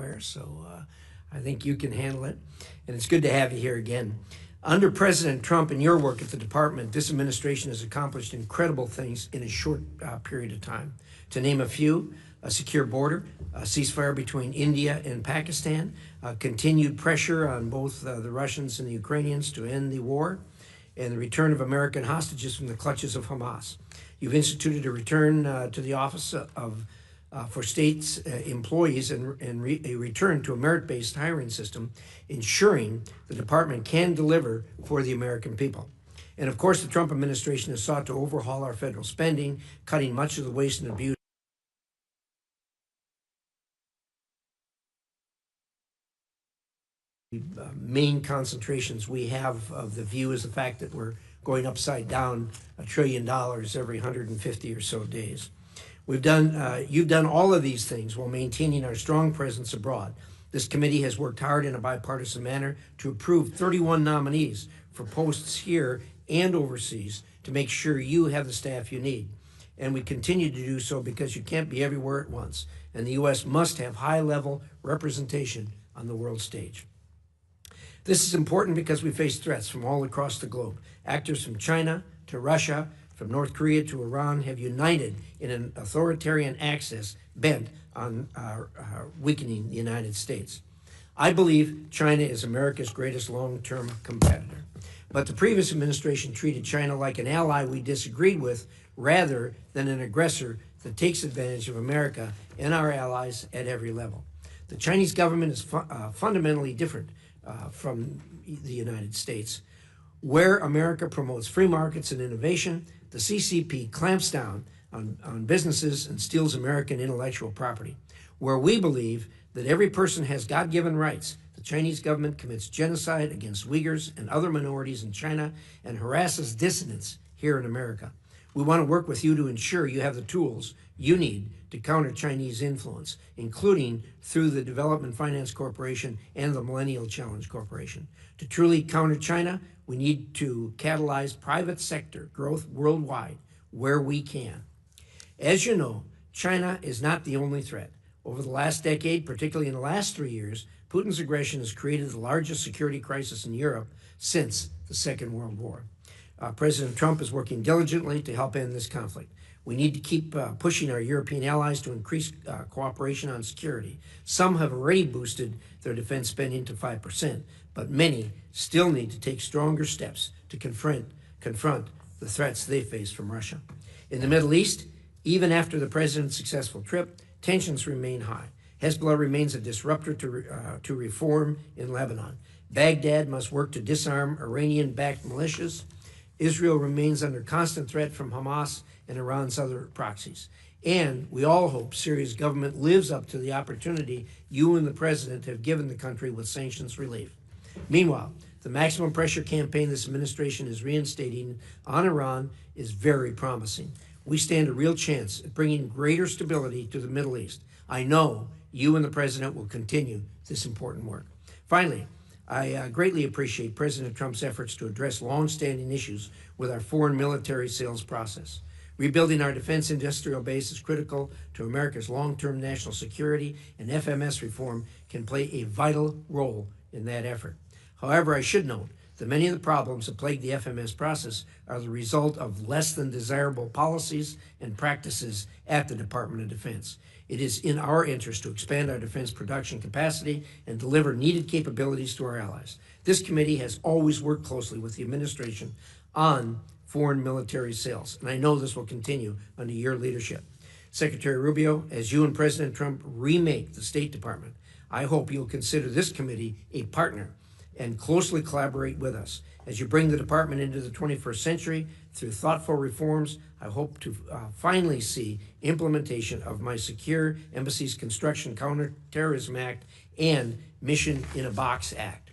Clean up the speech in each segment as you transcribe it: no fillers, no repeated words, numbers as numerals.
anywhere, so I think you can handle it. And it's good to have you here again. Under President Trump and your work at the department, this administration has accomplished incredible things in a short period of time. To name a few, a secure border, a ceasefire between India and Pakistan, continued pressure on both the Russians and the Ukrainians to end the war, and the return of American hostages from the clutches of Hamas. You've instituted a return to the Office for States employees and a return to a merit-based hiring system, ensuring the department can deliver for the American people. And of course, the Trump administration has sought to overhaul our federal spending, cutting much of the waste and abuse. Main concentrations we have of the view is the fact that we're going upside down $1 trillion every 150 or so days. You've done all of these things while maintaining our strong presence abroad. This committee has worked hard in a bipartisan manner to approve 31 nominees for posts here and overseas to make sure you have the staff you need. And we continue to do so because you can't be everywhere at once, and the U.S. must have high-level representation on the world stage. This is important because we face threats from all across the globe. Actors from China to Russia, from North Korea to Iran have united in an authoritarian axis bent on weakening the United States. I believe China is America's greatest long-term competitor. But the previous administration treated China like an ally we disagreed with rather than an aggressor that takes advantage of America and our allies at every level. The Chinese government is fundamentally different from the United States. Where America promotes free markets and innovation, the CCP clamps down on businesses and steals American intellectual property. Where we believe that every person has God-given rights, the Chinese government commits genocide against Uyghurs and other minorities in China and harasses dissidents here in America. We want to work with you to ensure you have the tools you need to counter Chinese influence, including through the Development Finance Corporation and the Millennial Challenge Corporation. To truly counter China, we need to catalyze private sector growth worldwide where we can. As you know, China is not the only threat. Over the last decade, particularly in the last 3 years, Putin's aggression has created the largest security crisis in Europe since the Second World War. President Trump is working diligently to help end this conflict. We need to keep pushing our European allies to increase cooperation on security. Some have already boosted their defense spending to 5%, but many still need to take stronger steps to confront the threats they face from Russia. In the Middle East, even after the president's successful trip, tensions remain high. Hezbollah remains a disruptor to reform in Lebanon. Baghdad must work to disarm Iranian-backed militias. Israel remains under constant threat from Hamas and Iran's other proxies. And we all hope Syria's government lives up to the opportunity you and the president have given the country with sanctions relief. Meanwhile, the maximum pressure campaign this administration is reinstating on Iran is very promising. We stand a real chance at bringing greater stability to the Middle East. I know you and the president will continue this important work. Finally, I greatly appreciate President Trump's efforts to address long-standing issues with our foreign military sales process. Rebuilding our defense industrial base is critical to America's long-term national security, and FMS reform can play a vital role in that effort. However, I should note that many of the problems that plague the FMS process are the result of less than desirable policies and practices at the Department of Defense. It is in our interest to expand our defense production capacity and deliver needed capabilities to our allies. This committee has always worked closely with the administration on foreign military sales, and I know this will continue under your leadership. Secretary Rubio, as you and President Trump remake the State Department, I hope you'll consider this committee a partner and closely collaborate with us. As you bring the department into the 21st century through thoughtful reforms, I hope to finally see implementation of my Secure Embassies Construction Counterterrorism Act and Mission in a Box Act.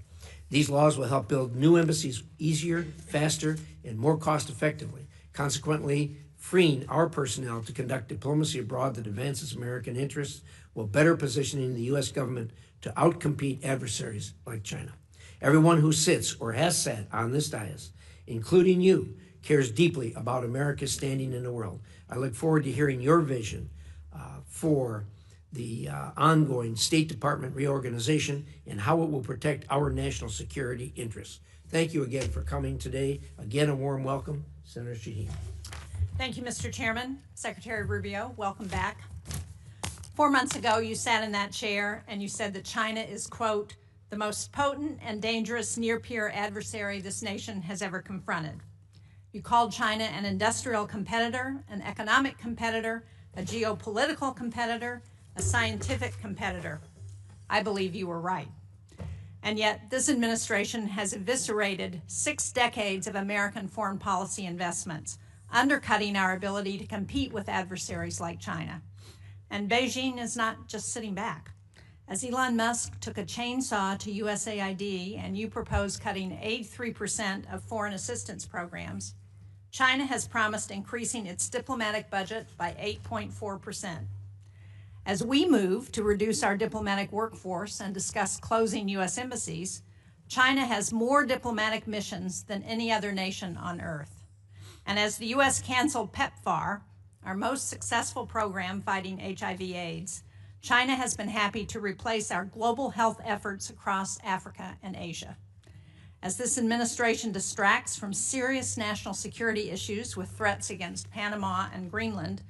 These laws will help build new embassies easier, faster, and more cost-effectively, consequently freeing our personnel to conduct diplomacy abroad that advances American interests while better positioning the U.S. government to outcompete adversaries like China. Everyone who sits or has sat on this dais, including you, cares deeply about America's standing in the world. I look forward to hearing your vision for the ongoing State Department reorganization and how it will protect our national security interests. Thank you again for coming today. Again, a warm welcome, Senator Shaheen. Thank you, Mr. Chairman. Secretary Rubio, welcome back. 4 months ago, you sat in that chair and you said that China is, quote, the most potent and dangerous near-peer adversary this nation has ever confronted. You called China an industrial competitor, an economic competitor, a geopolitical competitor, a scientific competitor. I believe you were right. And yet, this administration has eviscerated 6 decades of American foreign policy investments, undercutting our ability to compete with adversaries like China. And Beijing is not just sitting back. As Elon Musk took a chainsaw to USAID and you proposed cutting 83% of foreign assistance programs, China has promised increasing its diplomatic budget by 8.4%. As we move to reduce our diplomatic workforce and discuss closing U.S. embassies, China has more diplomatic missions than any other nation on earth. And as the U.S. canceled PEPFAR, our most successful program fighting HIV/AIDS, China has been happy to replace our global health efforts across Africa and Asia. As this administration distracts from serious national security issues with threats against Panama and Greenland,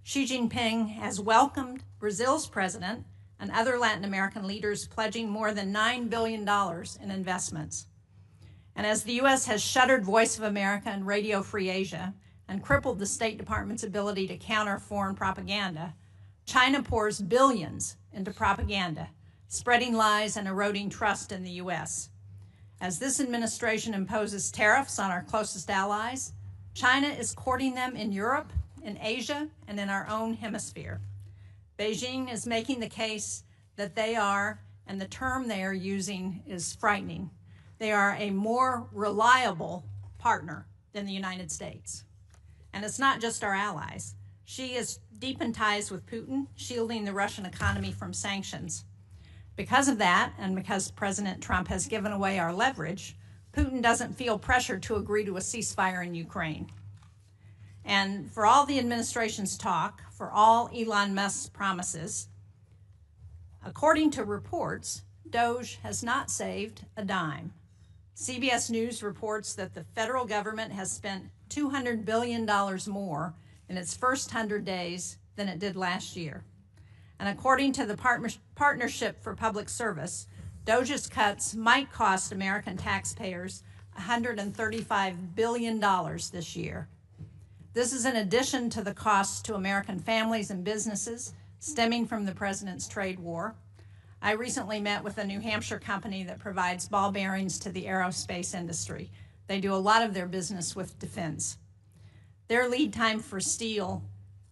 Xi Jinping has welcomed Brazil's president and other Latin American leaders pledging more than $9 billion in investments. And as the U.S. has shuttered Voice of America and Radio Free Asia and crippled the State Department's ability to counter foreign propaganda, China pours billions into propaganda, spreading lies and eroding trust in the U.S. As this administration imposes tariffs on our closest allies, China is courting them in Europe, in Asia, and in our own hemisphere. Beijing is making the case that they are, and the term they are using is frightening, they are a more reliable partner than the United States. And it's not just our allies. Xi has deepened ties with Putin, shielding the Russian economy from sanctions. Because of that, and because President Trump has given away our leverage, Putin doesn't feel pressure to agree to a ceasefire in Ukraine. And for all the administration's talk, for all Elon Musk's promises, according to reports, DOGE has not saved a dime. CBS News reports that the federal government has spent $200 billion more in its first 100 days than it did last year. And according to the Partnership for Public Service, DOGE's cuts might cost American taxpayers $135 billion this year. This is in addition to the costs to American families and businesses stemming from the president's trade war. I recently met with a New Hampshire company that provides ball bearings to the aerospace industry. They do a lot of their business with defense. Their lead time for steel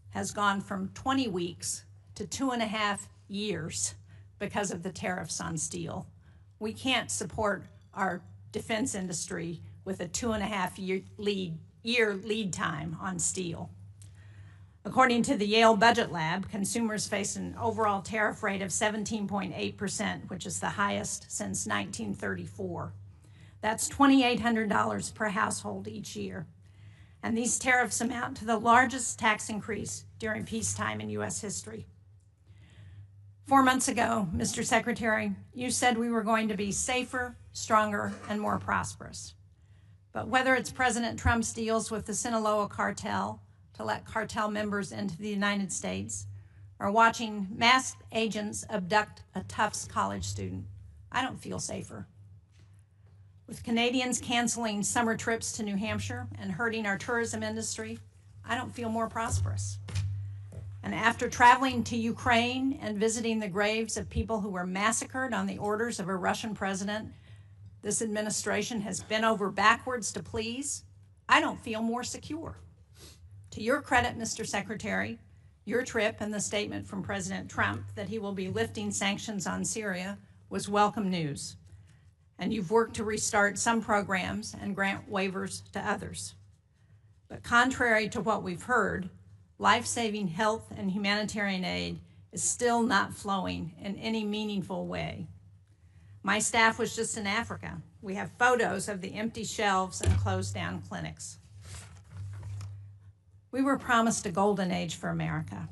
has gone from 20 weeks to 2.5 years because of the tariffs on steel. We can't support our defense industry with a 2.5-year lead time on steel. According to the Yale Budget Lab, consumers face an overall tariff rate of 17.8%, which is the highest since 1934. That's $2,800 per household each year. And these tariffs amount to the largest tax increase during peacetime in U.S. history. 4 months ago, Mr. Secretary, you said we were going to be safer, stronger, and more prosperous. But whether it's President Trump's deals with the Sinaloa cartel to let cartel members into the United States, or watching masked agents abduct a Tufts college student, I don't feel safer. With Canadians canceling summer trips to New Hampshire and hurting our tourism industry, I don't feel more prosperous. And after traveling to Ukraine and visiting the graves of people who were massacred on the orders of a Russian president, this administration has bent over backwards to please, I don't feel more secure. To your credit, Mr. Secretary, your trip and the statement from President Trump that he will be lifting sanctions on Syria was welcome news. And you've worked to restart some programs and grant waivers to others. But contrary to what we've heard, life-saving health and humanitarian aid is still not flowing in any meaningful way. My staff was just in Africa. We have photos of the empty shelves and closed down clinics. We were promised a golden age for America,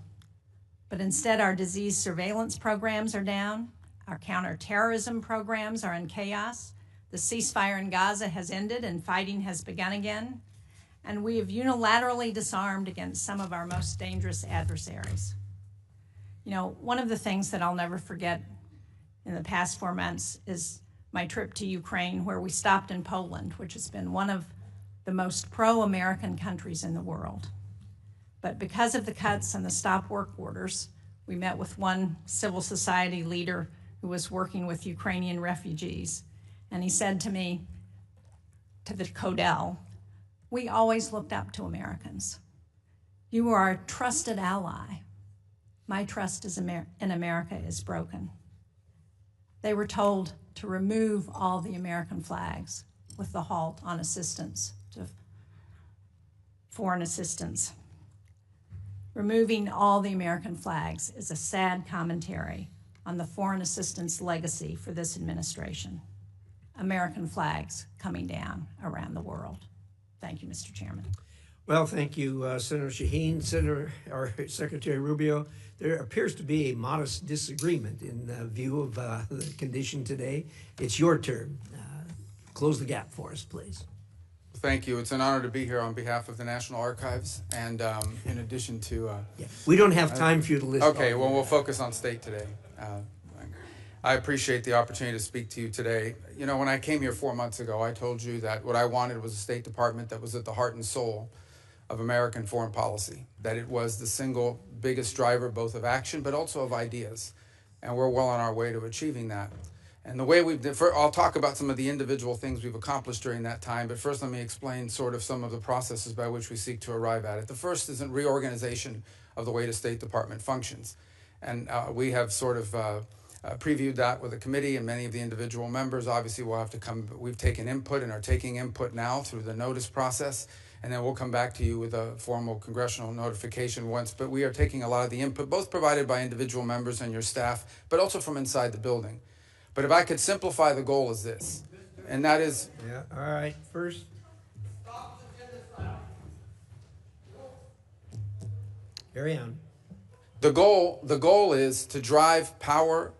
But instead, our disease surveillance programs are down, our counterterrorism programs are in chaos, the ceasefire in Gaza has ended and fighting has begun again, and we have unilaterally disarmed against some of our most dangerous adversaries. You know, one of the things that I'll never forget in the past 4 months is my trip to Ukraine, where we stopped in Poland, which has been one of the most pro-American countries in the world. But because of the cuts and the stop work orders, we met with one civil society leader who was working with Ukrainian refugees. And he said to me, to the Codel, "We always looked up to Americans. You are a trusted ally. My trust in America is broken." They were told to remove all the American flags with the halt on assistance to foreign assistance. Removing all the American flags is a sad commentary on the foreign assistance legacy for this administration. American flags coming down around the world. Thank you, Mr. Chairman. Well, thank you, Senator Shaheen. Or Secretary Rubio, there appears to be a modest disagreement in view of the condition today. It's your turn. Close the gap for us, please. Thank you. It's an honor to be here on behalf of the National Archives, and in addition to... Yeah. We don't have time for you to list. Okay, well, we'll focus on state today. I appreciate the opportunity to speak to you today. You know, when I came here 4 months ago, I told you that what I wanted was a State Department that was at the heart and soul of American foreign policy, that it was the single biggest driver both of action but also of ideas, and we're well on our way to achieving that. And the way I'll talk about some of the individual things we've accomplished during that time, but first let me explain sort of some of the processes by which we seek to arrive at it. The first is a reorganization of the way the State Department functions. And we have sort of previewed that with the committee and many of the individual members. Obviously, we'll have to we've taken input and are taking input now through the notice process. And then we'll come back to you with a formal congressional notification once. But we are taking a lot of the input, both provided by individual members and your staff, but also from inside the building. But if I could simplify, the goal is this, and that is... Yeah, all right. First... Carry on. The goal is to drive power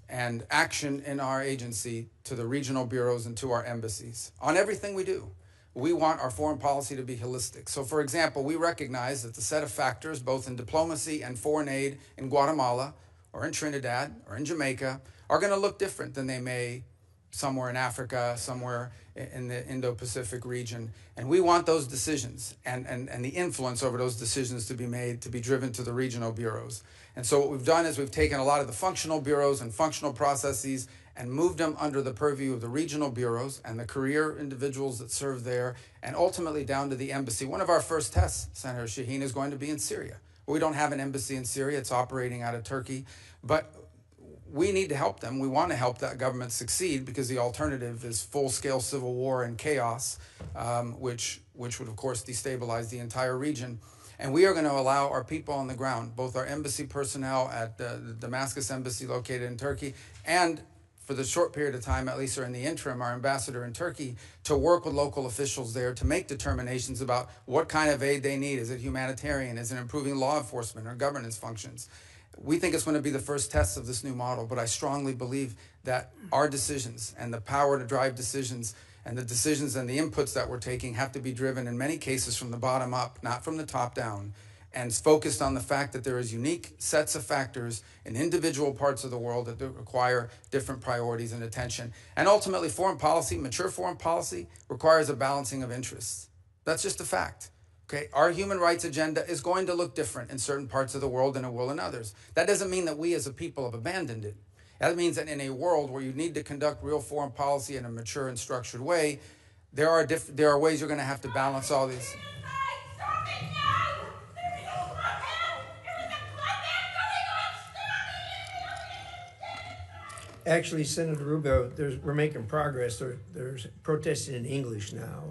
and action in our agency to the regional bureaus and to our embassies on everything we do. We want our foreign policy to be holistic. So, for example, we recognize that the set of factors, both in diplomacy and foreign aid in Guatemala or in Trinidad or in Jamaica, are going to look different than they may somewhere in Africa, somewhere in the Indo-Pacific region. And we want those decisions and the influence over those decisions to be made, to be driven to the regional bureaus. And so what we've done is we've taken a lot of the functional bureaus and functional processes and moved them under the purview of the regional bureaus and the career individuals that serve there, and ultimately down to the embassy. One of our first tests, Senator Shaheen, is going to be in Syria. We don't have an embassy in Syria. It's operating out of Turkey. But we need to help them. We want to help that government succeed, because the alternative is full-scale civil war and chaos, which would, of course, destabilize the entire region. And we are going to allow our people on the ground, both our embassy personnel at the Damascus embassy located in Turkey, and for the short period of time, at least, or in the interim, our ambassador in Turkey, to work with local officials there to make determinations about what kind of aid they need. Is it humanitarian? Is it improving law enforcement or governance functions? We think it's going to be the first test of this new model, but I strongly believe that our decisions and the power to drive decisions and the decisions and the inputs that we're taking have to be driven in many cases from the bottom up, not from the top down, and focused on the fact that there is unique sets of factors in individual parts of the world that require different priorities and attention. And ultimately, foreign policy, mature foreign policy, requires a balancing of interests. That's just a fact. Okay, our human rights agenda is going to look different in certain parts of the world than it will in others. That doesn't mean that we as a people have abandoned it. That means that in a world where you need to conduct real foreign policy in a mature and structured way, there are ways you're going to have to balance all these. Actually, Senator Rubio, we're making progress. There's protesting in English now.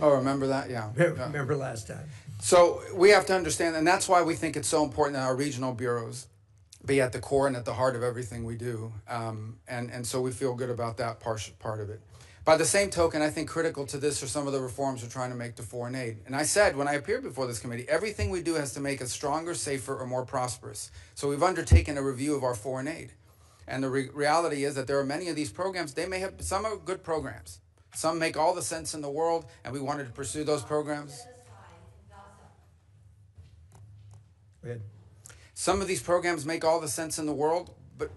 Oh, remember that? Yeah. Remember last time. So we have to understand, and that's why we think it's so important that our regional bureaus be at the core and at the heart of everything we do. And so we feel good about that part of it. By the same token, I think critical to this are some of the reforms we're trying to make to foreign aid. And I said when I appeared before this committee, everything we do has to make us stronger, safer, or more prosperous. So we've undertaken a review of our foreign aid. And the reality is that there are many of these programs, they may have, some are good programs. Some make all the sense in the world, and we wanted to pursue those programs. Go ahead. Some of these programs make all the sense in the world, but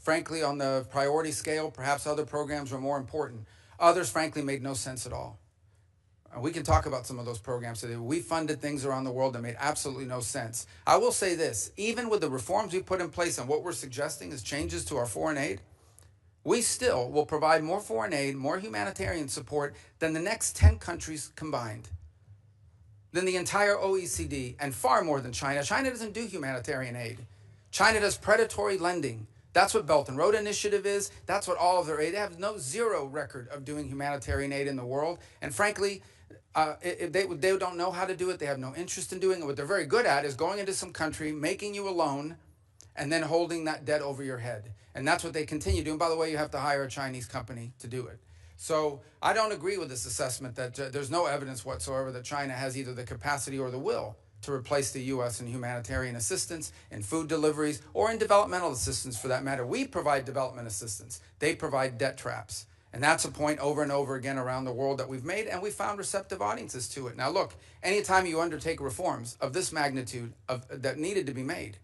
frankly, on the priority scale, perhaps other programs are more important. Others, frankly, made no sense at all. We can talk about some of those programs today. We funded things around the world that made absolutely no sense. I will say this, even with the reforms we put in place and what we're suggesting is changes to our foreign aid, we still will provide more foreign aid, more humanitarian support than the next 10 countries combined, than the entire OECD, and far more than China. China doesn't do humanitarian aid. China does predatory lending. That's what Belt and Road Initiative is. That's what all of their aid. They have zero record of doing humanitarian aid in the world. And frankly, they don't know how to do it. They have no interest in doing it. What they're very good at is going into some country, making you a loan, and then holding that debt over your head. And that's what they continue doing. By the way, you have to hire a Chinese company to do it. So I don't agree with this assessment that there's no evidence whatsoever that China has either the capacity or the will to replace the U.S. in humanitarian assistance, in food deliveries, or in developmental assistance for that matter. We provide development assistance. They provide debt traps. And that's a point over and over again around the world that we've made, and we found receptive audiences to it. Now look, anytime you undertake reforms of this magnitude that needed to be made,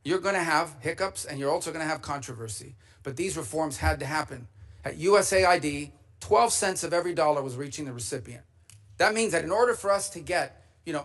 you're going to have hiccups and you're also going to have controversy. But these reforms had to happen. At USAID, 12 cents of every dollar was reaching the recipient. That means that in order for us to get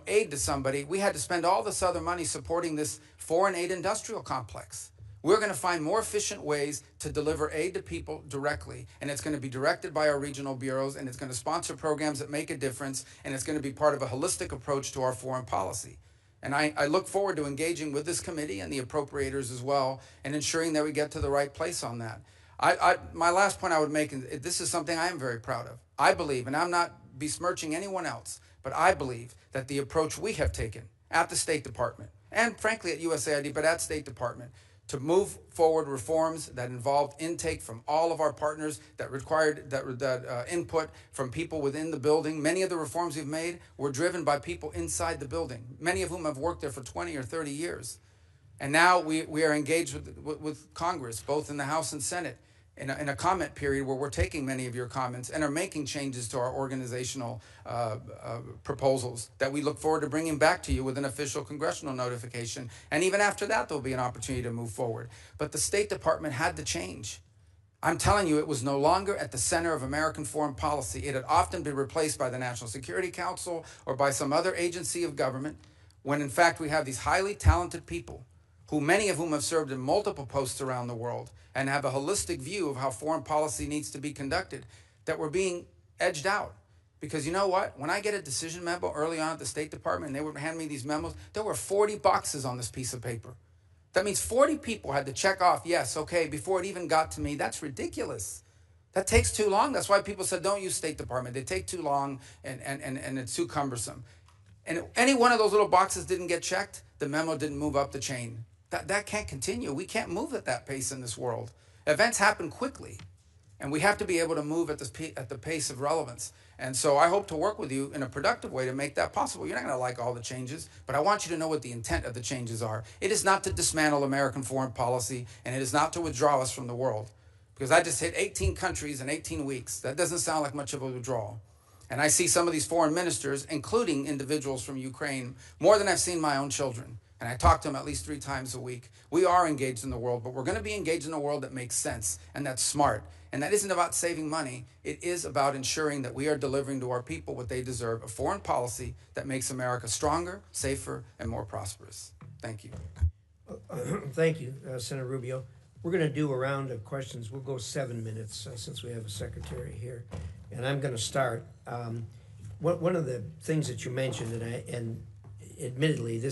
aid to somebody, we had to spend all this other money supporting this foreign aid industrial complex. We're going to find more efficient ways to deliver aid to people directly, and it's going to be directed by our regional bureaus, and it's going to sponsor programs that make a difference, and it's going to be part of a holistic approach to our foreign policy. And I look forward to engaging with this committee and the appropriators as well, and ensuring that we get to the right place on that. My last point I would make, and this is something I am very proud of. I believe, and I'm not besmirching anyone else, but I believe that the approach we have taken at the State Department, and frankly at USAID, but at State Department, to move forward reforms that involved intake from all of our partners, that required input from people within the building. Many of the reforms we've made were driven by people inside the building, many of whom have worked there for 20 or 30 years. And now we are engaged with Congress, both in the House and Senate, in a comment period where we're taking many of your comments and are making changes to our organizational proposals that we look forward to bringing back to you with an official congressional notification. And even after that, there'll be an opportunity to move forward. But the State Department had to change. I'm telling you, it was no longer at the center of American foreign policy. It had often been replaced by the National Security Council or by some other agency of government, when in fact we have these highly talented people, many of whom have served in multiple posts around the world and have a holistic view of how foreign policy needs to be conducted, that were being edged out. Because you know what? When I get a decision memo early on at the State Department and they would hand me these memos, there were 40 boxes on this piece of paper. That means 40 people had to check off, yes, okay, before it even got to me. That's ridiculous. That takes too long. That's why people said, don't use State Department. They take too long and it's too cumbersome. And any one of those little boxes didn't get checked, the memo didn't move up the chain. That can't continue. We can't move at that pace in this world. Events happen quickly, and we have to be able to move at the pace of relevance. And so I hope to work with you in a productive way to make that possible. You're not going to like all the changes, but I want you to know what the intent of the changes are. It is not to dismantle American foreign policy, and it is not to withdraw us from the world. Because I just hit 18 countries in 18 weeks. That doesn't sound like much of a withdrawal. And I see some of these foreign ministers, including individuals from Ukraine, more than I've seen my own children. And I talk to them at least 3 times a week. We are engaged in the world, but we're going to be engaged in a world that makes sense and that's smart. And that isn't about saving money. It is about ensuring that we are delivering to our people what they deserve, a foreign policy that makes America stronger, safer, and more prosperous. Thank you. Thank you, Senator Rubio. We're going to do a round of questions. We'll go 7 minutes since we have a secretary here. And I'm going to start. One of the things that you mentioned, and admittedly,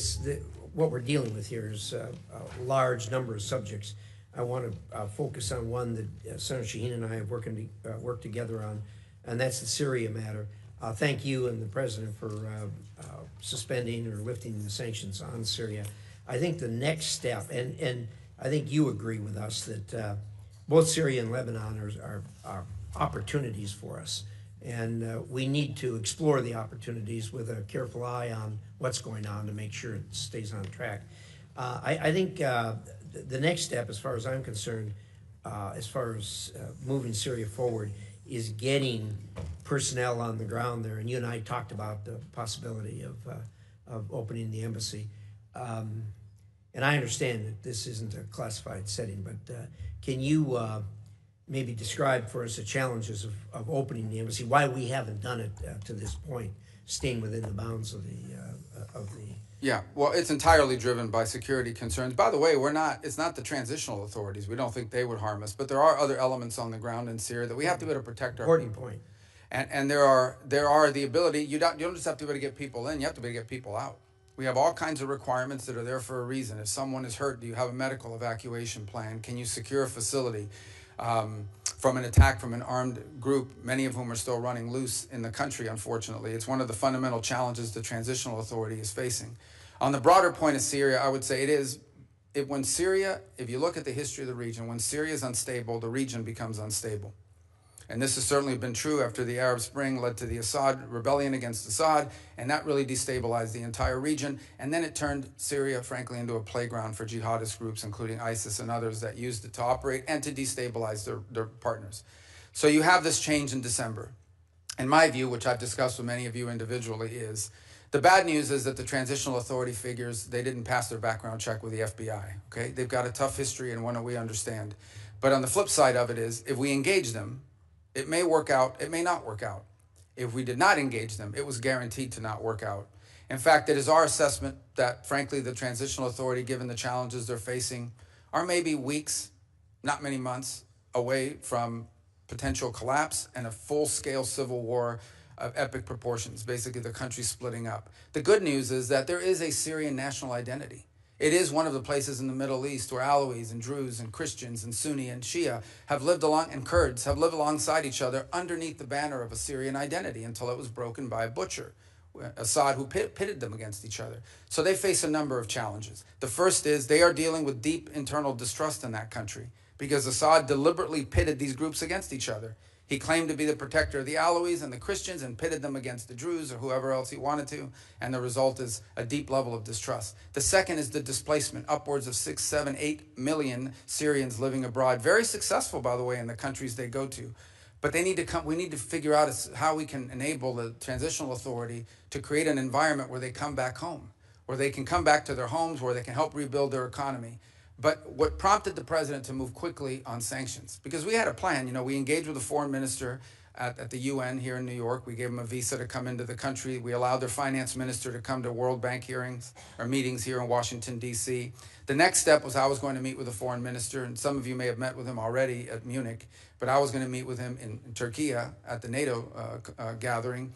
what we're dealing with here is a large number of subjects. I want to focus on one that Senator Shaheen and I have worked together on, and that's the Syria matter. Thank you and the President for suspending or lifting the sanctions on Syria. I think the next step, and I think you agree with us that both Syria and Lebanon are opportunities for us. And we need to explore the opportunities with a careful eye on what's going on to make sure it stays on track. I think the next step, as far as I'm concerned, as far as moving Syria forward, is getting personnel on the ground there. And you and I talked about the possibility of opening the embassy. And I understand that this isn't a classified setting, but can you maybe describe for us the challenges of opening the embassy, why we haven't done it to this point, staying within the bounds of the Yeah, well, it's entirely driven by security concerns. By the way, it's not the transitional authorities. We don't think they would harm us, but there are other elements on the ground in Syria that we have to be able to protect our important people. point. And there are the ability, you don't just have to be able to get people in, you have to be able to get people out. We have all kinds of requirements that are there for a reason. If someone is hurt, do you have a medical evacuation plan? Can you secure a facility from an attack from an armed group, many of whom are still running loose in the country, unfortunately? It's one of the fundamental challenges the transitional authority is facing. On the broader point of Syria, I would say when Syria, if you look at the history of the region, when Syria is unstable, the region becomes unstable. And this has certainly been true after the Arab Spring led to the Assad rebellion against Assad, and that really destabilized the entire region. And then it turned Syria, frankly, into a playground for jihadist groups, including ISIS and others that used it to operate and to destabilize their partners. So you have this change in December. In my view, which I've discussed with many of you individually, is the bad news is that the transitional authority figures, they didn't pass their background check with the FBI, okay? They've got a tough history and one that we understand. But on the flip side of it is, if we engage them, it may work out, it may not work out. If we did not engage them, it was guaranteed to not work out. In fact, it is our assessment that, frankly, the transitional authority, given the challenges they're facing, are maybe weeks, not many months, away from potential collapse and a full-scale civil war of epic proportions, basically the country splitting up. The good news is that there is a Syrian national identity. It is one of the places in the Middle East where Alawis and Druze and Christians and Sunni and Shia have lived and Kurds have lived alongside each other underneath the banner of a Syrian identity until it was broken by a butcher, Assad, who pitted them against each other. So they face a number of challenges. The first is they are dealing with deep internal distrust in that country because Assad deliberately pitted these groups against each other. He claimed to be the protector of the Alawis and the Christians and pitted them against the Druze or whoever else he wanted to, and the result is a deep level of distrust. The second is the displacement, upwards of 6, 7, 8 million Syrians living abroad. Very successful, by the way, in the countries they go to. But we need to figure out how we can enable the transitional authority to create an environment where they come back home, where they can come back to their homes, where they can help rebuild their economy. But what prompted the president to move quickly on sanctions? Because we had a plan. We engaged with the foreign minister at the UN here in New York. We gave him a visa to come into the country. We allowed their finance minister to come to World Bank hearings or meetings here in Washington, D.C. The next step was I was going to meet with the foreign minister, and some of you may have met with him already at Munich, but I was going to meet with him in Turkey at the NATO gathering.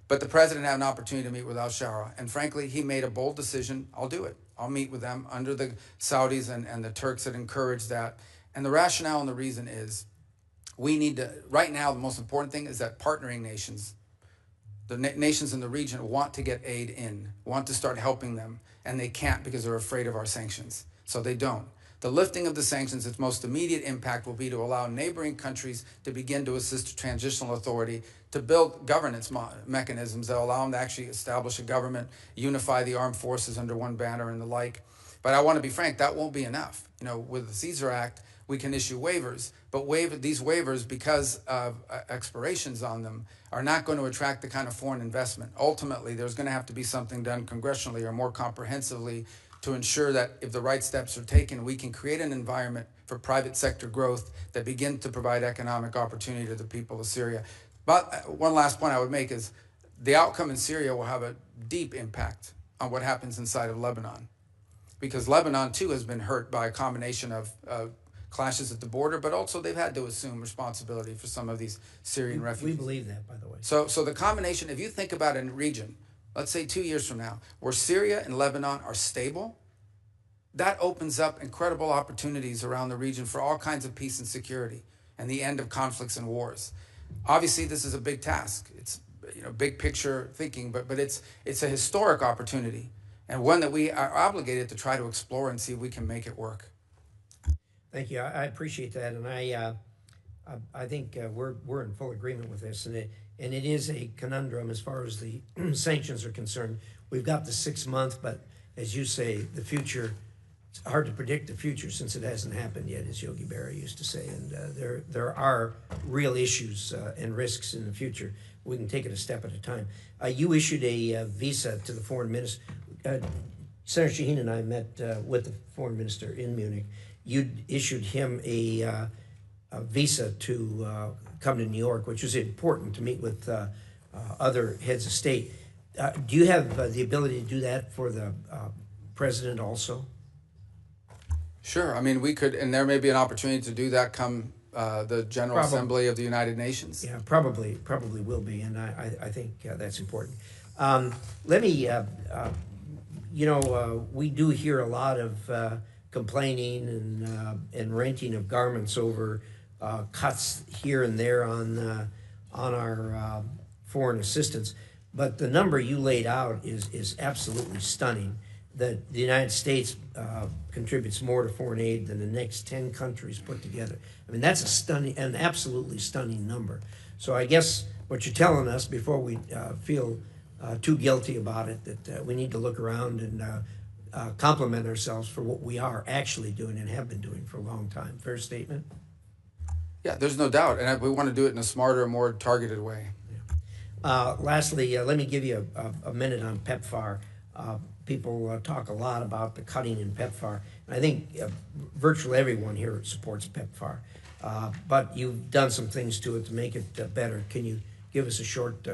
But the president had an opportunity to meet with al-Shara, and frankly, he made a bold decision. I'll do it. I'll meet with them under the Saudis and the Turks that encourage that. And the rationale and the reason is we need to, right now, the most important thing is that partnering nations, the nations in the region want to get aid in, want to start helping them, and they can't because they're afraid of our sanctions. So they don't. The lifting of the sanctions, its most immediate impact will be to allow neighboring countries to begin to assist the transitional authority to build governance mechanisms that allow them to actually establish a government, unify the armed forces under one banner and the like. But I want to be frank, that won't be enough. With the Caesar Act, we can issue waivers, but these waivers, because of expirations on them, are not going to attract the kind of foreign investment. Ultimately, there's going to have to be something done congressionally or more comprehensively to ensure that if the right steps are taken, we can create an environment for private sector growth that begin to provide economic opportunity to the people of Syria. But one last point I would make is the outcome in Syria will have a deep impact on what happens inside of Lebanon, because Lebanon too has been hurt by a combination of clashes at the border, but also they've had to assume responsibility for some of these Syrian refugees. We believe that, by the way. So the combination, if you think about a region, let's say 2 years from now, where Syria and Lebanon are stable, that opens up incredible opportunities around the region for all kinds of peace and security and the end of conflicts and wars. Obviously, this is a big task. It's big picture thinking, but it's a historic opportunity and one that we are obligated to try to explore and see if we can make it work. Thank you. I appreciate that, and I think we're in full agreement with this, and it is a conundrum as far as the sanctions are concerned. We've got the 6 months, but as you say, the future, it's hard to predict the future since it hasn't happened yet, as Yogi Berra used to say. And there are real issues and risks in the future. We can take it a step at a time. You issued a visa to the foreign minister. Senator Shaheen and I met with the foreign minister in Munich. You issued him a visa to come to New York, which was important to meet with other heads of state. Do you have the ability to do that for the president also? Sure. I mean, we could, and there may be an opportunity to do that come the General Assembly of the United Nations. Yeah, probably will be, and I think that's important. Let me, we do hear a lot of complaining and renting of garments over cuts here and there on our foreign assistance. But the number you laid out is absolutely stunning. That the United States contributes more to foreign aid than the next 10 countries put together. I mean, that's an absolutely stunning number. So I guess what you're telling us before we feel too guilty about it, that we need to look around and compliment ourselves for what we are actually doing and have been doing for a long time. Fair statement? Yeah, there's no doubt. And we want to do it in a smarter, more targeted way. Lastly, let me give you a minute on PEPFAR. People talk a lot about the cutting in PEPFAR. And I think virtually everyone here supports PEPFAR. But you've done some things to it to make it better. Can you give us a short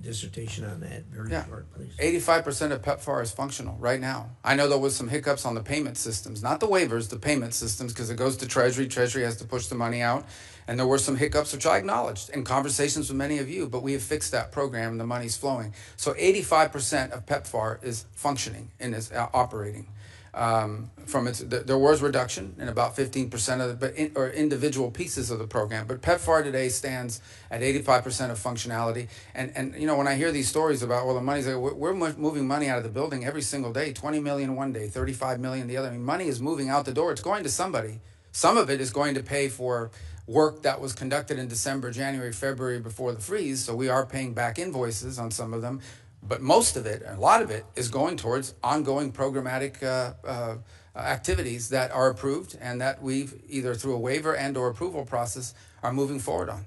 dissertation on that? Very short, please. 85% of PEPFAR is functional right now. I know there was some hiccups on the payment systems, not the waivers, the payment systems, because it goes to Treasury. Treasury has to push the money out. And there were some hiccups, which I acknowledged in conversations with many of you, but we have fixed that program and the money's flowing. So 85% of PEPFAR is functioning and is operating. There was reduction in about 15% of or individual pieces of the program, but PEPFAR today stands at 85% of functionality. And when I hear these stories about, well, the money's like, we're moving money out of the building every single day, 20 million one day, 35 million the other. I mean, money is moving out the door. It's going to somebody. Some of it is going to pay for work that was conducted in December, January, February before the freeze. So we are paying back invoices on some of them. But most of it, a lot of it, is going towards ongoing programmatic activities that are approved and that we've either through a waiver and or approval process are moving forward on.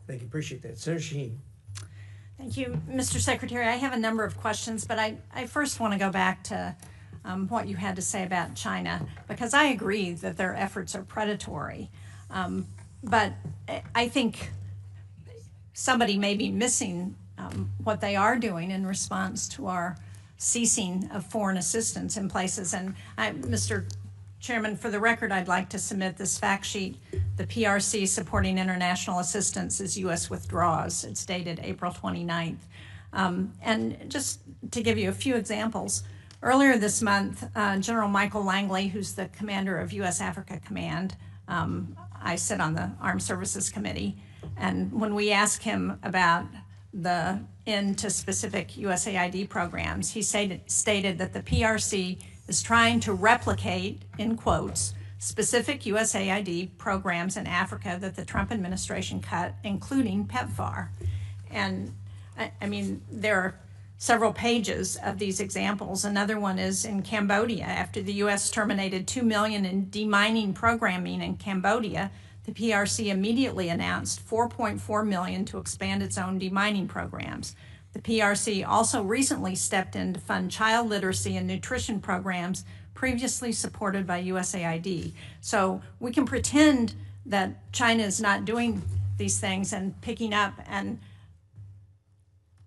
Thank you. Appreciate that. Senator Shaheen. Thank you, Mr. Secretary. I have a number of questions, but I first want to go back to what you had to say about China, because I agree that their efforts are predatory. But I think somebody may be missing what they are doing in response to our ceasing of foreign assistance in places. And Mr. Chairman, for the record, I'd like to submit this fact sheet. The PRC supporting international assistance as U.S. withdraws. It's dated April 29th. And just to give you a few examples, earlier this month, General Michael Langley, who's the commander of U.S. Africa Command, I sit on the Armed Services Committee, and when we asked him about the end to specific USAID programs, he stated that the PRC is trying to replicate, in quotes, specific USAID programs in Africa that the Trump administration cut, including PEPFAR. And I mean, there are several pages of these examples. Another one is in Cambodia. After the U.S. terminated $2 million in demining programming in Cambodia, the PRC immediately announced $4.4 million to expand its own demining programs. The PRC also recently stepped in to fund child literacy and nutrition programs previously supported by USAID. So we can pretend that China is not doing these things and picking up and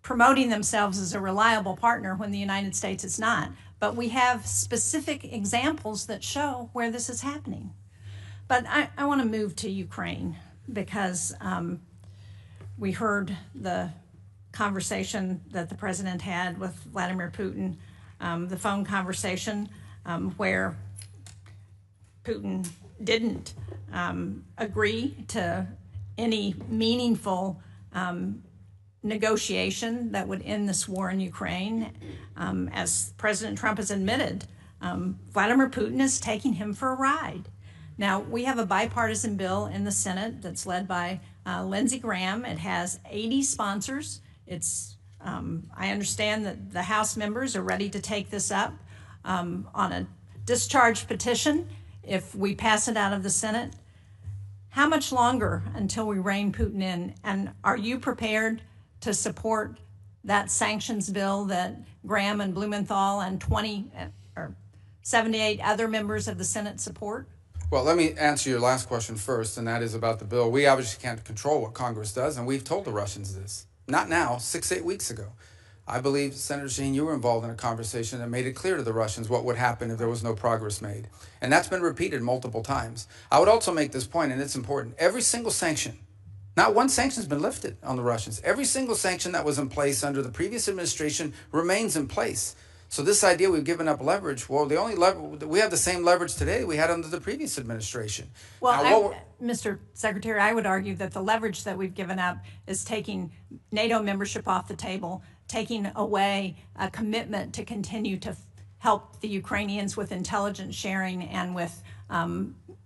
promoting themselves as a reliable partner when the United States is not. But we have specific examples that show where this is happening. But I want to move to Ukraine because we heard the conversation that the president had with Vladimir Putin, the phone conversation where Putin didn't agree to any meaningful negotiation that would end this war in Ukraine. As President Trump has admitted, Vladimir Putin is taking him for a ride. Now, we have a bipartisan bill in the Senate that's led by Lindsey Graham. It has 80 sponsors. I understand that the House members are ready to take this up on a discharge petition if we pass it out of the Senate. How much longer until we rein Putin in? And are you prepared to support that sanctions bill that Graham and Blumenthal and 78 other members of the Senate support? Well, let me answer your last question first, and that is about the bill. We obviously can't control what Congress does, and we've told the Russians this. Not now, 6-8 weeks ago. I believe, Senator Sheen, you were involved in a conversation that made it clear to the Russians what would happen if there was no progress made. And that's been repeated multiple times. I would also make this point, and it's important. Every single sanction, not one sanction has been lifted on the Russians. Every single sanction that was in place under the previous administration remains in place. So this idea we've given up leverage, well, we have the same leverage today we had under the previous administration. Well, now, Mr. Secretary, I would argue that the leverage that we've given up is taking NATO membership off the table, taking away a commitment to continue to help the Ukrainians with intelligence sharing and with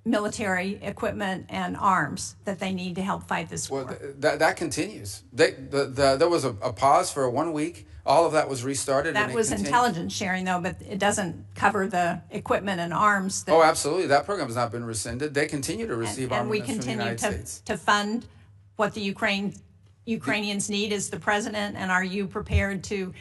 military equipment and arms that they need to help fight this war. Well, that continues. There was a pause for 1 week. All of that was restarted. That was intelligence sharing, though, but it doesn't cover the equipment and arms. Oh, absolutely. That program has not been rescinded. They continue to receive armaments from the United States. To fund what the Ukrainians need as the president, and are you prepared to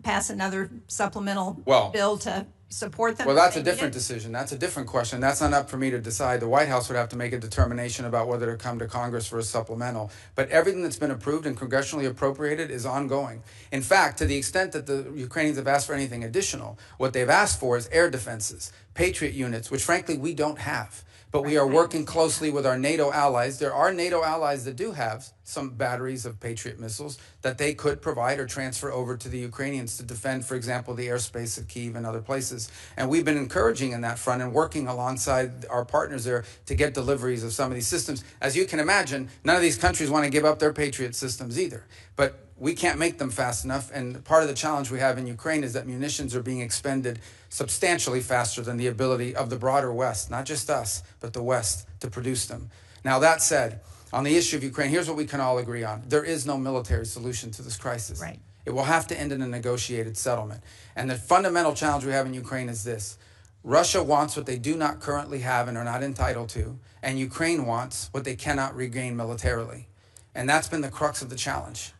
pass another supplemental bill to support them? Well, that's a different decision. That's a different question. That's not up for me to decide. The White House would have to make a determination about whether to come to Congress for a supplemental. But everything that's been approved and congressionally appropriated is ongoing. In fact, to the extent that the Ukrainians have asked for anything additional, what they've asked for is air defenses, Patriot units, which frankly we don't have. But we are working closely with our NATO allies. There are NATO allies that do have some batteries of Patriot missiles that they could provide or transfer over to the Ukrainians to defend, for example, the airspace of Kyiv and other places. And we've been encouraging in that front and working alongside our partners there to get deliveries of some of these systems. As you can imagine, none of these countries want to give up their Patriot systems either. But we can't make them fast enough. And part of the challenge we have in Ukraine is that munitions are being expended substantially faster than the ability of the broader West, not just us, but the West, to produce them. Now, that said, on the issue of Ukraine, here's what we can all agree on. There is no military solution to this crisis. Right. It will have to end in a negotiated settlement. And the fundamental challenge we have in Ukraine is this. Russia wants what they do not currently have and are not entitled to, and Ukraine wants what they cannot regain militarily. And that's been the crux of the challenge.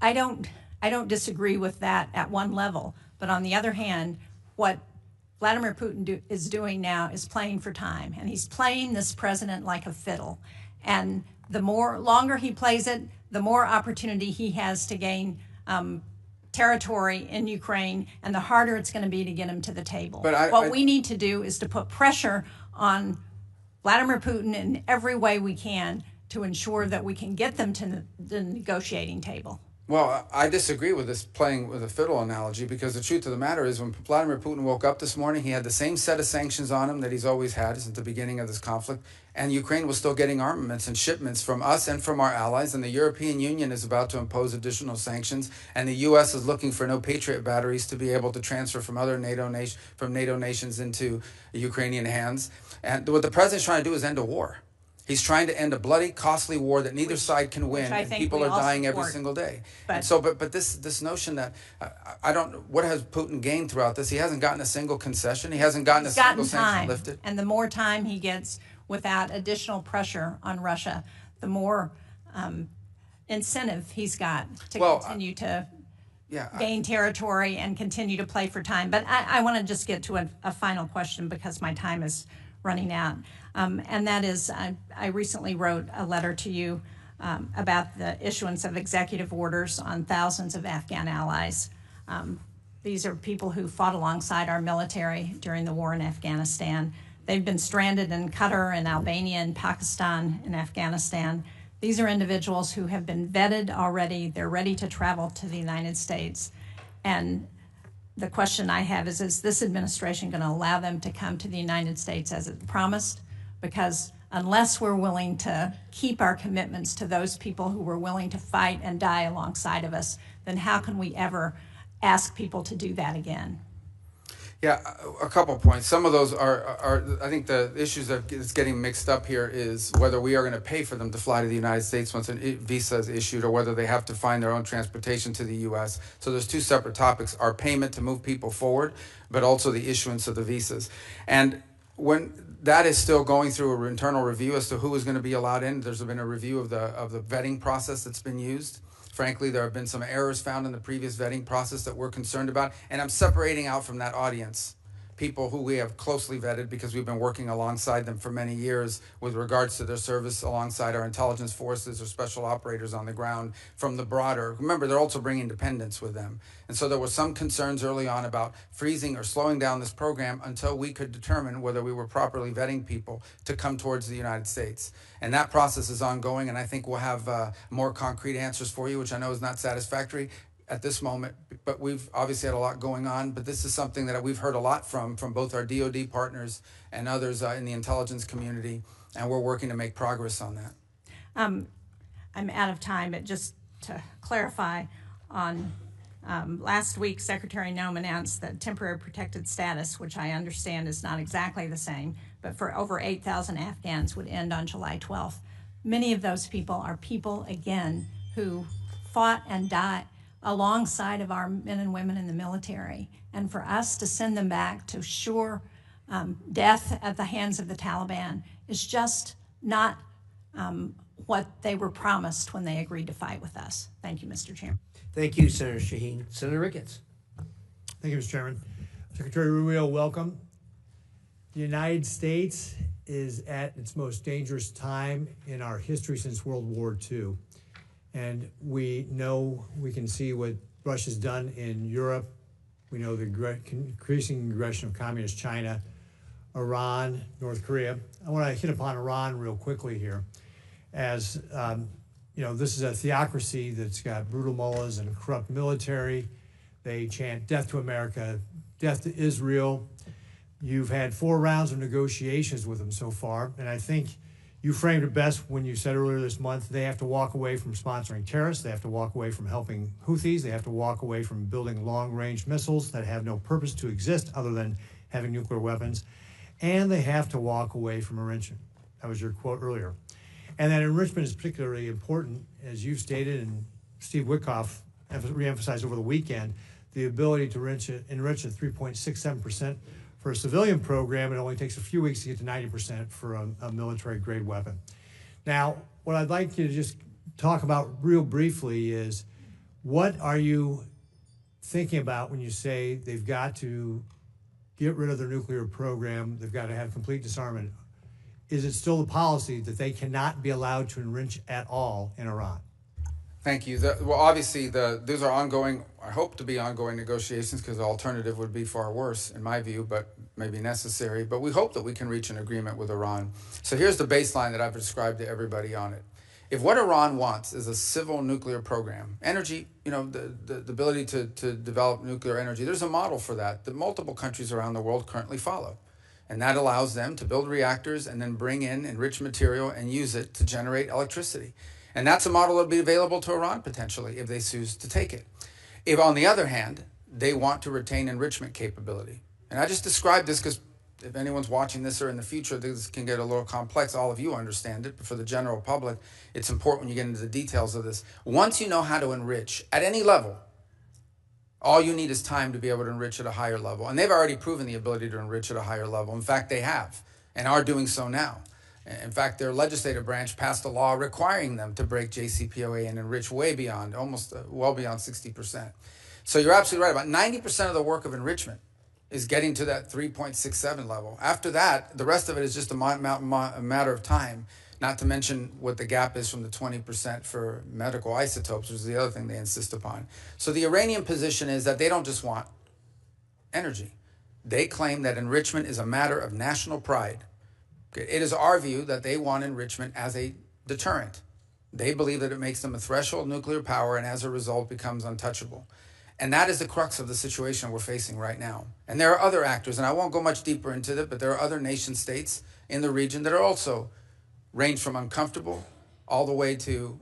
I don't disagree with that at one level, but on the other hand, what Vladimir Putin is doing now is playing for time, and he's playing this president like a fiddle. And the longer he plays it, the more opportunity he has to gain territory in Ukraine, and the harder it's going to be to get him to the table. What we need to do is to put pressure on Vladimir Putin in every way we can to ensure that we can get them to the negotiating table. Well, I disagree with this playing with a fiddle analogy, because the truth of the matter is when Vladimir Putin woke up this morning, he had the same set of sanctions on him that he's always had since the beginning of this conflict, and Ukraine was still getting armaments and shipments from us and from our allies, and the European Union is about to impose additional sanctions, and the U.S. is looking for no Patriot batteries to be able to transfer from other NATO nations into Ukrainian hands. And what the president's trying to do is end a war. He's trying to end a bloody, costly war that neither side can win, and people are dying every single day. But this notion that what has Putin gained throughout this? He hasn't gotten a single concession. He hasn't gotten a single sanction lifted. And the more time he gets without additional pressure on Russia, the more incentive he's got to continue to gain territory and continue to play for time. But I want to just get to a final question because my time is running out. And that is, I recently wrote a letter to you about the issuance of executive orders on thousands of Afghan allies. These are people who fought alongside our military during the war in Afghanistan. They've been stranded in Qatar and Albania and Pakistan and Afghanistan. These are individuals who have been vetted already. They're ready to travel to the United States. And the question I have is this administration going to allow them to come to the United States as it promised? Because unless we're willing to keep our commitments to those people who were willing to fight and die alongside of us, then how can we ever ask people to do that again? Yeah, a couple points. Some of those are I think the issues that is getting mixed up here is whether we are going to pay for them to fly to the United States once a visa is issued, or whether they have to find their own transportation to the U.S. So there's two separate topics: our payment to move people forward, but also the issuance of the visas. And when that is still going through an internal review as to who is going to be allowed in, there's been a review of the vetting process that's been used. Frankly, there have been some errors found in the previous vetting process that we're concerned about. And I'm separating out from that audience people who we have closely vetted because we've been working alongside them for many years with regards to their service alongside our intelligence forces or special operators on the ground from the broader. Remember, they're also bringing dependents with them. And so there were some concerns early on about freezing or slowing down this program until we could determine whether we were properly vetting people to come towards the United States. And that process is ongoing, and I think we'll have more concrete answers for you, which I know is not satisfactory at this moment, but we've obviously had a lot going on. But this is something that we've heard a lot from both our DoD partners and others in the intelligence community, and we're working to make progress on that. I'm out of time, but just to clarify, on last week, Secretary Noem announced that temporary protected status, which I understand is not exactly the same, but for over 8,000 Afghans would end on July 12th. Many of those people are people, again, who fought and died alongside of our men and women in the military. And for us to send them back to sure death at the hands of the Taliban is just not what they were promised when they agreed to fight with us. Thank you, Mr. Chairman. Thank you, Senator Shaheen. Senator Ricketts. Thank you, Mr. Chairman. Secretary Rubio, welcome. The United States is at its most dangerous time in our history since World War II. And we know, we can see what Russia's done in Europe. We know the increasing aggression of communist China, Iran, North Korea. I want to hit upon Iran real quickly here. As you know, this is a theocracy that's got brutal mullahs and a corrupt military. They chant death to America, death to Israel. You've had 4 rounds of negotiations with them so far, and I think you framed it best when you said earlier this month they have to walk away from sponsoring terrorists, they have to walk away from helping Houthis, they have to walk away from building long-range missiles that have no purpose to exist other than having nuclear weapons, and they have to walk away from enrichment. That was your quote earlier. And that enrichment is particularly important, as you've stated, and Steve Witkoff reemphasized over the weekend, the ability to enrich at 3.67% for a civilian program. It only takes a few weeks to get to 90% for a military-grade weapon. Now, what I'd like you to just talk about real briefly is, what are you thinking about when you say they've got to get rid of their nuclear program, they've got to have complete disarmament? Is it still the policy that they cannot be allowed to enrich at all in Iran? Thank you. Well, obviously, these are ongoing, I hope to be ongoing negotiations, because the alternative would be far worse, in my view, but maybe necessary. But we hope that we can reach an agreement with Iran. So here's the baseline that I've described to everybody on it. If what Iran wants is a civil nuclear program, energy, you know, the ability to develop nuclear energy, there's a model for that multiple countries around the world currently follow. And that allows them to build reactors and then bring in enriched material and use it to generate electricity. And that's a model that will be available to Iran potentially if they choose to take it. If, on the other hand, they want to retain enrichment capability. And I just described this because if anyone's watching this or in the future, this can get a little complex. All of you understand it, but for the general public, it's important when you get into the details of this. Once you know how to enrich at any level, all you need is time to be able to enrich at a higher level. And they've already proven the ability to enrich at a higher level. In fact, they have and are doing so now. In fact, their legislative branch passed a law requiring them to break JCPOA and enrich way beyond, almost well beyond 60%. So you're absolutely right. About 90% of the work of enrichment is getting to that 3.67 level. After that, the rest of it is just a matter of time, not to mention what the gap is from the 20% for medical isotopes, which is the other thing they insist upon. So the Iranian position is that they don't just want energy. They claim that enrichment is a matter of national pride. It is our view that they want enrichment as a deterrent. They believe that it makes them a threshold nuclear power and as a result becomes untouchable. And that is the crux of the situation we're facing right now. And there are other actors, and I won't go much deeper into it, but there are other nation states in the region that are also range from uncomfortable all the way to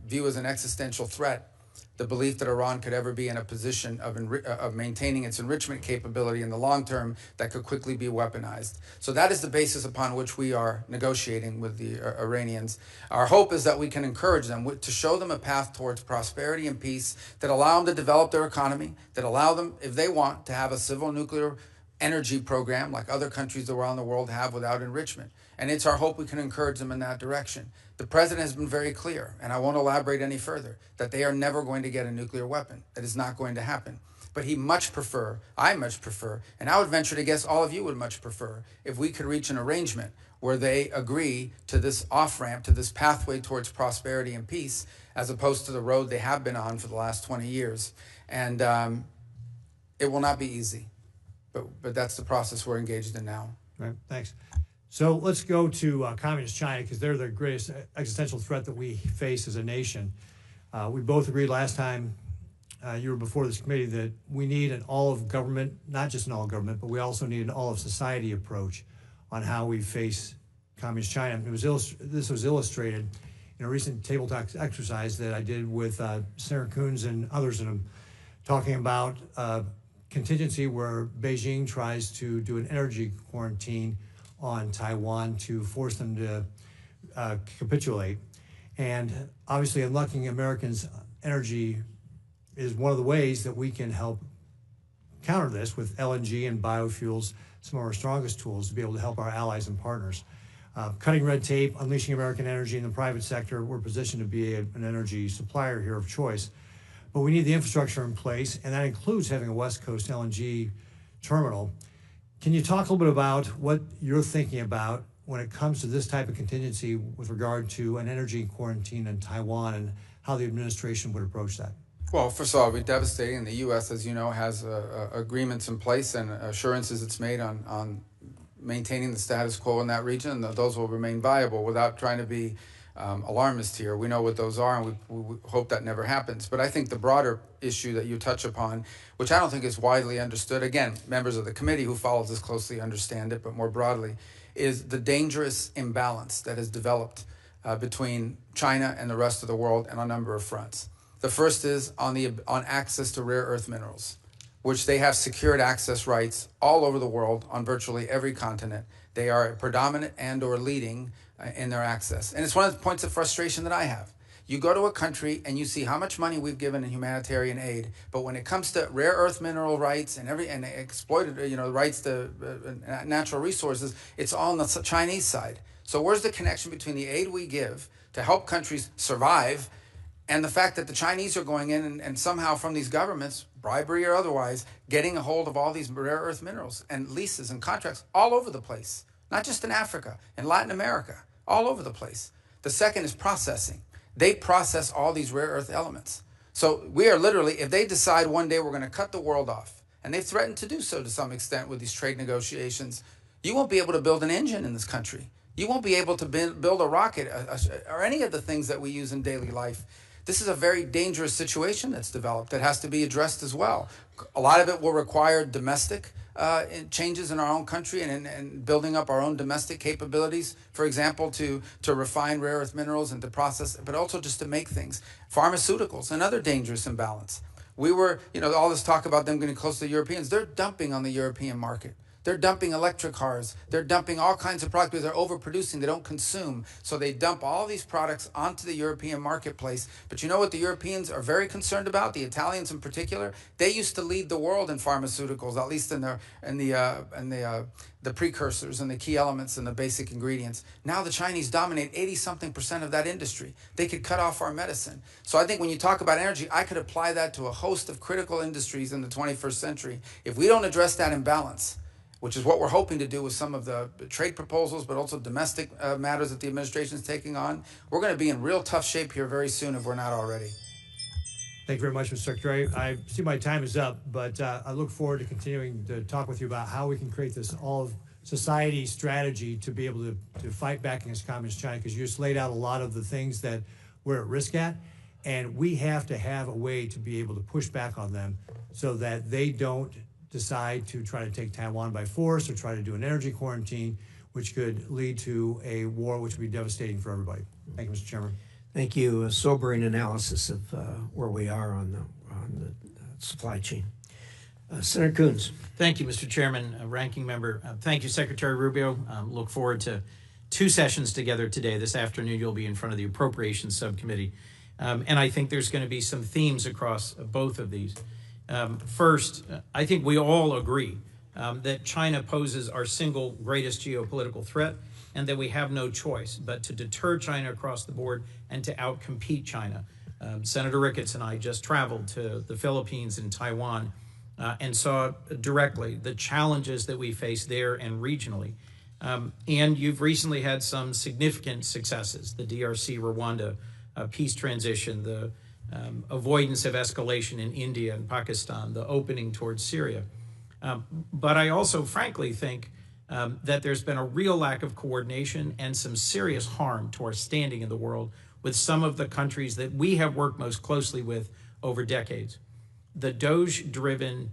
view as an existential threat the belief that Iran could ever be in a position of maintaining its enrichment capability in the long term that could quickly be weaponized. So that is the basis upon which we are negotiating with the Iranians. Our hope is that we can encourage them to show them a path towards prosperity and peace that allow them to develop their economy, that allow them, if they want, to have a civil nuclear energy program like other countries around the world have without enrichment. And it's our hope we can encourage them in that direction. The president has been very clear, and I won't elaborate any further, that they are never going to get a nuclear weapon. That is not going to happen. But I much prefer, and I would venture to guess all of you would much prefer, if we could reach an arrangement where they agree to this off-ramp, to this pathway towards prosperity and peace, as opposed to the road they have been on for the last 20 years. And it will not be easy, but that's the process we're engaged in now. Right, thanks. So let's go to communist China, because they're the greatest existential threat that we face as a nation. We both agreed last time you were before this committee that we need an all-of-government, not just an all-government, but we also need an all-of-society approach on how we face communist China. This was illustrated in a recent tabletop exercise that I did with Sarah Coons and others in them, talking about contingency where Beijing tries to do an energy quarantine on Taiwan to force them to capitulate. And obviously unlocking Americans' energy is one of the ways that we can help counter this with LNG and biofuels, some of our strongest tools to be able to help our allies and partners. Cutting red tape, unleashing American energy in the private sector, we're positioned to be an energy supplier here of choice. But we need the infrastructure in place, and that includes having a West Coast LNG terminal. Can you talk a little bit about what you're thinking about when it comes to this type of contingency with regard to an energy quarantine in Taiwan and how the administration would approach that? Well, first of all, it would be devastating. The U.S., as you know, has agreements in place and assurances it's made on maintaining the status quo in that region, and those will remain viable without trying to be alarmist here. We know what those are, and we hope that never happens. But I think the broader issue that you touch upon, which I don't think is widely understood, again, members of the committee who follows this closely understand it, but more broadly, is the dangerous imbalance that has developed between China and the rest of the world on a number of fronts. The first is on access to rare earth minerals, which they have secured access rights all over the world on virtually every continent. They are predominant and or leading in their access. And it's one of the points of frustration that I have. You go to a country and you see how much money we've given in humanitarian aid, but when it comes to rare earth mineral rights and exploited, rights to natural resources, it's all on the Chinese side. So where's the connection between the aid we give to help countries survive and the fact that the Chinese are going in and somehow from these governments, bribery or otherwise, getting a hold of all these rare earth minerals and leases and contracts all over the place, not just in Africa, in Latin America, all over the place. The second is processing. They process all these rare earth elements. So we are literally, if they decide one day we're going to cut the world off, and they've threatened to do so to some extent with these trade negotiations, you won't be able to build an engine in this country. You won't be able to build a rocket or any of the things that we use in daily life. This is a very dangerous situation that's developed that has to be addressed as well. A lot of it will require domestic changes in our own country and building up our own domestic capabilities, for example, to refine rare earth minerals and to process, but also just to make things. Pharmaceuticals, another dangerous imbalance. We were, all this talk about them getting close to the Europeans, they're dumping on the European market. They're dumping electric cars. They're dumping all kinds of products because they're overproducing. They don't consume. So they dump all these products onto the European marketplace. But you know what the Europeans are very concerned about? The Italians in particular? They used to lead the world in pharmaceuticals, at least in the precursors and the key elements and the basic ingredients. Now the Chinese dominate 80-something% of that industry. They could cut off our medicine. So I think when you talk about energy, I could apply that to a host of critical industries in the 21st century. If we don't address that imbalance, which is what we're hoping to do with some of the trade proposals, but also domestic matters that the administration is taking on, we're going to be in real tough shape here very soon if we're not already. Thank you very much, Mr. Secretary. I see my time is up, but I look forward to continuing to talk with you about how we can create this all-society strategy to be able to fight back against communist China, because you just laid out a lot of the things that we're at risk at, and we have to have a way to be able to push back on them so that they don't decide to try to take Taiwan by force or try to do an energy quarantine, which could lead to a war which would be devastating for everybody. Thank you, Mr. Chairman. Thank you. A sobering analysis of where we are on the supply chain. Senator Coons. Thank you, Mr. Chairman, Ranking Member. Thank you, Secretary Rubio. Look forward to 2 sessions together today. This afternoon, you'll be in front of the Appropriations Subcommittee. And I think there's going to be some themes across both of these. First, I think we all agree that China poses our single greatest geopolitical threat, and that we have no choice but to deter China across the board and to outcompete China. Senator Ricketts and I just traveled to the Philippines and Taiwan and saw directly the challenges that we face there and regionally. And you've recently had some significant successes, the DRC, Rwanda peace transition, the avoidance of escalation in India and Pakistan, the opening towards Syria. But I also frankly think that there's been a real lack of coordination and some serious harm to our standing in the world with some of the countries that we have worked most closely with over decades. The DOGE-driven,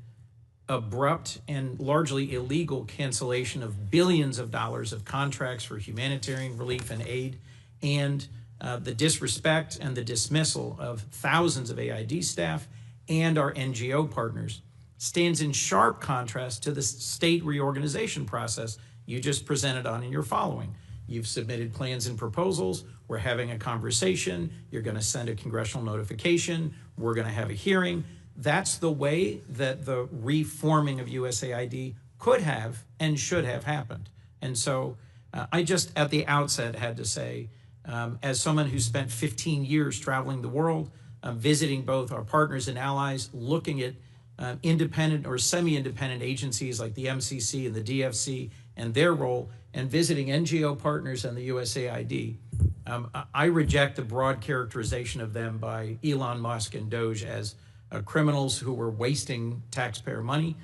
abrupt, and largely illegal cancellation of billions of dollars of contracts for humanitarian relief and aid, and the disrespect and the dismissal of thousands of AID staff and our NGO partners stands in sharp contrast to the state reorganization process you just presented on in your following. You've submitted plans and proposals. We're having a conversation. You're going to send a congressional notification. We're going to have a hearing. That's the way that the reforming of USAID could have and should have happened. And so I just at the outset had to say, as someone who spent 15 years traveling the world, visiting both our partners and allies, looking at independent or semi-independent agencies like the MCC and the DFC and their role, and visiting NGO partners and the USAID, I reject the broad characterization of them by Elon Musk and DOGE as criminals who were wasting taxpayer money.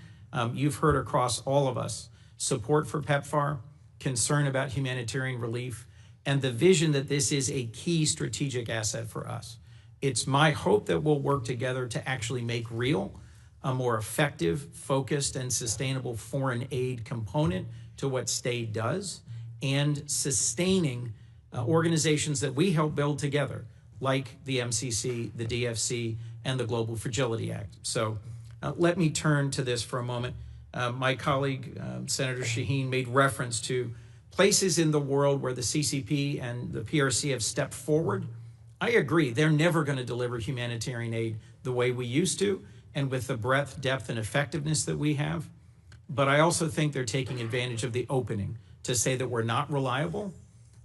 You've heard across all of us support for PEPFAR, concern about humanitarian relief, and the vision that this is a key strategic asset for us. It's my hope that we'll work together to actually make real a more effective, focused, and sustainable foreign aid component to what STAID does, and sustaining organizations that we help build together, like the MCC, the DFC, and the Global Fragility Act. So let me turn to this for a moment. My colleague, Senator Shaheen, made reference to places in the world where the CCP and the PRC have stepped forward. I agree, they're never going to deliver humanitarian aid the way we used to, and with the breadth, depth, and effectiveness that we have. But I also think they're taking advantage of the opening to say that we're not reliable,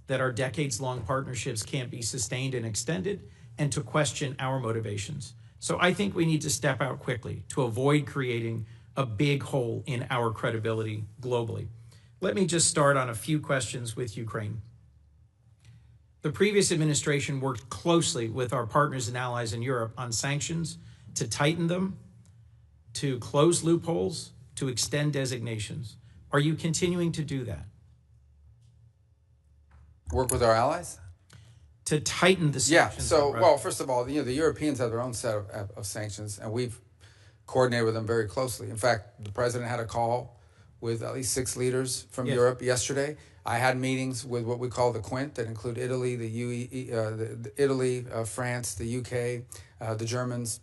that our decades-long partnerships can't be sustained and extended, and to question our motivations. So I think we need to step out quickly to avoid creating a big hole in our credibility globally. Let me just start on a few questions with Ukraine. The previous administration worked closely with our partners and allies in Europe on sanctions to tighten them, to close loopholes, to extend designations. Are you continuing to do that? Work with our allies? To tighten the sanctions? Yeah, so, well, first of all, the Europeans have their own set of sanctions, and we've coordinated with them very closely. In fact, the president had a call with at least 6 leaders from Europe yesterday. I had meetings with what we call the Quint, that include Italy, Italy, France, the UK, the Germans,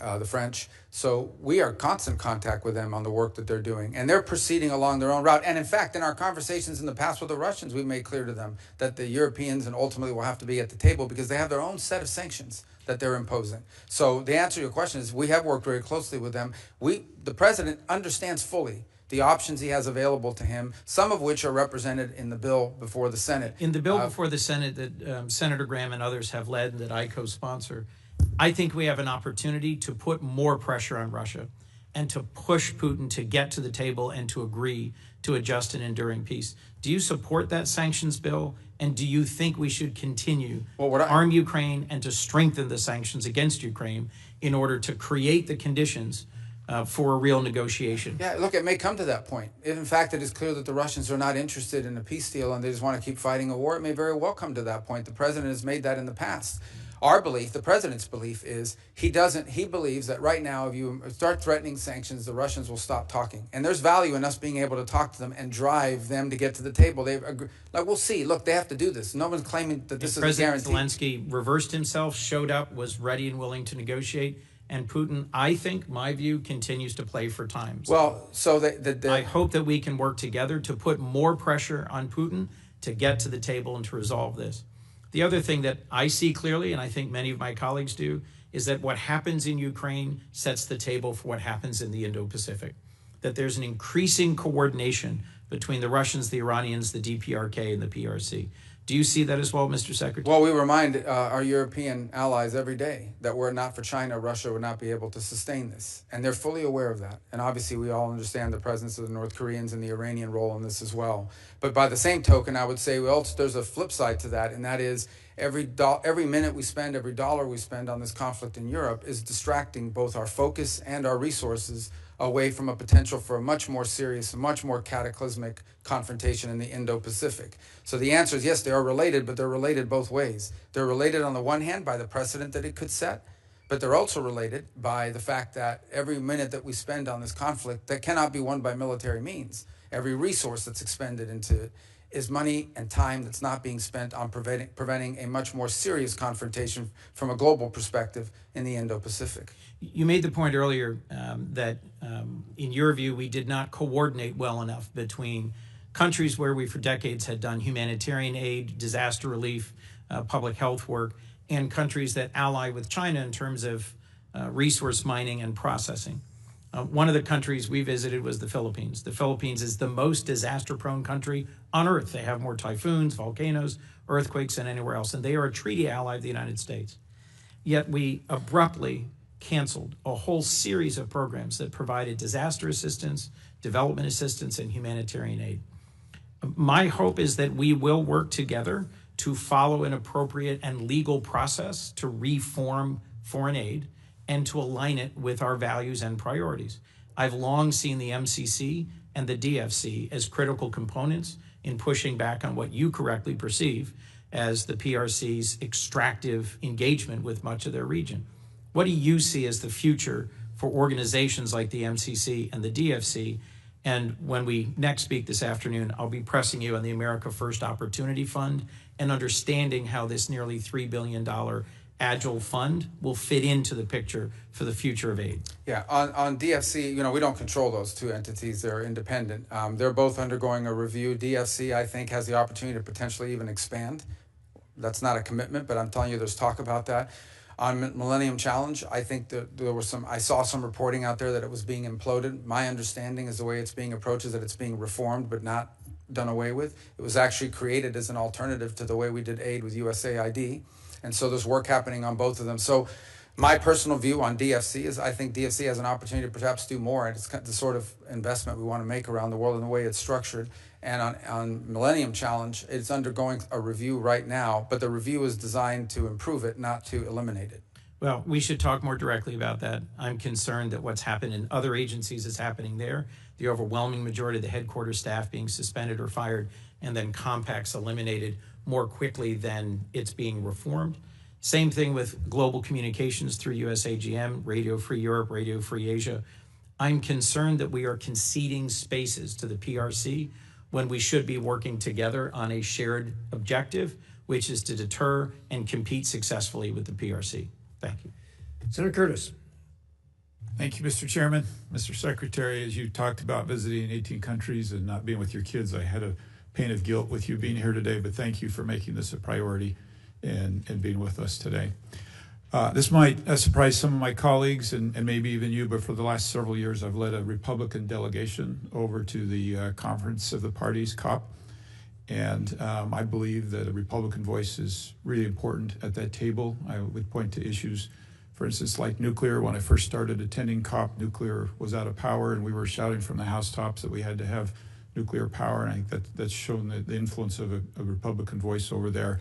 the French. So we are in constant contact with them on the work that they're doing. And they're proceeding along their own route. And in fact, in our conversations in the past with the Russians, we made clear to them that the Europeans and ultimately will have to be at the table because they have their own set of sanctions that they're imposing. So the answer to your question is we have worked very closely with them. The president understands fully the options he has available to him, some of which are represented in the bill before the Senate. In the bill before the Senate that Senator Graham and others have led and that I co-sponsor, I think we have an opportunity to put more pressure on Russia and to push Putin to get to the table and to agree to a just and enduring peace. Do you support that sanctions bill? And do you think we should continue to arm Ukraine and to strengthen the sanctions against Ukraine in order to create the conditions for a real negotiation? Yeah, look, it may come to that point. If, in fact, it is clear that the Russians are not interested in a peace deal and they just want to keep fighting a war, it may very well come to that point. The president has made that in the past. Our belief, the president's belief, is he believes that right now, if you start threatening sanctions, the Russians will stop talking. And there's value in us being able to talk to them and drive them to get to the table. Like, we'll see. Look, they have to do this. No one's claiming that this is a guarantee. President Zelensky reversed himself, showed up, was ready and willing to negotiate. And Putin, I think, my view, continues to play for time. Well, so I hope that we can work together to put more pressure on Putin to get to the table and to resolve this. The other thing that I see clearly, and I think many of my colleagues do, is that what happens in Ukraine sets the table for what happens in the Indo-Pacific. That there's an increasing coordination between the Russians, the Iranians, the DPRK, and the PRC. Do you see that as well, Mr. Secretary? Well, we remind our European allies every day that were it not for China, Russia would not be able to sustain this. And they're fully aware of that. And obviously, we all understand the presence of the North Koreans and the Iranian role in this as well. But by the same token, I would say, well, there's a flip side to that, and that is every minute we spend, every dollar we spend on this conflict in Europe is distracting both our focus and our resources away from a potential for a much more serious, much more cataclysmic confrontation in the Indo-Pacific. So the answer is yes, they are related, but they're related both ways. They're related on the one hand by the precedent that it could set, but they're also related by the fact that every minute that we spend on this conflict that cannot be won by military means, every resource that's expended into it is money and time that's not being spent on preventing a much more serious confrontation from a global perspective in the Indo-Pacific. You made the point earlier that, in your view, we did not coordinate well enough between countries where we for decades had done humanitarian aid, disaster relief, public health work, and countries that ally with China in terms of resource mining and processing. One of the countries we visited was the Philippines. The Philippines is the most disaster-prone country on Earth. They have more typhoons, volcanoes, earthquakes than anywhere else, and they are a treaty ally of the United States. Yet we abruptly canceled a whole series of programs that provided disaster assistance, development assistance, and humanitarian aid. My hope is that we will work together to follow an appropriate and legal process to reform foreign aid and to align it with our values and priorities. I've long seen the MCC and the DFC as critical components in pushing back on what you correctly perceive as the PRC's extractive engagement with much of their region. What do you see as the future for organizations like the MCC and the DFC? And when we next speak this afternoon, I'll be pressing you on the America First Opportunity Fund and understanding how this nearly $3 billion Agile fund will fit into the picture for the future of aid. Yeah, on DFC, we don't control those two entities. They're independent. They're both undergoing a review. DFC, I think, has the opportunity to potentially even expand. That's not a commitment, but I'm telling you there's talk about that. On Millennium Challenge, I think that I saw some reporting out there that it was being imploded. My understanding is the way it's being approached is that it's being reformed but not done away with. It was actually created as an alternative to the way we did aid with USAID. And so there's work happening on both of them. So my personal view on DFC is I think DFC has an opportunity to perhaps do more. And it's the sort of investment we want to make around the world in the way it's structured. And on Millennium Challenge, it's undergoing a review right now, but the review is designed to improve it, not to eliminate it. Well, we should talk more directly about that. I'm concerned that what's happened in other agencies is happening there. The overwhelming majority of the headquarters staff being suspended or fired, and then compacts eliminated more quickly than it's being reformed. Same thing with global communications through USAGM, Radio Free Europe, Radio Free Asia. I'm concerned that we are conceding spaces to the PRC when we should be working together on a shared objective, which is to deter and compete successfully with the PRC. Thank you. Senator Curtis. Thank you, Mr. Chairman. Mr. Secretary, as you talked about visiting 18 countries and not being with your kids, I had a pain of guilt with you being here today, but thank you for making this a priority and being with us today. This might surprise some of my colleagues and maybe even you, but for the last several years, I've led a Republican delegation over to the Conference of the Parties, COP, and I believe that a Republican voice is really important at that table. I would point to issues, for instance, like nuclear. When I first started attending COP, nuclear was out of power, and we were shouting from the housetops that we had to have nuclear power, and I think that's shown the influence of a Republican voice over there.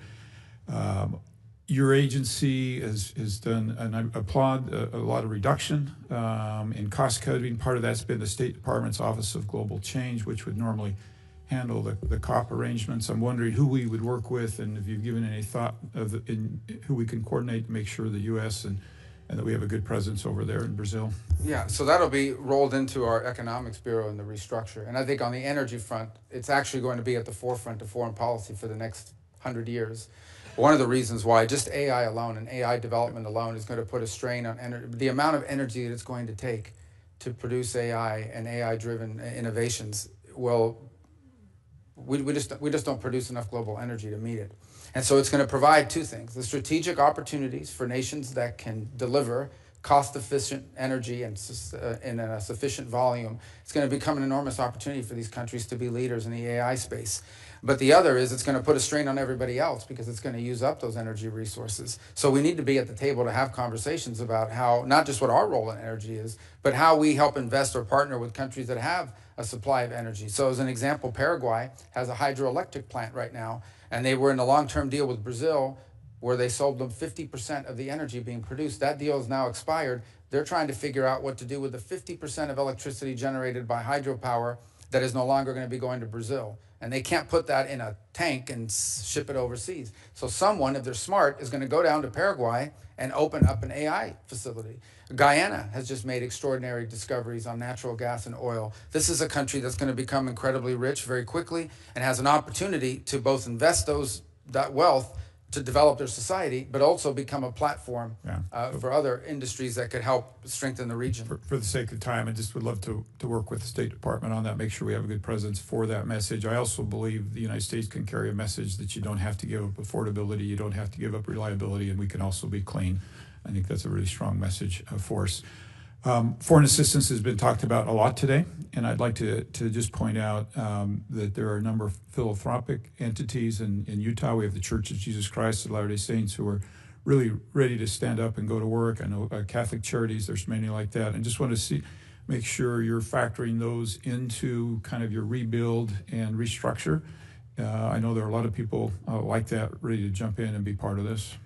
Your agency has done, and I applaud, a lot of reduction in cost cutting. Part of that's been the State Department's Office of Global Change, which would normally handle the COP arrangements. I'm wondering who we would work with, and if you've given any thought of who we can coordinate to make sure the U.S. and that we have a good presence over there in Brazil. Yeah, so that'll be rolled into our Economics Bureau in the restructure. And I think on the energy front, it's actually going to be at the forefront of foreign policy for the next 100 years. One of the reasons why just AI alone and AI development alone is going to put a strain on the amount of energy that it's going to take to produce AI and AI-driven innovations we just don't produce enough global energy to meet it. And so it's going to provide two things: the strategic opportunities for nations that can deliver cost-efficient energy and in a sufficient volume. It's going to become an enormous opportunity for these countries to be leaders in the AI space. But the other is it's going to put a strain on everybody else because it's going to use up those energy resources. So we need to be at the table to have conversations about how, not just what our role in energy is, but how we help invest or partner with countries that have a supply of energy. So as an example, Paraguay has a hydroelectric plant right now, and they were in a long-term deal with Brazil where they sold them 50% of the energy being produced. That deal is now expired. They're trying to figure out what to do with the 50% of electricity generated by hydropower that is no longer going to be going to Brazil. And they can't put that in a tank and ship it overseas. So someone, if they're smart, is going to go down to Paraguay and open up an AI facility. Guyana has just made extraordinary discoveries on natural gas and oil. This is a country that's going to become incredibly rich very quickly and has an opportunity to both invest that wealth to develop their society, but also become a platform for other industries that could help strengthen the region. For the sake of time, I just would love to work with the State Department on that, make sure we have a good presence for that message. I also believe the United States can carry a message that you don't have to give up affordability, you don't have to give up reliability, and we can also be clean. I think that's a really strong message for us. Foreign assistance has been talked about a lot today, and I'd like to just point out that there are a number of philanthropic entities in Utah. We have the Church of Jesus Christ of Latter-day Saints who are really ready to stand up and go to work. I know Catholic Charities, there's many like that, and just want to make sure you're factoring those into kind of your rebuild and restructure. I know there are a lot of people like that ready to jump in and be part of this.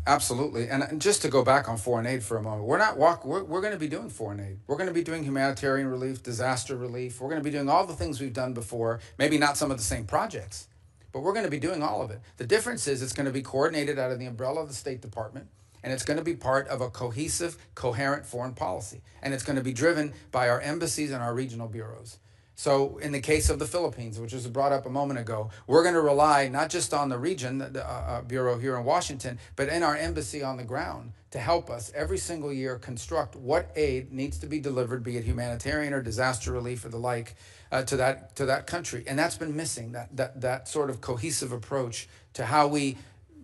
Absolutely. And just to go back on foreign aid for a moment, we're going to be doing foreign aid. We're going to be doing humanitarian relief, disaster relief. We're going to be doing all the things we've done before, maybe not some of the same projects, but we're going to be doing all of it. The difference is it's going to be coordinated out of the umbrella of the State Department, and it's going to be part of a cohesive, coherent foreign policy. And it's going to be driven by our embassies and our regional bureaus. So in the case of the Philippines, which was brought up a moment ago, we're going to rely not just on the region, the bureau here in Washington, but in our embassy on the ground to help us every single year construct what aid needs to be delivered, be it humanitarian or disaster relief or the like, to that country. And that's been missing, that sort of cohesive approach to how we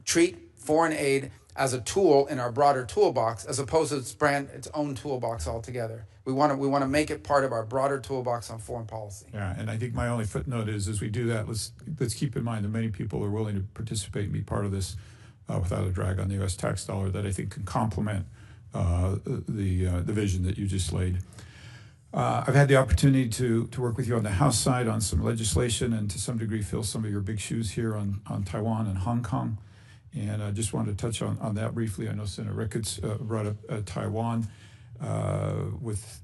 treat foreign aid as a tool in our broader toolbox, as opposed to its own toolbox altogether. We want to make it part of our broader toolbox on foreign policy. Yeah, and I think my only footnote is, as we do that, let's keep in mind that many people are willing to participate and be part of this without a drag on the U.S. tax dollar that I think can complement the vision that you just laid. I've had the opportunity to work with you on the House side on some legislation and to some degree fill some of your big shoes here on Taiwan and Hong Kong. And I just wanted to touch on that briefly. I know Senator Ricketts brought up Taiwan with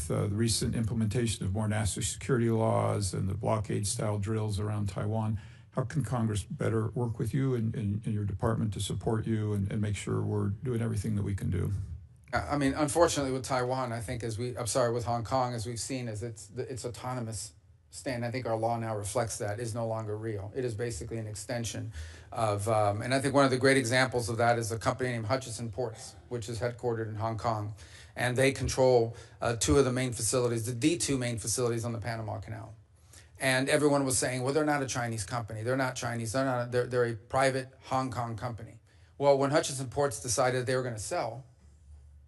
the recent implementation of more national security laws and the blockade-style drills around Taiwan. How can Congress better work with you and your department to support you and make sure we're doing everything that we can do? I mean, unfortunately with Taiwan, I think with Hong Kong, as we've seen, is its autonomous stand. I think our law now reflects that is no longer real. It is basically an extension of, and I think one of the great examples of that is a company named Hutchison Ports, which is headquartered in Hong Kong. And they control two of the main facilities, the two main facilities on the Panama Canal. And everyone was saying, well, they're not a Chinese company. They're not Chinese. They're a private Hong Kong company. Well, when Hutchison Ports decided they were going to sell,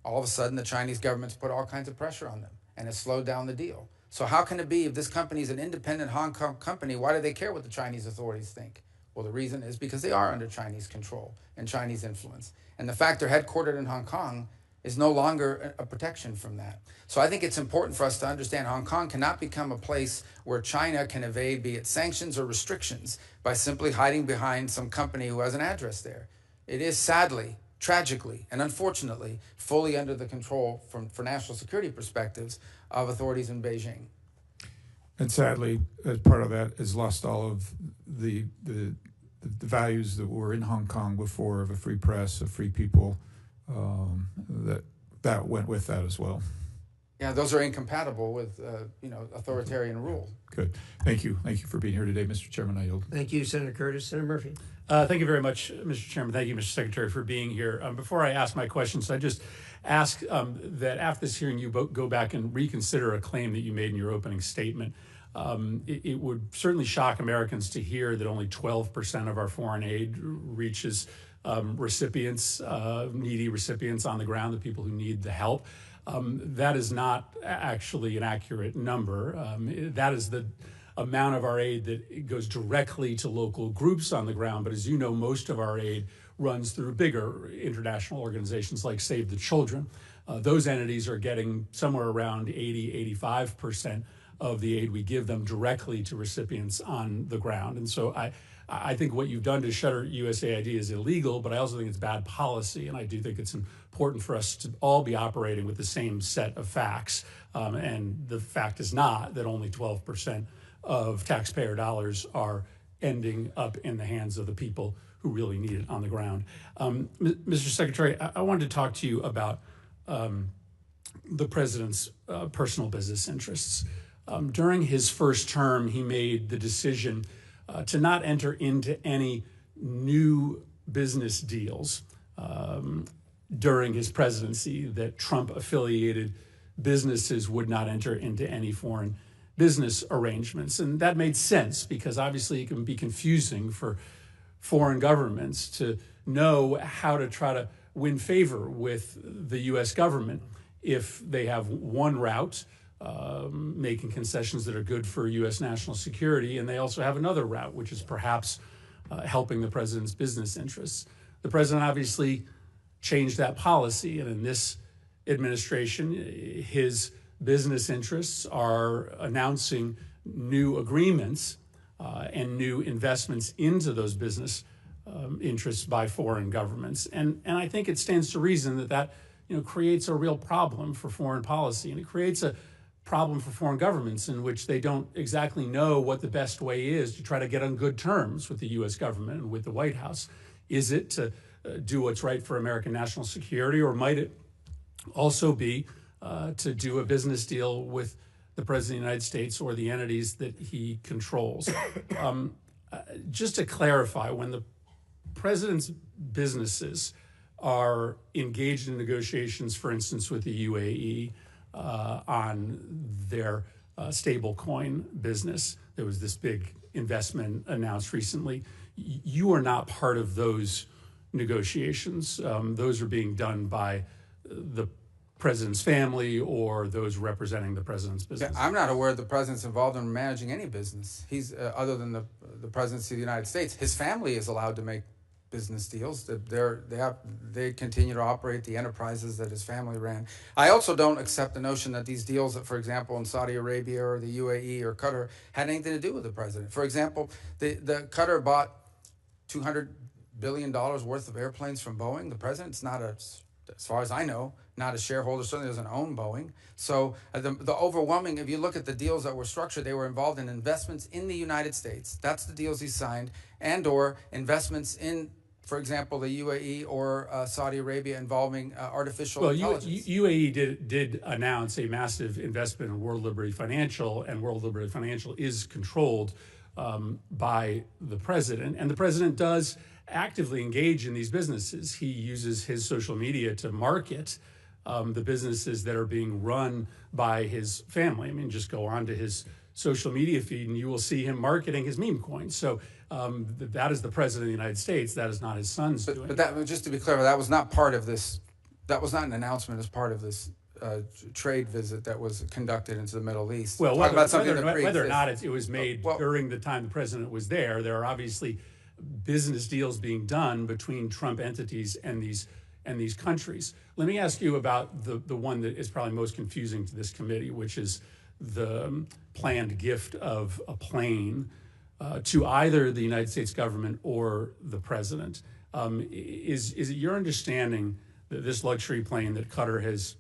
all of a sudden the Chinese government's put all kinds of pressure on them and has slowed down the deal. So how can it be if this company is an independent Hong Kong company, why do they care what the Chinese authorities think? Well, the reason is because they are under Chinese control and Chinese influence. And the fact they're headquartered in Hong Kong is no longer a protection from that. So I think it's important for us to understand Hong Kong cannot become a place where China can evade, be it sanctions or restrictions, by simply hiding behind some company who has an address there. It is sadly, tragically, and unfortunately, fully under the control for national security perspectives of authorities in Beijing. And sadly, as part of that, has lost all of the values that were in Hong Kong before, of a free press, of free people. That went with that as well. Yeah, those are incompatible with authoritarian rule. Good. Thank you. Thank you for being here today, Mr. Chairman. I yield. Thank you, Senator Curtis. Senator Murphy. Thank you very much, Mr. Chairman. Thank you, Mr. Secretary, for being here. Before I ask my questions, I just ask that after this hearing, you go back and reconsider a claim that you made in your opening statement. It would certainly shock Americans to hear that only 12% of our foreign aid reaches recipients, needy recipients on the ground, the people who need the help. That is not actually an accurate number. That is the amount of our aid that goes directly to local groups on the ground. But as you know, most of our aid runs through bigger international organizations like Save the Children. Those entities are getting somewhere around 80–85% of the aid we give them directly to recipients on the ground. And so I think what you've done to shutter USAID is illegal, but I also think it's bad policy. And I do think it's important for us to all be operating with the same set of facts. And the fact is not that only 12% of taxpayer dollars are ending up in the hands of the people who really need it on the ground. Mr. Secretary, I wanted to talk to you about the president's personal business interests. During his first term, he made the decision to not enter into any new business deals during his presidency, that Trump-affiliated businesses would not enter into any foreign business arrangements. And that made sense because obviously it can be confusing for foreign governments to know how to try to win favor with the U.S. government if they have one route, making concessions that are good for U.S. national security, and they also have another route, which is perhaps helping the president's business interests. The president obviously changed that policy, and in this administration, his business interests are announcing new agreements and new investments into those business interests by foreign governments. And I think it stands to reason that creates a real problem for foreign policy, and it creates a problem for foreign governments in which they don't exactly know what the best way is to try to get on good terms with the U.S. government and with the White House. Is it to do what's right for American national security, or might it also be to do a business deal with the President of the United States or the entities that he controls? Just to clarify, when the President's businesses are engaged in negotiations, for instance, with the UAE on their stable coin business, there was this big investment announced recently. You are not part of those negotiations. Those are being done by the president's family or those representing the president's business. Yeah, I'm not aware the president's involved in managing any business. He's other than the presidency of the United States. His family is allowed to make business deals. They continue to operate the enterprises that his family ran. I also don't accept the notion that these deals, that, for example, in Saudi Arabia or the UAE or Qatar, had anything to do with the president. For example, the Qatar bought $200 billion worth of airplanes from Boeing. The president's not as far as I know, not a shareholder, certainly doesn't own Boeing. So the overwhelming, if you look at the deals that were structured, they were involved in investments in the United States. That's the deals he signed, and or investments in, for example, the UAE or Saudi Arabia involving artificial intelligence. UAE did announce a massive investment in World Liberty Financial, and World Liberty Financial is controlled by the president. And the president does actively engage in these businesses. He uses his social media to market the businesses that are being run by his family. I mean, just go on to his social media feed and you will see him marketing his meme coins. So that is the president of the United States. That is not his son's doing. But that, just to be clear, that was not part of this. That was not an announcement as part of this trade visit that was conducted into the Middle East. Well, whether or not it was made during the time the president was there are obviously business deals being done between Trump entities and these countries. Let me ask you about the one that is probably most confusing to this committee, which is the planned gift of a plane to either the United States government or the president. Is it your understanding that this luxury plane that Qatar has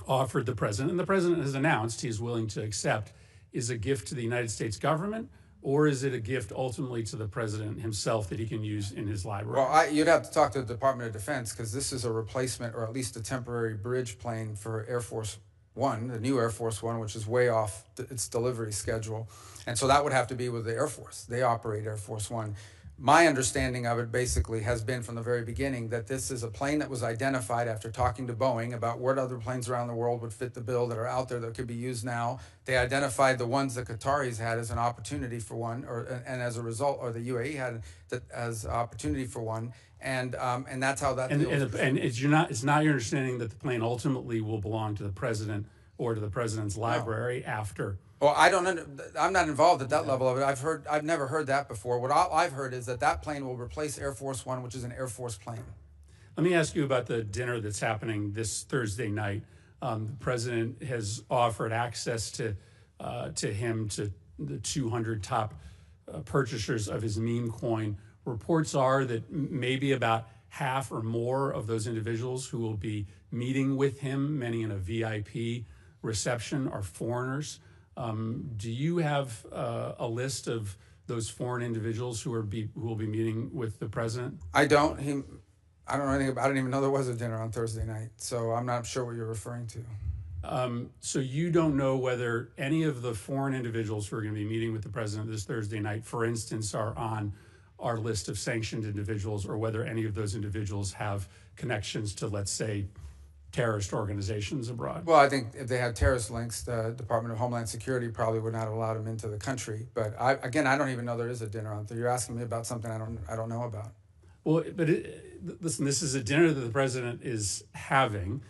offered the president, and the president has announced he is willing to accept, is a gift to the United States government, or is it a gift ultimately to the president himself that he can use in his library? Well, you'd have to talk to the Department of Defense, because this is a replacement or at least a temporary bridge plane for Air Force One, the new Air Force One, which is way off its delivery schedule. And so that would have to be with the Air Force. They operate Air Force One. My understanding of it basically has been from the very beginning that this is a plane that was identified after talking to Boeing about what other planes around the world would fit the bill that are out there that could be used now. They identified the ones that Qataris had as an opportunity for one, and as a result, or the UAE had that as opportunity for one, and that's how that. And it's not your understanding that the plane ultimately will belong to the president or to the president's library after. Well, I'm not involved at that level of it. I've never heard that before. What I've heard is that plane will replace Air Force One, which is an Air Force plane. Let me ask you about the dinner that's happening this Thursday night. The president has offered access to him to the 200 top purchasers of his meme coin. Reports are that maybe about half or more of those individuals who will be meeting with him, many in a VIP reception, are foreigners. Do you have a list of those foreign individuals who will be meeting with the president? I don't. I don't know anything about it. I didn't even know there was a dinner on Thursday night, so I'm not sure what you're referring to. So you don't know whether any of the foreign individuals who are going to be meeting with the president this Thursday night, for instance, are on our list of sanctioned individuals, or whether any of those individuals have connections to, let's say, terrorist organizations abroad? Well, I think if they had terrorist links, the Department of Homeland Security probably would not have allowed them into the country. But I don't even know there is a dinner on Thursday. You're asking me about something I don't know about. Well, but listen, this is a dinner that the president is having.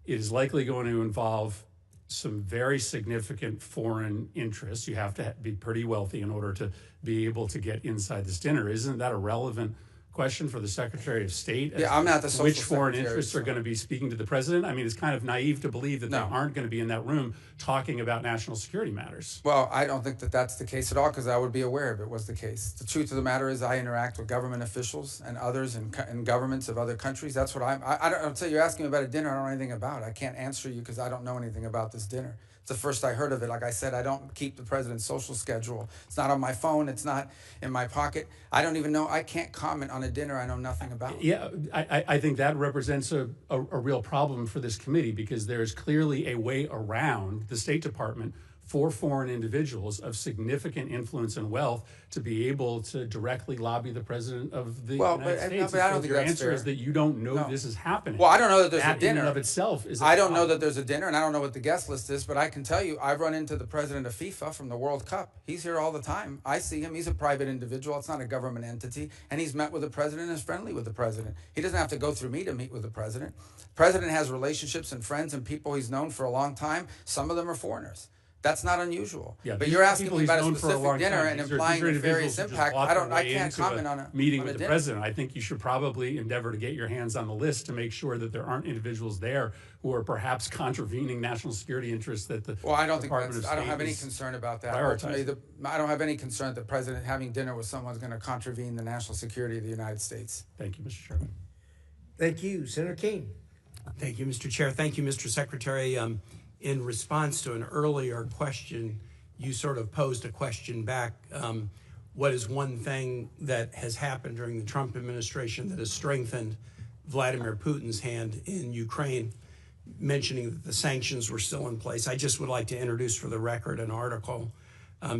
It is likely going to involve some very significant foreign interests. You have to be pretty wealthy in order to be able to get inside this dinner. Isn't that a relevant question for the Secretary of State? Yeah, I'm not the social Which foreign secretary, interests are going to be speaking to the president? I mean, it's kind of naive to believe that they aren't going to be in that room talking about national security matters. Well, I don't think that that's the case at all, because I would be aware if it was the case. The truth of the matter is I interact with government officials and others in governments of other countries. That's what I'll tell you, you're asking me about a dinner I don't know anything about. I can't answer you because I don't know anything about this dinner. It's the first I heard of it. Like I said, I don't keep the president's social schedule. It's not on my phone. It's not in my pocket. I don't even know. I can't comment on a dinner I know nothing about. Yeah, I think that represents a real problem for this committee, because there is clearly a way around the State Department for foreign individuals of significant influence and wealth to be able to directly lobby the president of the United States. But I don't think your that's answer fair. is that you don't know this is happening. Well, I don't know that there's that a dinner. in and of itself is. I don't know that there's a dinner, and I don't know what the guest list is. But I can tell you, I've run into the president of FIFA from the World Cup. He's here all the time. I see him. He's a private individual. It's not a government entity, and he's met with the president and is friendly with the president. He doesn't have to go through me to meet with the president. The president has relationships and friends and people he's known for a long time. Some of them are foreigners. That's not unusual. Yeah, but you're asking me about a known for specific dinner time. and These are implying nefarious individuals who just impact. walk their I way can't into comment on a meeting on with a the dinner. president. I think you should probably endeavor to get your hands on the list to make sure that there aren't individuals there who are perhaps contravening national security interests that the Well, I don't think Department that's, of I don't State have any is concern about that. prioritizing. Ultimately, I don't have any concern that the president having dinner with someone is going to contravene the national security of the United States. Thank you, Mr. Chairman. Thank you, Senator King. Thank you, Mr. Chair. Thank you, Mr. Secretary. In response to an earlier question, you sort of posed a question back. What is one thing that has happened during the Trump administration that has strengthened Vladimir Putin's hand in Ukraine, mentioning that the sanctions were still in place? I just would like to introduce for the record an article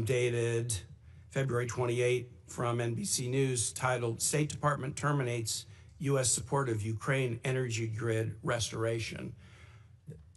dated February 28 from NBC News titled "State Department Terminates U.S. Support of Ukraine Energy Grid Restoration."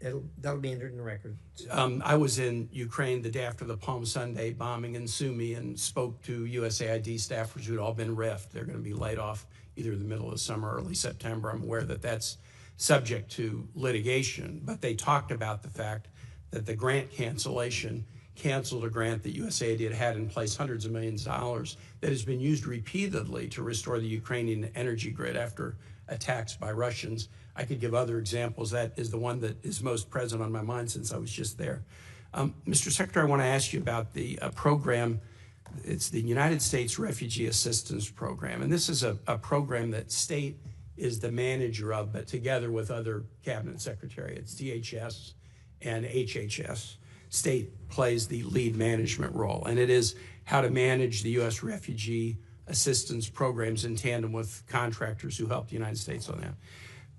That'll be entered in the record. I was in Ukraine the day after the Palm Sunday bombing in Sumy and spoke to USAID staffers who'd all been riffed. They're going to be laid off either in the middle of the summer or early September. I'm aware that that's subject to litigation, but they talked about the fact that the grant cancellation canceled a grant that USAID had in place, hundreds of millions of dollars, that has been used repeatedly to restore the Ukrainian energy grid after attacks by Russians. I could give other examples. That is the one that is most present on my mind since I was just there. Mr. Secretary, I want to ask you about the program. It's the United States Refugee Assistance Program. And this is a program that state is the manager of, but together with other cabinet secretariats, DHS and HHS. state plays the lead management role, and it is how to manage the U.S. refugee assistance programs in tandem with contractors who help the United States on that.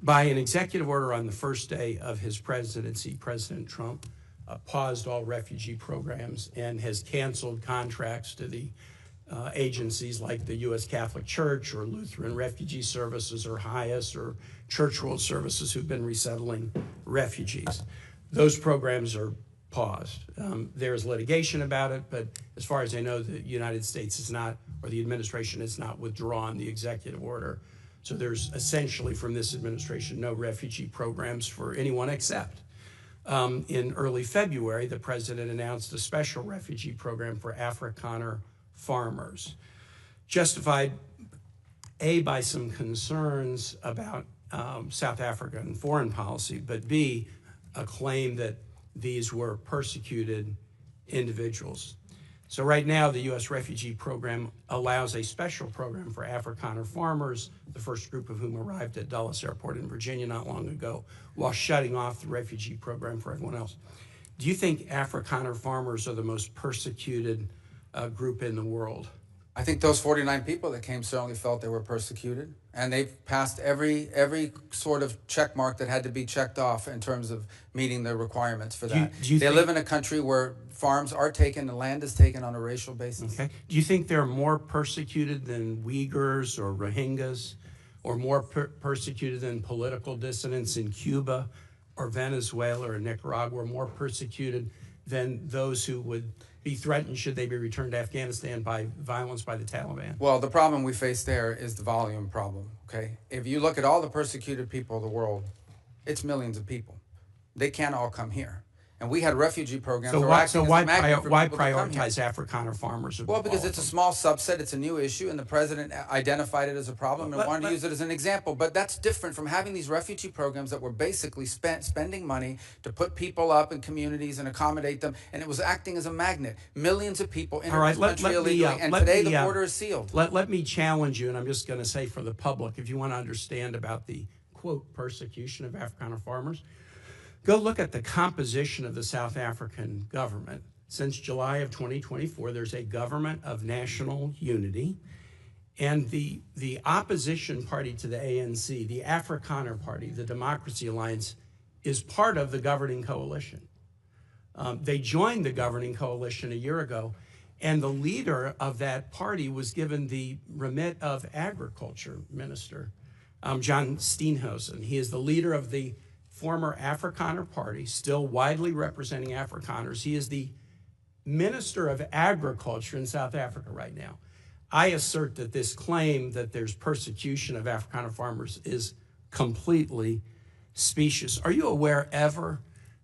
By an executive order on the first day of his presidency, President Trump paused all refugee programs and has canceled contracts to the agencies like the U.S. Catholic Church or Lutheran Refugee Services or HIAS or Church World Services who've been resettling refugees. Those programs are paused. There's litigation about it, but as far as I know, the United States is not, or the administration has not withdrawn the executive order. So there's essentially from this administration no refugee programs for anyone except. In early February, the president announced a special refugee program for Afrikaner farmers, justified A, by some concerns about South African foreign policy, but B, a claim that these were persecuted individuals. So right now, the U.S. refugee program allows a special program for Afrikaner farmers, the first group of whom arrived at Dulles Airport in Virginia not long ago, while shutting off the refugee program for everyone else. Do you think Afrikaner farmers are the most persecuted group in the world? I think those 49 people that came certainly felt they were persecuted, and they've passed every sort of check mark that had to be checked off in terms of meeting the requirements for that. They live in a country where farms are taken and land is taken on a racial basis. Okay. Do you think they're more persecuted than Uyghurs or Rohingyas, or more persecuted than political dissidents in Cuba or Venezuela or Nicaragua, or more persecuted than those who would be threatened should they be returned to Afghanistan by violence by the Taliban? Well, the problem we face there is the volume problem, okay? If you look at all the persecuted people of the world, it's millions of people. They can't all come here. And we had refugee programs. So why prioritize Afrikaner farmers? Well, because it's a small subset, it's a new issue, and the president identified it as a problem and wanted to use it as an example. But that's different from having these refugee programs that were basically spending money to put people up in communities and accommodate them, and it was acting as a magnet. Millions of people in this country illegally, and today the border is sealed. Let me challenge you, and I'm just going to say for the public, if you want to understand about the, quote, persecution of Afrikaner farmers, go look at the composition of the South African government. Since July of 2024, there's a government of national unity, and the opposition party to the ANC, the Afrikaner Party, the Democracy Alliance, is part of the governing coalition. They joined the governing coalition a year ago, and the leader of that party was given the remit of Agriculture Minister, John Steenhuisen. He is the leader of the former Afrikaner Party, still widely representing Afrikaners. He is the Minister of Agriculture in South Africa right now. I assert that this claim that there's persecution of Afrikaner farmers is completely specious. Are you aware ever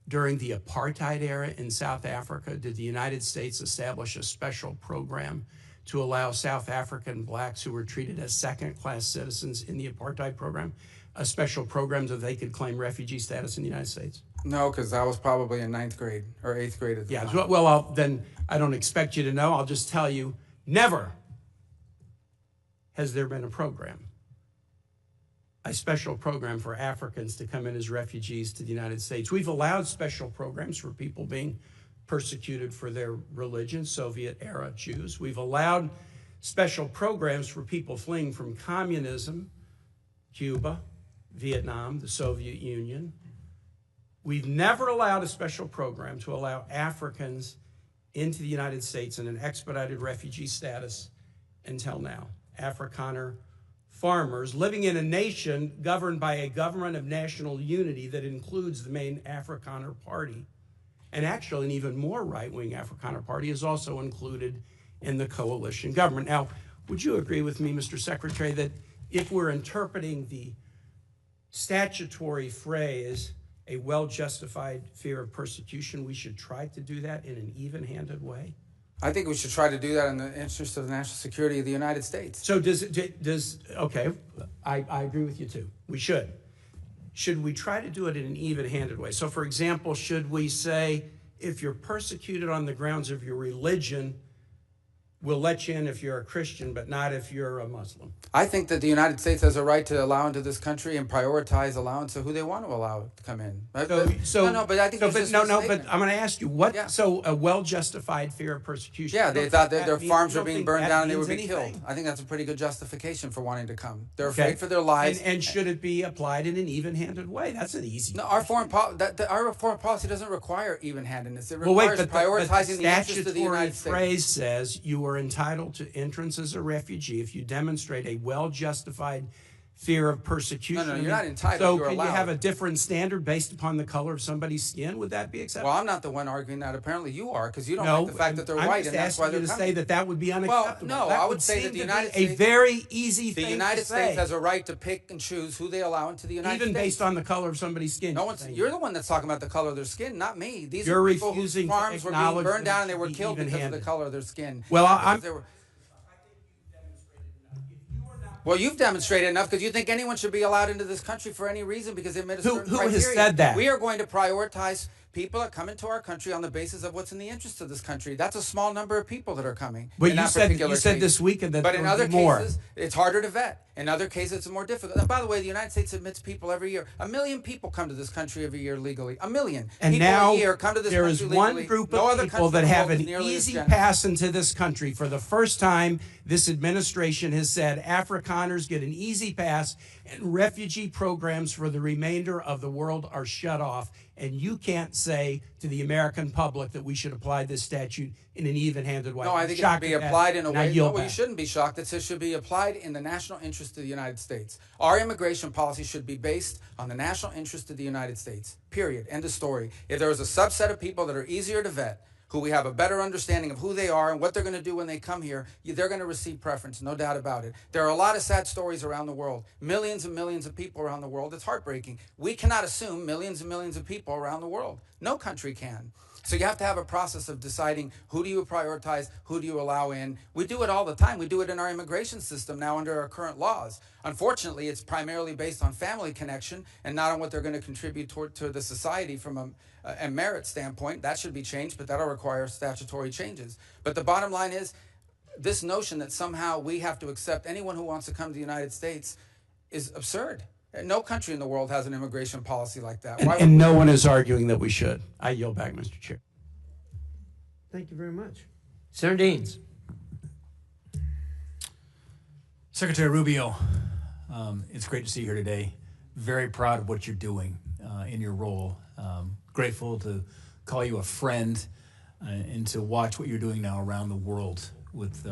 during the apartheid era in South Africa did the United States establish a special program to allow South African blacks who were treated as second-class citizens in the apartheid program, a special program so they could claim refugee status in the United States? No, because I was probably in 9th grade or 8th grade at the time. Yeah, well, then I don't expect you to know. I'll just tell you, never has there been a program, a special program for Africans to come in as refugees to the United States. We've allowed special programs for people being persecuted for their religion, Soviet-era Jews. We've allowed special programs for people fleeing from communism, Cuba, Vietnam, the Soviet Union. We've never allowed a special program to allow Africans into the United States in an expedited refugee status until now. Afrikaner farmers living in a nation governed by a government of national unity that includes the main Afrikaner Party. And actually, an even more right-wing Afrikaner Party is also included in the coalition government. Now, would you agree with me, Mr. Secretary, that if we're interpreting the statutory phrase, a well-justified fear of persecution, we should try to do that in an even-handed way? I think we should try to do that in the interest of the national security of the United States. So okay, I agree with you too. We should. Should we try to do it in an even-handed way? So for example, should we say, if you're persecuted on the grounds of your religion, we'll let you in if you're a Christian, but not if you're a Muslim. I think that the United States has a right to allow into this country and prioritize allowance to who they want to allow to come in. But I think But I'm going to ask you, what? Yeah. So a well-justified fear of persecution. Yeah, You they don't thought think that their means- farms you were don't being think burned that down and they means would be anything? killed. I think that's a pretty good justification for wanting to come. They're Okay. afraid for their lives. And should it be applied in an even-handed way? That's an easy. No, our foreign policy doesn't require even-handedness. It Well, wait, requires but prioritizing the the interests of the statutory United States. phrase says you are entitled to entrance as a refugee if you demonstrate a well-justified fear of persecution. No, you're not entitled, So you're can allowed. you have a different standard based upon the color of somebody's skin? Would that be acceptable? Well, I'm not the one arguing that. Apparently, you are, because you don't No, like the fact that they're I'm white, just and that's why asking they're you to coming. say that that would be unacceptable. no, That I would say that seem the to United be a States- very easy The thing United to States say, has a right to pick and choose who they allow into the United even States. based on the color of somebody's skin. No one's. You're the one that's talking about the color of their skin, not me. These You're are people whose refusing to farms were being acknowledge burned that down it and they were should be killed because of the even-handed. color of their skin. Well, Not because I'm- they were- Well, you've demonstrated enough because you think anyone should be allowed into this country for any reason because they met a certain Who has criteria. said that? We are going to prioritize people that come into our country on the basis of what's in the interest of this country. That's a small number of people that are coming. But in you that said particular case. this weekend that But there in would other be more. cases, it's harder to vet. In other cases, it's more difficult. And by the way, the United States admits people every year. 1 million people come to this country every year legally. 1 million. And people now a year come to this there country is one legally. group No of other people country that in the have world an is nearly as easy generous. pass into this country. For the first time, this administration has said Afrikaners get an easy pass and refugee programs for the remainder of the world are shut off. And you can't say to the American public that we should apply this statute in an even-handed way. No, I I'm think it shocked should be at that, applied in a and I way. yield No, you back. shouldn't be shocked. It should be applied in the national interest of the United States. Our immigration policy should be based on the national interest of the United States. Period. End of story. If there is a subset of people that are easier to vet, who we have a better understanding of who they are and what they're going to do when they come here, they're going to receive preference, no doubt about it. There are a lot of sad stories around the world. Millions and millions of people around the world. It's heartbreaking. We cannot assume millions and millions of people around the world. No country can. So you have to have a process of deciding who do you prioritize, who do you allow in. We do it all the time. We do it in our immigration system now under our current laws. Unfortunately, it's primarily based on family connection and not on what they're going to contribute to the society from a merit standpoint. That should be changed, but that'll require statutory changes. But the bottom line is this notion that somehow we have to accept anyone who wants to come to the United States is absurd. No country in the world has an immigration policy like that. And no one is arguing that we should. I yield back, Mr. Chair. Thank you very much. Senator Daines. Secretary Rubio, it's great to see you here today. Very proud of what you're doing in your role. Grateful to call you a friend and to watch what you're doing now around the world with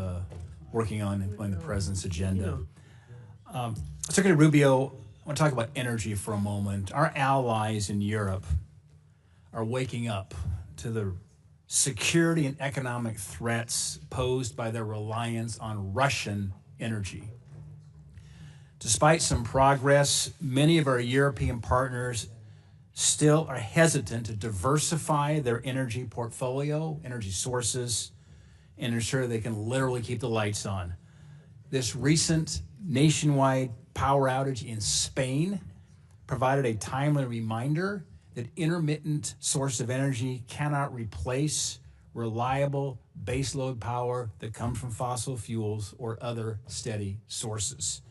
working on the president's agenda. Secretary Rubio, I want to talk about energy for a moment. Our allies in Europe are waking up to the security and economic threats posed by their reliance on Russian energy. Despite some progress, many of our European partners still are hesitant to diversify their energy portfolio, energy sources, and ensure they can literally keep the lights on. This recent nationwide power outage in Spain provided a timely reminder that intermittent sources of energy cannot replace reliable baseload power that comes from fossil fuels or other steady sources.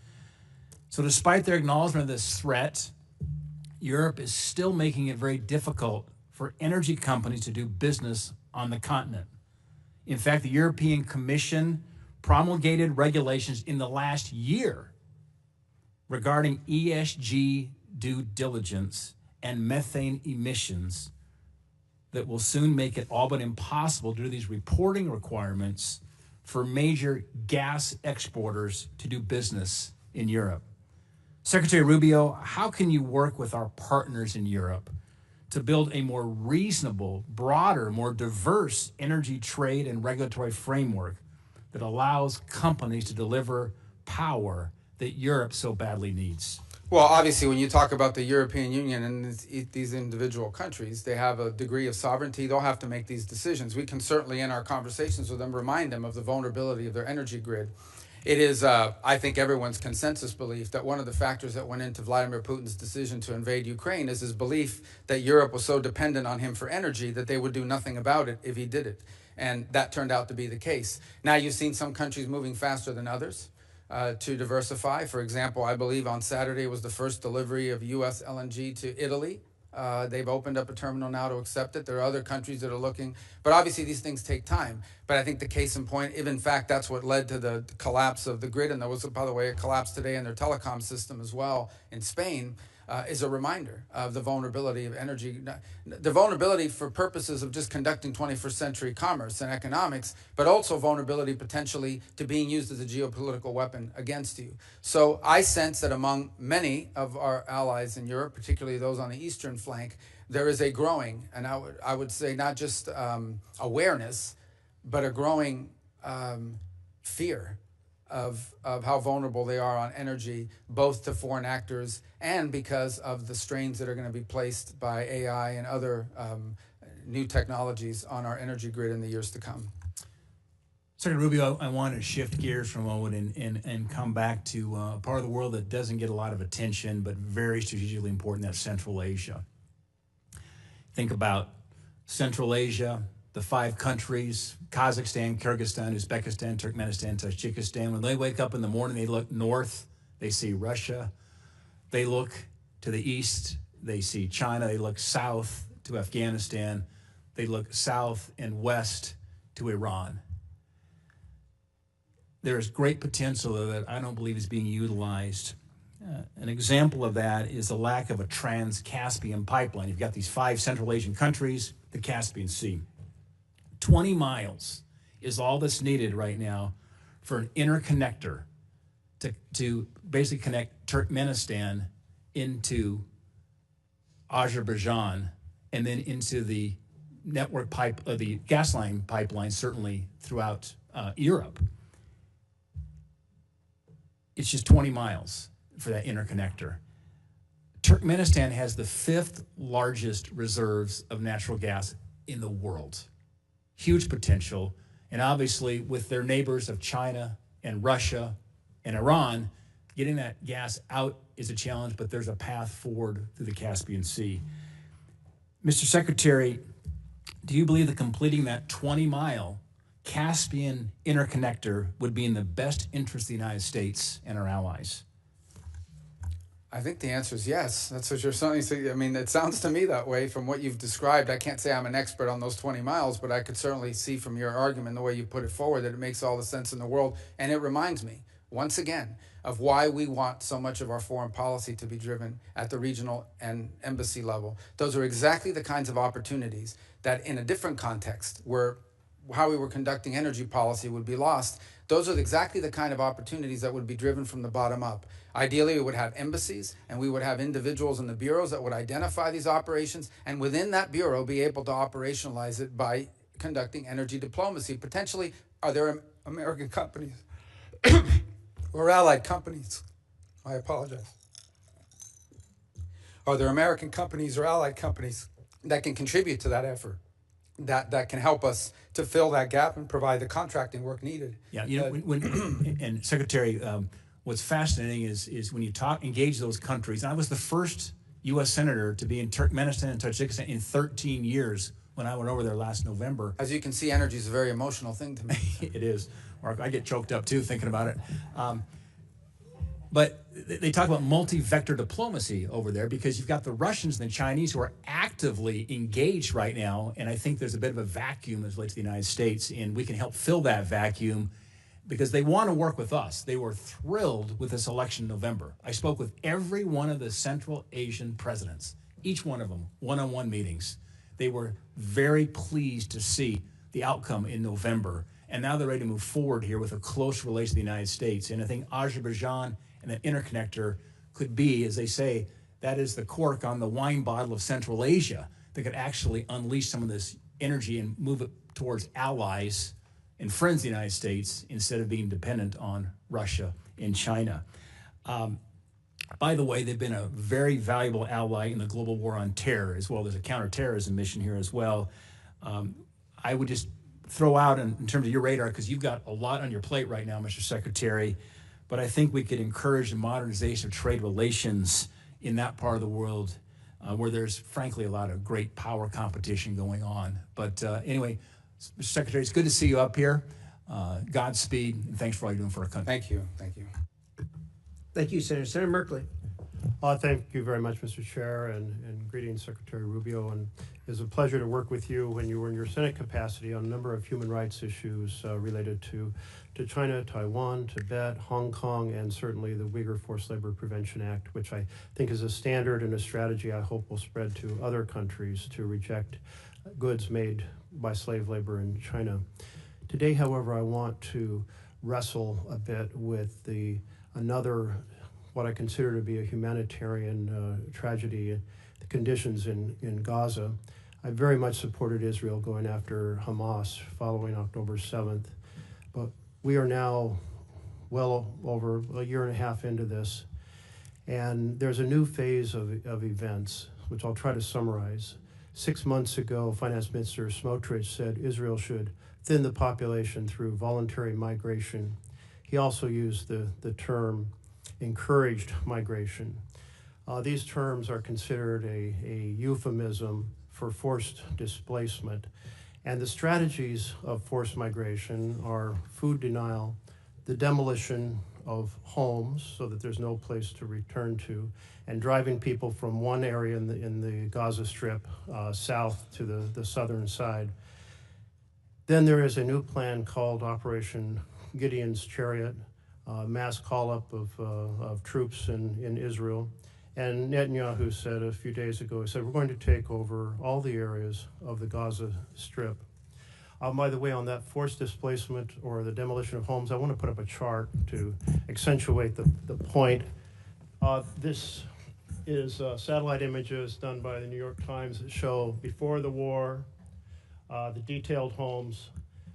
So despite their acknowledgement of this threat, Europe is still making it very difficult for energy companies to do business on the continent. In fact, the European Commission promulgated regulations in the last year regarding ESG due diligence and methane emissions that will soon make it all but impossible due to these reporting requirements for major gas exporters to do business in Europe. Secretary Rubio, how can you work with our partners in Europe to build a more reasonable, broader, more diverse energy trade and regulatory framework that allows companies to deliver power that Europe so badly needs? Well, obviously, when you talk about the European Union and these individual countries, they have a degree of sovereignty. They'll have to make these decisions. We can certainly, in our conversations with them, remind them of the vulnerability of their energy grid. It is, I think, everyone's consensus belief that one of the factors that went into Vladimir Putin's decision to invade Ukraine is his belief that Europe was so dependent on him for energy that they would do nothing about it if he did it. And that turned out to be the case. Now you've seen some countries moving faster than others to diversify. For example, I believe on Saturday was the first delivery of U.S. LNG to Italy. They've opened up a terminal now to accept it. There are other countries that are looking, but obviously these things take time. But I think the case in point, if in fact that's what led to the collapse of the grid, and there was, by the way, a collapse today in their telecom system as well in Spain, is a reminder of the vulnerability of energy, the vulnerability for purposes of just conducting 21st century commerce and economics, but also vulnerability potentially to being used as a geopolitical weapon against you. So I sense that among many of our allies in Europe, particularly those on the eastern flank, there is a growing, and I would say not just awareness, but a growing fear of how vulnerable they are on energy, both to foreign actors and because of the strains that are going to be placed by AI and other new technologies on our energy grid in the years to come. Secretary Rubio, I want to shift gears for a moment and come back to a part of the world that doesn't get a lot of attention, but very strategically important, that's Central Asia. Think about Central Asia, the 5 countries, Kazakhstan, Kyrgyzstan, Uzbekistan, Turkmenistan, Tajikistan. When they wake up in the morning, they look north, they see Russia. They look to the east, they see China. They look south to Afghanistan. They look south and west to Iran. There is great potential that I don't believe is being utilized. An example of that is the lack of a trans-Caspian pipeline. You've got these 5 Central Asian countries, the Caspian Sea. 20 miles is all that's needed right now for an interconnector to basically connect Turkmenistan into Azerbaijan and then into the network pipe, the gas line pipeline, certainly throughout Europe. It's just 20 miles for that interconnector. Turkmenistan has the 5th largest reserves of natural gas in the world. Huge potential, and obviously with their neighbors of China and Russia and Iran, getting that gas out is a challenge, but there's a path forward through the Caspian Sea. Mr. Secretary, do you believe that completing that 20-mile Caspian interconnector would be in the best interest of the United States and our allies? I think the answer is yes. That's what you're saying. I mean, it sounds to me that way from what you've described. I can't say I'm an expert on those 20 miles, but I could certainly see from your argument, the way you put it forward, that it makes all the sense in the world. And it reminds me, once again, of why we want so much of our foreign policy to be driven at the regional and embassy level. Those are exactly the kinds of opportunities that in a different context, where how we were conducting energy policy would be lost, those are exactly the kind of opportunities that would be driven from the bottom up. Ideally, we would have embassies and we would have individuals in the bureaus that would identify these operations, and within that bureau be able to operationalize it by conducting energy diplomacy. Potentially, are there American companies or allied companies? I apologize. Are there American companies or allied companies that can contribute to that effort, that can help us to fill that gap and provide the contracting work needed? Yeah, you know, and Secretary, what's fascinating is when you engage those countries, and I was the first U.S. Senator to be in Turkmenistan and Tajikistan in 13 years when I went over there last November. As you can see, energy is a very emotional thing to me. It is, Mark. I get choked up, too, thinking about it. But they talk about multi-vector diplomacy over there because you've got the Russians and the Chinese who are actively engaged right now, and I think there's a bit of a vacuum as relates to the United States, and we can help fill that vacuum because they want to work with us. They were thrilled with this election in November. I spoke with every one of the Central Asian presidents, each one of them, one-on-one meetings. They were very pleased to see the outcome in November, and now they're ready to move forward here with a close relation to the United States. And I think Azerbaijan and that interconnector could be, as they say, that is the cork on the wine bottle of Central Asia that could actually unleash some of this energy and move it towards allies and friends of the United States instead of being dependent on Russia and China. By the way, they've been a very valuable ally in the global war on terror as well. There's a counterterrorism mission here as well. I would just throw out in terms of your radar, because you've got a lot on your plate right now, Mr. Secretary, but I think we could encourage the modernization of trade relations in that part of the world where there's, frankly, a lot of great power competition going on. But anyway, Mr. Secretary, it's good to see you up here. Godspeed, and thanks for all you're doing for our country. Thank you. Thank you. Thank you, Senator. Senator Merkley. Thank you very much, Mr. Chair, and greetings, Secretary Rubio. And it was a pleasure to work with you when you were in your Senate capacity on a number of human rights issues related to China, Taiwan, Tibet, Hong Kong, and certainly the Uyghur Forced Labor Prevention Act, which I think is a standard and a strategy I hope will spread to other countries to reject goods made by slave labor in China. Today, however, I want to wrestle a bit with another what I consider to be a humanitarian tragedy, the conditions in Gaza. I very much supported Israel going after Hamas following October 7th, but we are now well over a year and a half into this, and there's a new phase of events, which I'll try to summarize. 6 months ago, Finance Minister Smotrich said Israel should thin the population through voluntary migration. He also used the term encouraged migration. These terms are considered a euphemism for forced displacement. And the strategies of forced migration are food denial, the demolition of homes so that there's no place to return to, and driving people from one area in the Gaza Strip south to the southern side. Then there is a new plan called Operation Gideon's Chariot, mass call-up of troops in Israel. And Netanyahu said a few days ago, he said, we're going to take over all the areas of the Gaza Strip. By the way, on that forced displacement or the demolition of homes, I want to put up a chart to accentuate the point. This is satellite images done by the New York Times that show before the war, the detailed homes,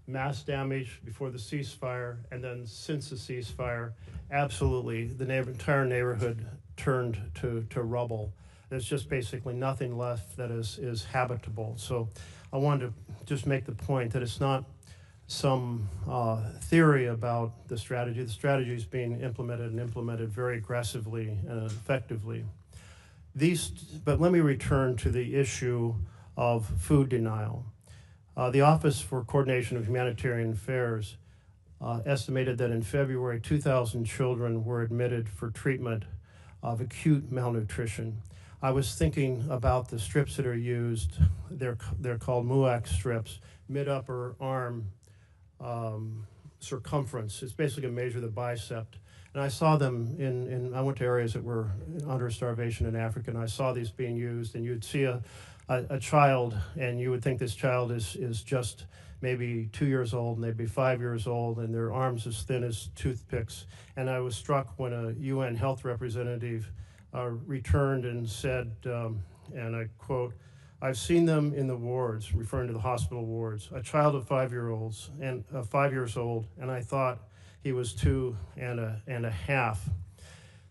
mass damage before the ceasefire, and then since the ceasefire, absolutely the entire neighborhood turned to rubble. There's just basically nothing left that is habitable. So I wanted to just make the point that it's not some theory about the strategy. The strategy is being implemented and implemented very aggressively and effectively. But let me return to the issue of food denial. The Office for Coordination of Humanitarian Affairs estimated that in February, 2,000 children were admitted for treatment of acute malnutrition. I was thinking about the strips that are used. They're called MUAC strips, mid-upper arm circumference. It's basically a measure of the bicep. And I saw them I went to areas that were under starvation in Africa, and I saw these being used, and you'd see a child, and you would think this child is just maybe 2 years old, and they'd be 5 years old, and their arms as thin as toothpicks. And I was struck when a UN health representative returned and said, and I quote, "I've seen them in the wards," referring to the hospital wards, "a child of 5 years old, and I thought he was 2 and a half.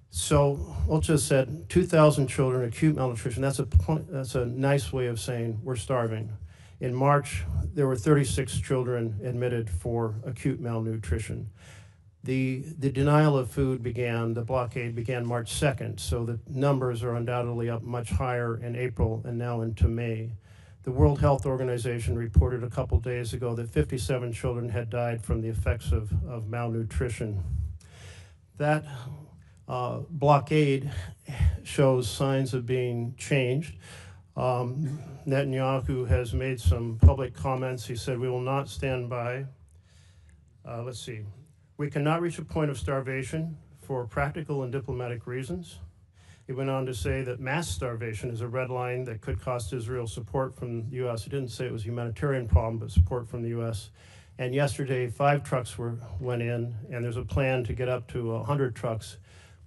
So Ulcha said 2,000 children, acute malnutrition. That's a nice way of saying we're starving. In March, there were 36 children admitted for acute malnutrition. The denial of food the blockade began March 2nd, so the numbers are undoubtedly up much higher in April and now into May. The World Health Organization reported a couple days ago that 57 children had died from the effects of malnutrition. That blockade shows signs of being changed. Netanyahu has made some public comments. He said, "We will not stand by." Let's see. "We cannot reach a point of starvation for practical and diplomatic reasons." He went on to say that mass starvation is a red line that could cost Israel support from the U.S. He didn't say it was a humanitarian problem, but support from the U.S. And yesterday, 5 trucks went in, and there's a plan to get up to 100 trucks.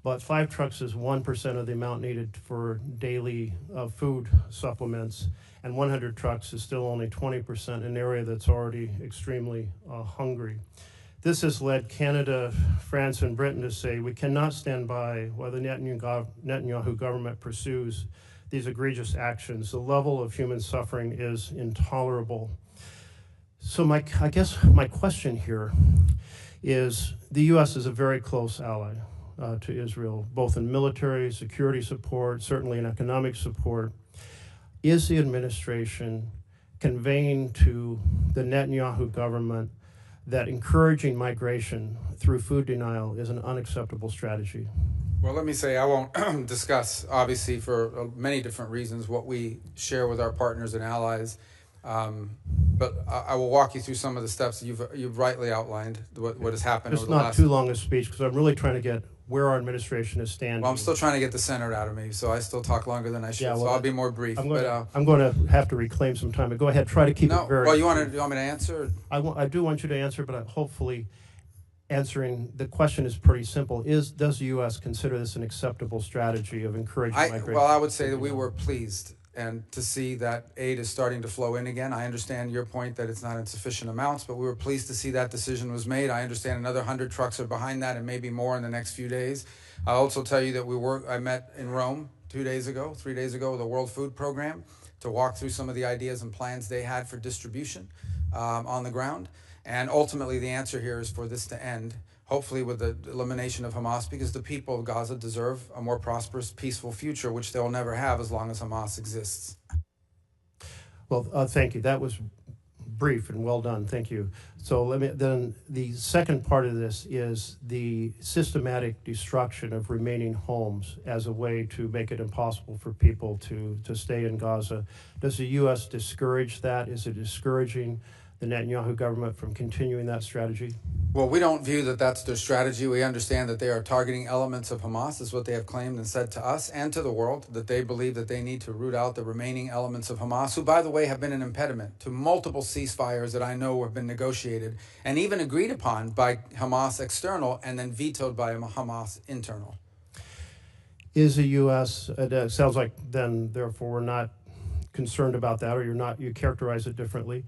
But 5 trucks is 1% of the amount needed for daily food supplements, and 100 trucks is still only 20% in an area that's already extremely hungry. This has led Canada, France, and Britain to say we cannot stand by while the Netanyahu government pursues these egregious actions. The level of human suffering is intolerable. So I guess my question here is, the U.S. is a very close ally to Israel, both in military, security support, certainly in economic support. Is the administration conveying to the Netanyahu government that encouraging migration through food denial is an unacceptable strategy? Well, let me say I won't discuss, obviously, for many different reasons, what we share with our partners and allies. But I will walk you through some of the steps you've rightly outlined, what has happened over the last... It's not too long a speech, because I'm really trying to get where our administration is standing. Well, I'm still trying to get the Senate out of me, so I still talk longer than I should, so I'll be more brief. I'm going to have to reclaim some time, but go ahead, try to keep it very... Well, you want me to answer? I do want you to answer, but hopefully answering the question is pretty simple. Does the U.S. consider this an acceptable strategy of encouraging migration? Well, I would say that we were pleased and to see that aid is starting to flow in again. I understand your point that it's not in sufficient amounts, but we were pleased to see that decision was made. I understand another 100 trucks are behind that and maybe more in the next few days. I'll also tell you that I met in Rome 3 days ago, with the World Food Program to walk through some of the ideas and plans they had for distribution on the ground. And ultimately the answer here is for this to end, hopefully with the elimination of Hamas, because the people of Gaza deserve a more prosperous, peaceful future, which they'll never have as long as Hamas exists. Well, thank you. That was brief and well done. Thank you. So then the second part of this is the systematic destruction of remaining homes as a way to make it impossible for people to stay in Gaza. Does the U.S. discourage that? Is it discouraging the Netanyahu government from continuing that strategy? Well, we don't view that that's their strategy. We understand that they are targeting elements of Hamas, is what they have claimed and said to us and to the world, that they believe that they need to root out the remaining elements of Hamas, who, by the way, have been an impediment to multiple ceasefires that I know have been negotiated and even agreed upon by Hamas external and then vetoed by Hamas internal. Is the U.S., it sounds like then, therefore, we're not concerned about that, or you characterize it differently.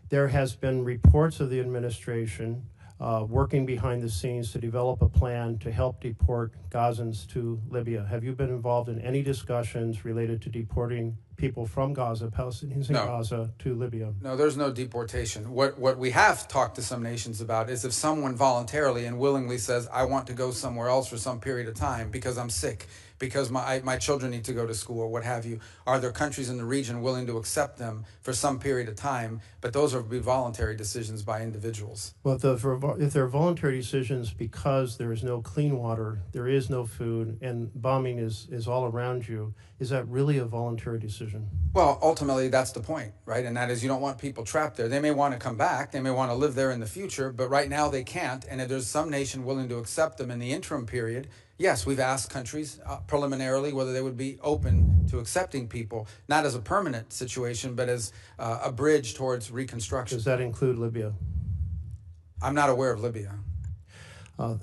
There has been reports of the administration working behind the scenes to develop a plan to help deport Gazans to Libya. Have you been involved in any discussions related to deporting people from Gaza, Palestinians in Gaza, to Libya? No, there's no deportation. What we have talked to some nations about is if someone voluntarily and willingly says, I want to go somewhere else for some period of time because I'm sick, because my children need to go to school or what have you, are there countries in the region willing to accept them for some period of time? But those would be voluntary decisions by individuals. Well, if they're voluntary decisions because there is no clean water, there is no food, and bombing is all around you, is that really a voluntary decision? Well, ultimately, that's the point, right? And that is, you don't want people trapped there. They may want to come back. They may want to live there in the future, but right now they can't. And if there's some nation willing to accept them in the interim period, yes, we've asked countries preliminarily whether they would be open to accepting people, not as a permanent situation, but as a bridge towards reconstruction. Does that include Libya? I'm not aware of Libya.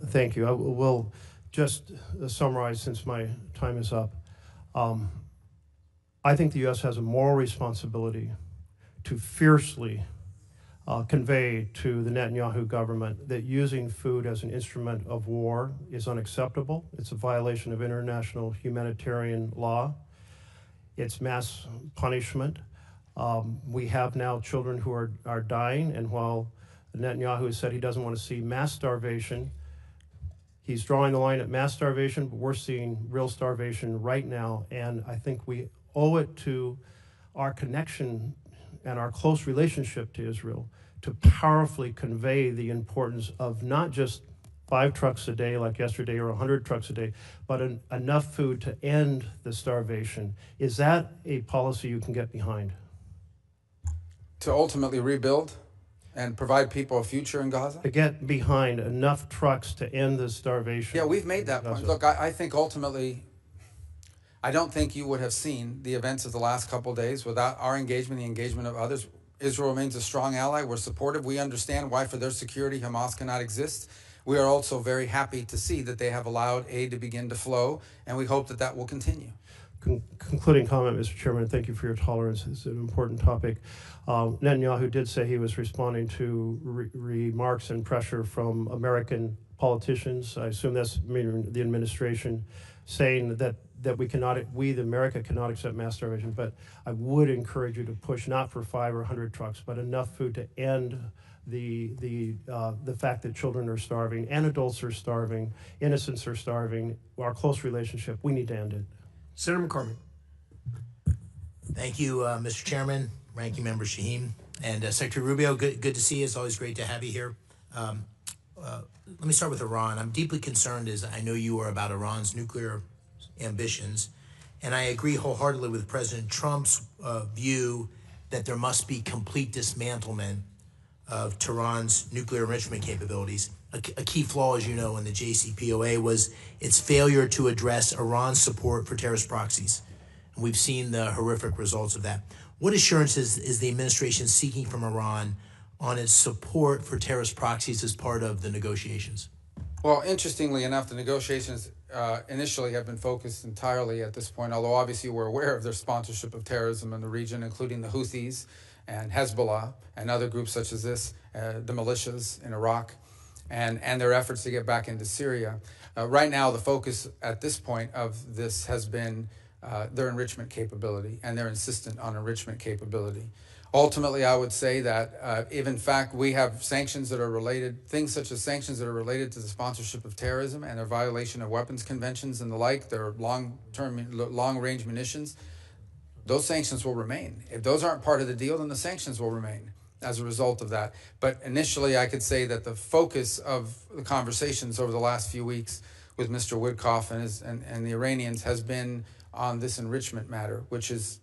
Thank you. I will just summarize since my time is up. I think the U.S. has a moral responsibility to fiercely convey to the Netanyahu government that using food as an instrument of war is unacceptable. It's a violation of international humanitarian law. It's mass punishment. We have now children who are dying, and while Netanyahu has said he doesn't want to see mass starvation, he's drawing the line at mass starvation, but we're seeing real starvation right now, and I think we owe it to our connection and our close relationship to Israel to powerfully convey the importance of not just 5 trucks a day like yesterday or 100 trucks a day, but enough food to end the starvation. Is that a policy you can get behind? To ultimately rebuild and provide people a future in Gaza? To get behind enough trucks to end the starvation. Yeah, we've made that point. Look, I think ultimately, I don't think you would have seen the events of the last couple of days without our engagement, the engagement of others. Israel remains a strong ally. We're supportive. We understand why for their security Hamas cannot exist. We are also very happy to see that they have allowed aid to begin to flow, and we hope that that will continue. Concluding comment, Mr. Chairman, thank you for your tolerance. It's an important topic. Netanyahu did say he was responding to remarks and pressure from American politicians. I assume that's the administration saying that that we, the America, cannot accept mass starvation, but I would encourage you to push not for 5 or 100 trucks, but enough food to end the fact that children are starving and adults are starving, innocents are starving. Our close relationship, we need to end it. Senator McCormick. Thank you, Mr. Chairman, Ranking Member Shaheen, and Secretary Rubio. Good to see you. It's always great to have you here. Let me start with Iran. I'm deeply concerned, as I know you are, about Iran's nuclear ambitions, and I agree wholeheartedly with President Trump's view that there must be complete dismantlement of Tehran's nuclear enrichment capabilities. A key flaw, as you know, in the JCPOA was its failure to address Iran's support for terrorist proxies. And we've seen the horrific results of that. What assurances is the administration seeking from Iran on its support for terrorist proxies as part of the negotiations? Well, interestingly enough, the negotiations initially have been focused entirely at this point, although obviously we're aware of their sponsorship of terrorism in the region, including the Houthis and Hezbollah and other groups such as this, the militias in Iraq, and their efforts to get back into Syria. Right now, the focus at this point of this has been their enrichment capability, and they're insistent on enrichment capability. Ultimately, I would say that if in fact we have sanctions that are related, things such as sanctions that are related to the sponsorship of terrorism and their violation of weapons conventions and the like, their long-range munitions, those sanctions will remain. If those aren't part of the deal, then the sanctions will remain as a result of that. But initially, I could say that the focus of the conversations over the last few weeks with Mr. Witkoff and the Iranians has been on this enrichment matter, which is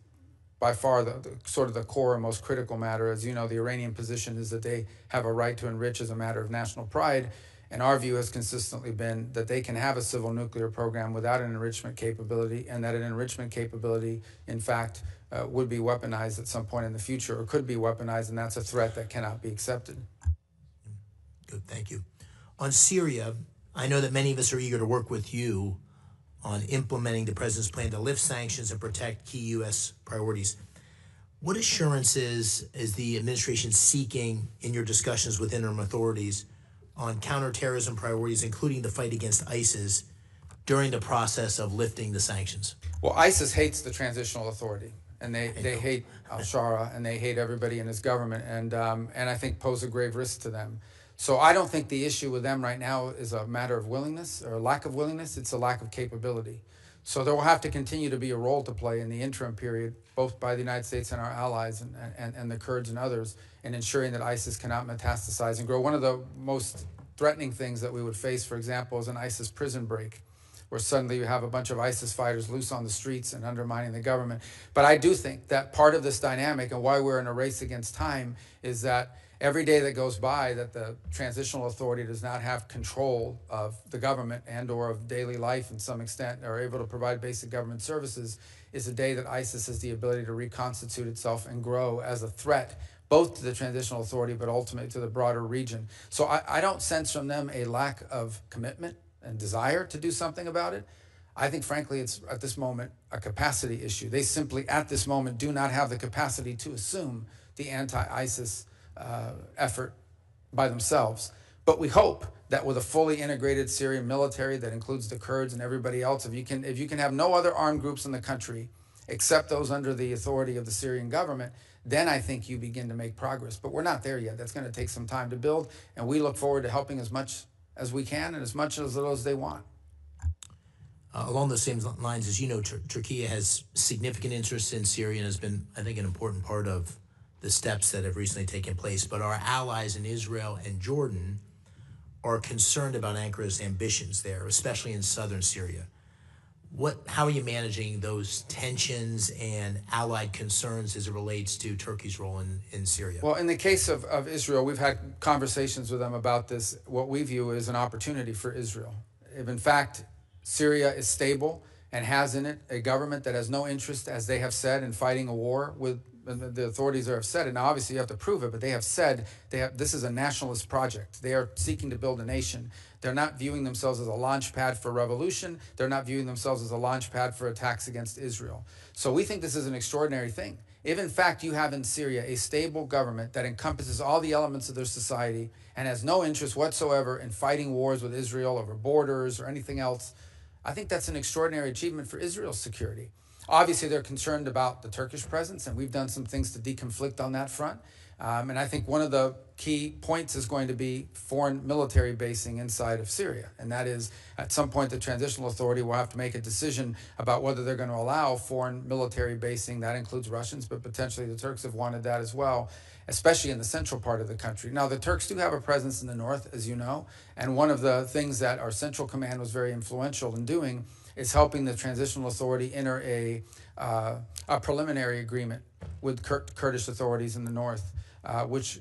by far the sort of the core and most critical matter. As you know, the Iranian position is that they have a right to enrich as a matter of national pride, and our view has consistently been that they can have a civil nuclear program without an enrichment capability, and that an enrichment capability, in fact, would be weaponized at some point in the future, or could be weaponized, and that's a threat that cannot be accepted. Good, thank you. On Syria, I know that many of us are eager to work with you on implementing the president's plan to lift sanctions and protect key U.S. priorities. What assurances is the administration seeking in your discussions with interim authorities on counterterrorism priorities, including the fight against ISIS, during the process of lifting the sanctions? Well, ISIS hates the transitional authority, and they hate al-Shara, and they hate everybody in his government, and I think pose a grave risk to them. So I don't think the issue with them right now is a matter of willingness or a lack of willingness. It's a lack of capability. So there will have to continue to be a role to play in the interim period, both by the United States and our allies and the Kurds and others, in ensuring that ISIS cannot metastasize and grow. One of the most threatening things that we would face, for example, is an ISIS prison break, where suddenly you have a bunch of ISIS fighters loose on the streets and undermining the government. But I do think that part of this dynamic and why we're in a race against time is that every day that goes by that the transitional authority does not have control of the government and or of daily life in some extent, or able to provide basic government services, is a day that ISIS has the ability to reconstitute itself and grow as a threat, both to the transitional authority but ultimately to the broader region. So I don't sense from them a lack of commitment and desire to do something about it. I think, frankly, it's at this moment a capacity issue. They simply, at this moment, do not have the capacity to assume the anti-ISIS effort by themselves. But we hope that with a fully integrated Syrian military that includes the Kurds and everybody else, if you can have no other armed groups in the country except those under the authority of the Syrian government, then I think you begin to make progress. But we're not there yet. That's going to take some time to build, and we look forward to helping as much as we can and as much as little as they want. Along those same lines, as you know, Turkey has significant interest in Syria and has been, I think, an important part of the steps that have recently taken place. But our allies in Israel and Jordan are concerned about Ankara's ambitions there, especially in southern Syria. How are you managing those tensions and allied concerns as it relates to Turkey's role in Syria? Well, in the case of Israel, we've had conversations with them about this, what we view as an opportunity for Israel. If in fact Syria is stable and has in it a government that has no interest, as they have said, in fighting a war with the authorities have said it. Now, obviously, you have to prove it, but they have said this is a nationalist project. They are seeking to build a nation. They're not viewing themselves as a launch pad for revolution. They're not viewing themselves as a launch pad for attacks against Israel. So we think this is an extraordinary thing. If, in fact, you have in Syria a stable government that encompasses all the elements of their society and has no interest whatsoever in fighting wars with Israel over borders or anything else, I think that's an extraordinary achievement for Israel's security. Obviously, they're concerned about the Turkish presence, and we've done some things to deconflict on that front. And I think one of the key points is going to be foreign military basing inside of Syria. And that is, at some point, the Transitional Authority will have to make a decision about whether they're going to allow foreign military basing. That includes Russians, but potentially the Turks have wanted that as well, especially in the central part of the country. Now, the Turks do have a presence in the north, as you know, and one of the things that our Central Command was very influential in doing is helping the Transitional Authority enter a preliminary agreement with Kurdish authorities in the north, which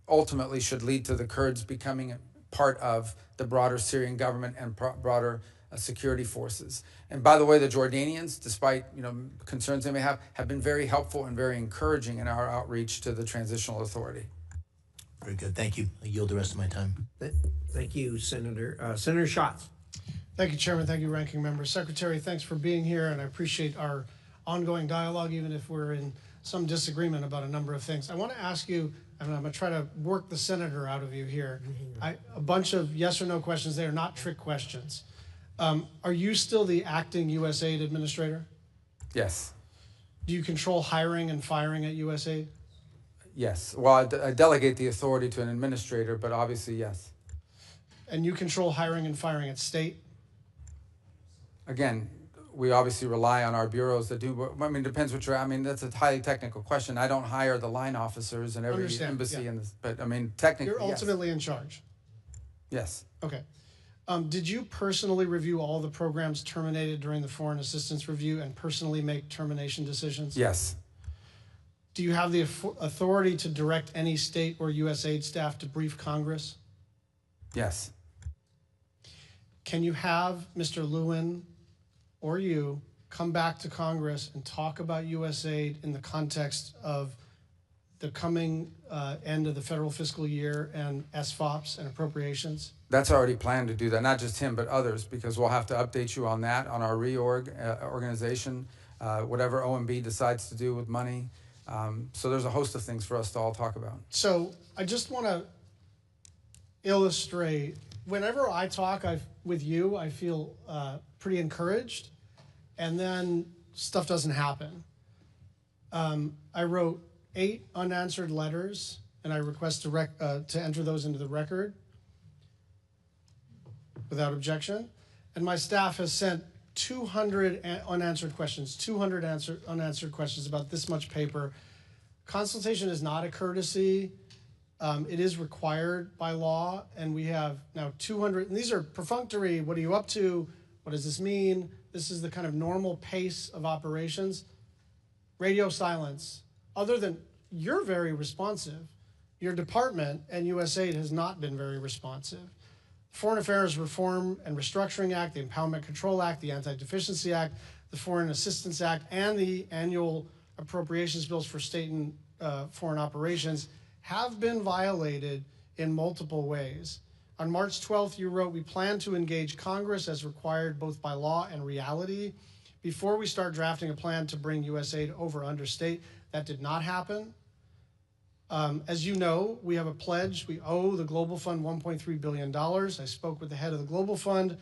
ultimately should lead to the Kurds becoming part of the broader Syrian government and broader security forces. And by the way, the Jordanians, despite concerns they may have been very helpful and very encouraging in our outreach to the Transitional Authority. Very good. Thank you. I yield the rest of my time. Thank you, Senator. Senator Schatz. Thank you, Chairman. Thank you, Ranking Member. Secretary, thanks for being here, and I appreciate our ongoing dialogue, even if we're in some disagreement about a number of things. I want to ask you, and I'm going to try to work the senator out of you here. A bunch of yes or no questions. They are not trick questions. Are you still the acting USAID administrator? Yes. Do you control hiring and firing at USAID? Yes. Well, I delegate the authority to an administrator, but obviously, yes. And you control hiring and firing at state? Again, we obviously rely on our bureaus that do. I mean, depends what you're. I mean, that's a highly technical question. I don't hire the line officers in every embassy, yeah. But I mean, technically, you're ultimately in charge. Yes. Okay. Did you personally review all the programs terminated during the foreign assistance review and personally make termination decisions? Yes. Do you have the authority to direct any state or USAID staff to brief Congress? Yes. Can you have Mr. Lewin or you come back to Congress and talk about USAID in the context of the coming end of the federal fiscal year and SFOPs and appropriations? That's already planned to do that, not just him, but others, because we'll have to update you on that, on our organization, whatever OMB decides to do with money. So there's a host of things for us to all talk about. So I just want to illustrate, whenever I talk with you, I feel pretty encouraged, and then stuff doesn't happen. I wrote 8 unanswered letters, and I request to enter those into the record without objection. And my staff has sent 200 unanswered questions, 200 unanswered questions about this much paper. Consultation is not a courtesy. It is required by law, and we have now 200, and these are perfunctory. What are you up to? What does this mean? This is the kind of normal pace of operations. Radio silence. Other than you're very responsive, your department and USAID has not been very responsive. Foreign Affairs Reform and Restructuring Act, the Empowerment Control Act, the Anti-Deficiency Act, the Foreign Assistance Act, and the annual appropriations bills for state and foreign operations have been violated in multiple ways. On March 12th, you wrote, "We plan to engage Congress as required both by law and reality before we start drafting a plan to bring USAID over under state." That did not happen. As you know, we have a pledge. We owe the Global Fund $1.3 billion. I spoke with the head of the Global Fund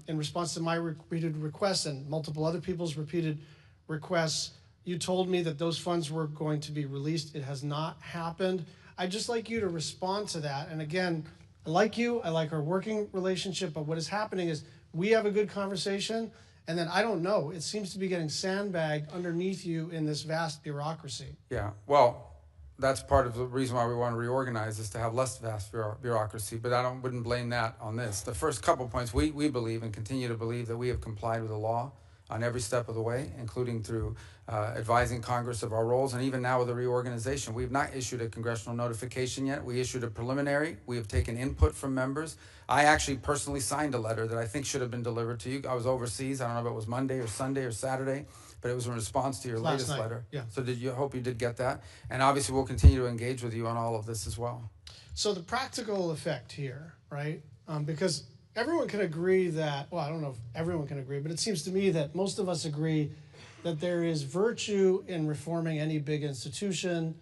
in response to my repeated requests and multiple other people's repeated requests. You told me that those funds were going to be released. It has not happened. I'd just like you to respond to that. And again, I like you. I like our working relationship. But what is happening is we have a good conversation, and then I don't know. It seems to be getting sandbagged underneath you in this vast bureaucracy. Yeah, well, that's part of the reason why we want to reorganize, is to have less vast bureaucracy, but I wouldn't blame that on this. The first couple points, we believe and continue to believe that we have complied with the law on every step of the way, including through advising Congress of our roles, and even now with the reorganization. We have not issued a congressional notification yet. We issued a preliminary. We have taken input from members. I actually personally signed a letter that I think should have been delivered to you. I was overseas. I don't know if it was Monday or Sunday or Saturday, but it was in response to your latest letter. Yeah. So hope you did get that. And obviously we'll continue to engage with you on all of this as well. So the practical effect here, right? Because everyone can agree that, well, I don't know if everyone can agree, but it seems to me that most of us agree that there is virtue in reforming any big institution,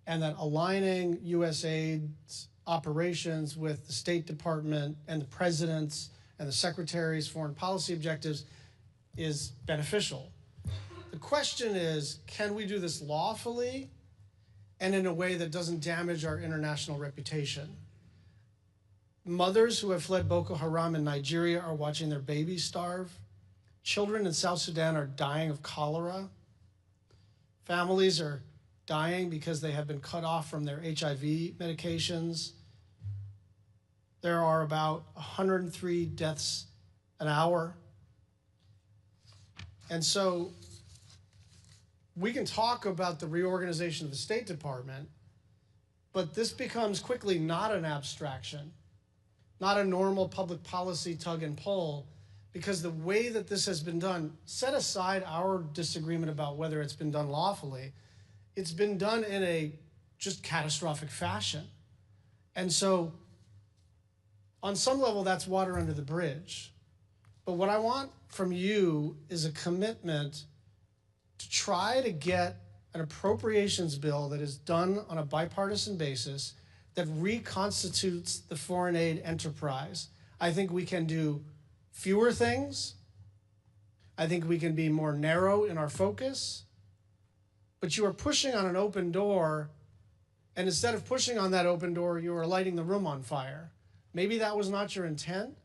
and that aligning USAID's operations with the State Department and the president's and the Secretary's foreign policy objectives is beneficial. The question is, can we do this lawfully and in a way that doesn't damage our international reputation? Mothers who have fled Boko Haram in Nigeria are watching their babies starve. Children in South Sudan are dying of cholera. Families are dying because they have been cut off from their HIV medications. There are about 103 deaths an hour. And so we can talk about the reorganization of the State Department, but this becomes quickly not an abstraction, not a normal public policy tug and pull, because the way that this has been done, set aside our disagreement about whether it's been done lawfully, it's been done in a just catastrophic fashion. And so on some level, that's water under the bridge. But what I want from you is a commitment to try to get an appropriations bill that is done on a bipartisan basis that reconstitutes the foreign aid enterprise. I think we can do fewer things. I think we can be more narrow in our focus. But you are pushing on an open door, and instead of pushing on that open door, you are lighting the room on fire. Maybe that was not your intent.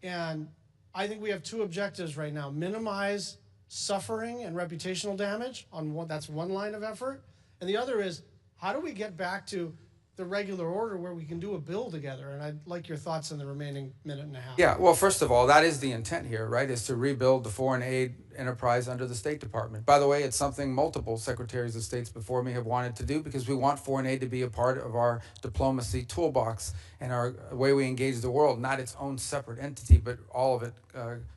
And I think we have two objectives right now: minimize suffering and reputational damage on one, that's one line of effort. And the other is, how do we get back to the regular order where we can do a bill together? And I'd like your thoughts in the remaining minute and a half. Yeah, well, first of all, that is the intent here, right, is to rebuild the foreign aid enterprise under the State Department. By the way, it's something multiple secretaries of states before me have wanted to do, because we want foreign aid to be a part of our diplomacy toolbox and our way we engage the world, not its own separate entity, but all of it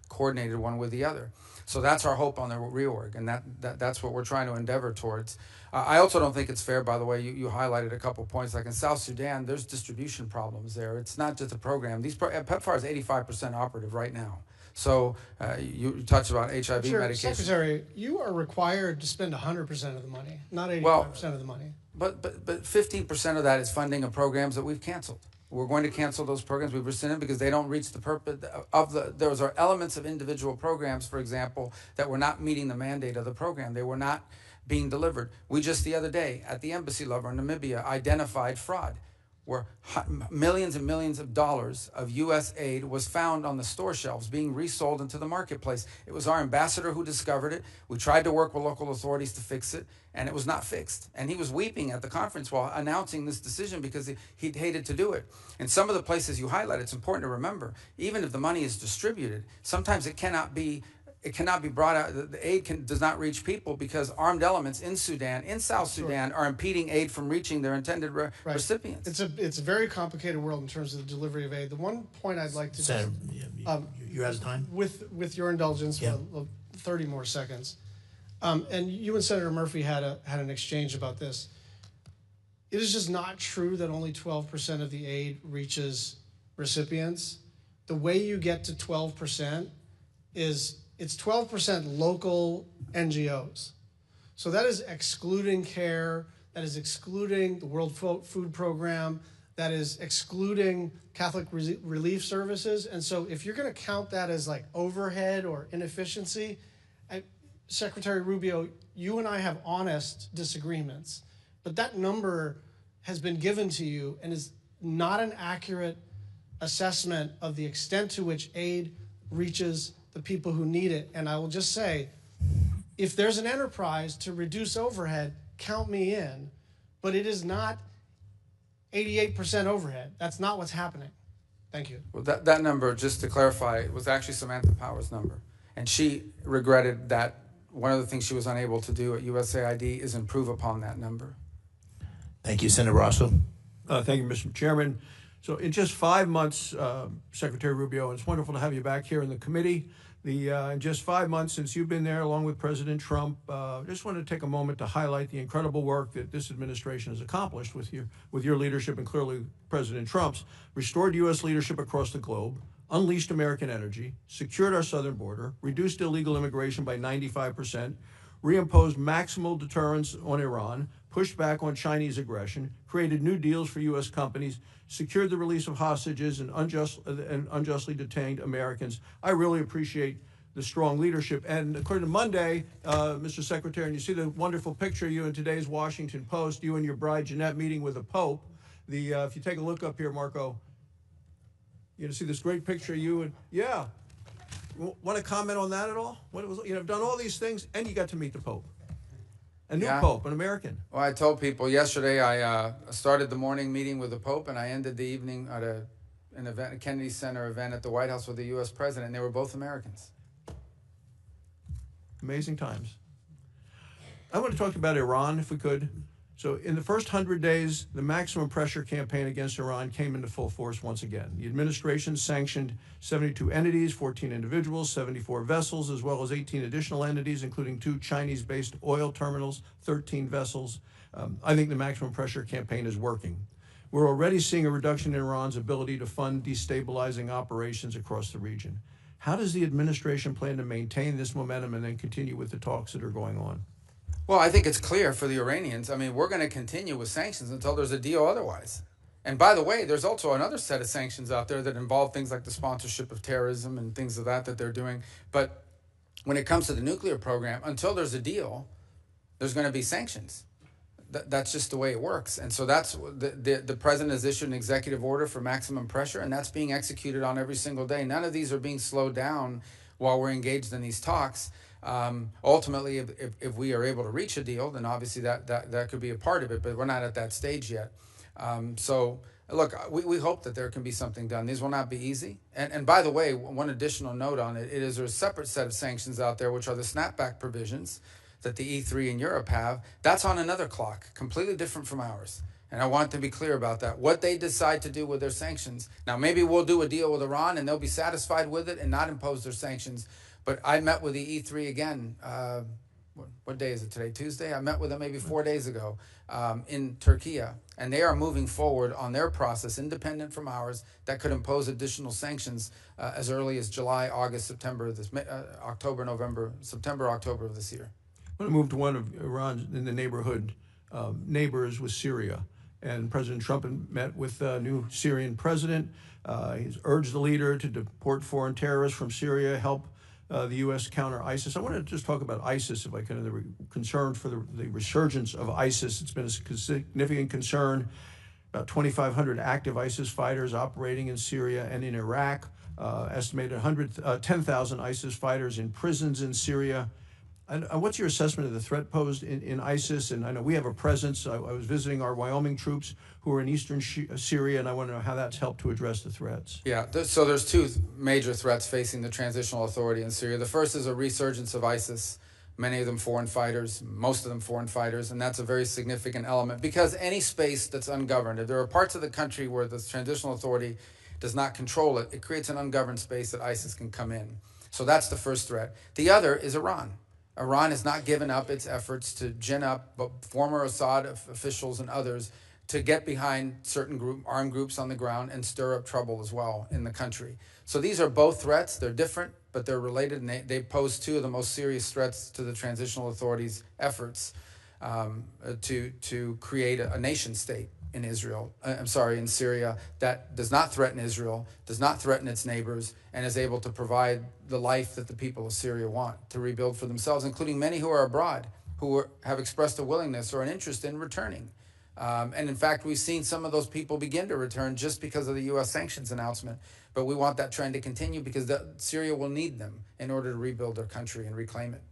coordinated one with the other. So that's our hope on the reorg, and that's what we're trying to endeavor towards. I also don't think it's fair, by the way, you highlighted a couple points, like in South Sudan, there's distribution problems there. It's not just a program. PEPFAR is 85% operative right now. So you touched about HIV medication. Secretary, you are required to spend 100% of the money, not 85% of the money. But 15% of that is funding of programs that we've canceled. We're going to cancel those programs we've rescinded because they don't reach the purpose of those are elements of individual programs, for example, that were not meeting the mandate of the program. They were not being delivered. We just the other day at the embassy level in Namibia identified fraud, where millions and millions of dollars of U.S. aid was found on the store shelves being resold into the marketplace. It was our ambassador who discovered it. We tried to work with local authorities to fix it, and it was not fixed. And he was weeping at the conference while announcing this decision because he hated to do it. In some of the places you highlight, it's important to remember, even if the money is distributed, sometimes it cannot be brought out. The aid does not reach people because armed elements in Sudan, in South Sudan, are impeding aid from reaching their intended recipients. It's a very complicated world in terms of the delivery of aid. The one point I'd like to Senator, you're out of time. With your indulgence, yeah. 30 more seconds. And you and Senator Murphy had an exchange about this. It is just not true that only 12% of the aid reaches recipients. The way you get to 12% is it's 12% local NGOs. So that is excluding CARE, that is excluding the World Food Program, that is excluding Catholic Relief Services. And so if you're going to count that as like overhead or inefficiency, Secretary Rubio, you and I have honest disagreements, but that number has been given to you and is not an accurate assessment of the extent to which aid reaches the people who need it. And I will just say, if there's an enterprise to reduce overhead, count me in, but it is not 88% overhead. That's not what's happening. Thank you. Well, that number, just to clarify, was actually Samantha Power's number. And she regretted that one of the things she was unable to do at USAID is improve upon that number. Thank you, Senator Rosso. Thank you, Mr. Chairman. So in just 5 months, Secretary Rubio, it's wonderful to have you back here in the committee. In just 5 months since you've been there, along with President Trump, just wanted to take a moment to highlight the incredible work that this administration has accomplished with your leadership, and clearly President Trump's, restored U.S. leadership across the globe, unleashed American energy, secured our southern border, reduced illegal immigration by 95%, reimposed maximal deterrence on Iran, pushed back on Chinese aggression, created new deals for U.S. companies, secured the release of hostages and unjustly detained Americans. I really appreciate the strong leadership. And according to Monday, Mr. Secretary, and you see the wonderful picture of you in today's Washington Post, you and your bride Jeanette meeting with the Pope. If you take a look up here, Marco, you see this great picture of you. And yeah, want to comment on that at all? What it was, I've done all these things, and you got to meet the Pope. A new Pope, an American. Well, I told people yesterday I started the morning meeting with the Pope, and I ended the evening at an event, a Kennedy Center event at the White House with the U.S. President, and they were both Americans. Amazing times. I want to talk about Iran, if we could. So in the first 100 days, the maximum pressure campaign against Iran came into full force once again. The administration sanctioned 72 entities, 14 individuals, 74 vessels, as well as 18 additional entities, including 2 Chinese-based oil terminals, 13 vessels. I think the maximum pressure campaign is working. We're already seeing a reduction in Iran's ability to fund destabilizing operations across the region. How does the administration plan to maintain this momentum and then continue with the talks that are going on? Well, I think it's clear for the Iranians. I mean, we're going to continue with sanctions until there's a deal otherwise. And by the way, there's also another set of sanctions out there that involve things like the sponsorship of terrorism and things of that they're doing. But when it comes to the nuclear program, until there's a deal, there's going to be sanctions. That's just the way it works. And so that's the president has issued an executive order for maximum pressure, and that's being executed on every single day. None of these are being slowed down while we're engaged in these talks. Ultimately, if we are able to reach a deal, then obviously that could be a part of it, but we're not at that stage yet. So look, we hope that there can be something done. These will not be easy. And by the way, one additional note on it is there's a separate set of sanctions out there, which are the snapback provisions that the E3 in Europe have. That's on another clock, completely different from ours. And I want to be clear about that. What they decide to do with their sanctions. Now, maybe we'll do a deal with Iran and they'll be satisfied with it and not impose their sanctions. But I met with the E3 again. What day is it today? Tuesday? I met with them maybe 4 days ago in Turkey. And they are moving forward on their process, independent from ours, that could impose additional sanctions as early as July, August, September, October, November, September, October of this year. I want to move to one of Iran's in the neighborhood neighbors with Syria. And President Trump met with the new Syrian president. He's urged the leader to deport foreign terrorists from Syria, help the U.S. counter ISIS. I want to just talk about ISIS, if I can. The concern for the resurgence of ISIS. It's been a significant concern. About 2,500 active ISIS fighters operating in Syria and in Iraq. Estimated 10,000 ISIS fighters in prisons in Syria. And what's your assessment of the threat posed in ISIS? And I know we have a presence. I was visiting our Wyoming troops who are in eastern Syria, and I want to know how that's helped to address the threats. Yeah, so there's 2 major threats facing the Transitional Authority in Syria. The first is a resurgence of ISIS, many of them foreign fighters, most of them foreign fighters, and that's a very significant element because any space that's ungoverned, if there are parts of the country where the Transitional Authority does not control it, it creates an ungoverned space that ISIS can come in. So that's the first threat. The other is Iran. Iran has not given up its efforts to gin up former Assad officials and others to get behind certain armed groups on the ground and stir up trouble as well in the country. So these are both threats. They're different, but they're related, and they pose 2 of the most serious threats to the Transitional Authority's efforts to create a nation state in in Syria that does not threaten Israel, does not threaten its neighbors, and is able to provide the life that the people of Syria want to rebuild for themselves, including many who are abroad, who have expressed a willingness or an interest in returning. And in fact, we've seen some of those people begin to return just because of the U.S. sanctions announcement. But we want that trend to continue because Syria will need them in order to rebuild their country and reclaim it.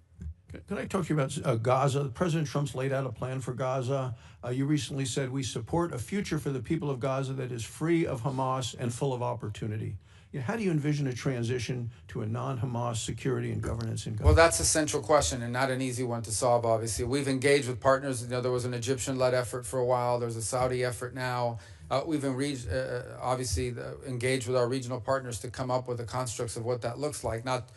Can I talk to you about Gaza? President Trump's laid out a plan for Gaza. You recently said we support a future for the people of Gaza that is free of Hamas and full of opportunity. How do you envision a transition to a non-Hamas security and governance in Gaza? Well, that's a central question and not an easy one to solve, obviously. We've engaged with partners. There was an Egyptian-led effort for a while. There's a Saudi effort now. We've obviously engaged with our regional partners to come up with the constructs of what that looks like. Not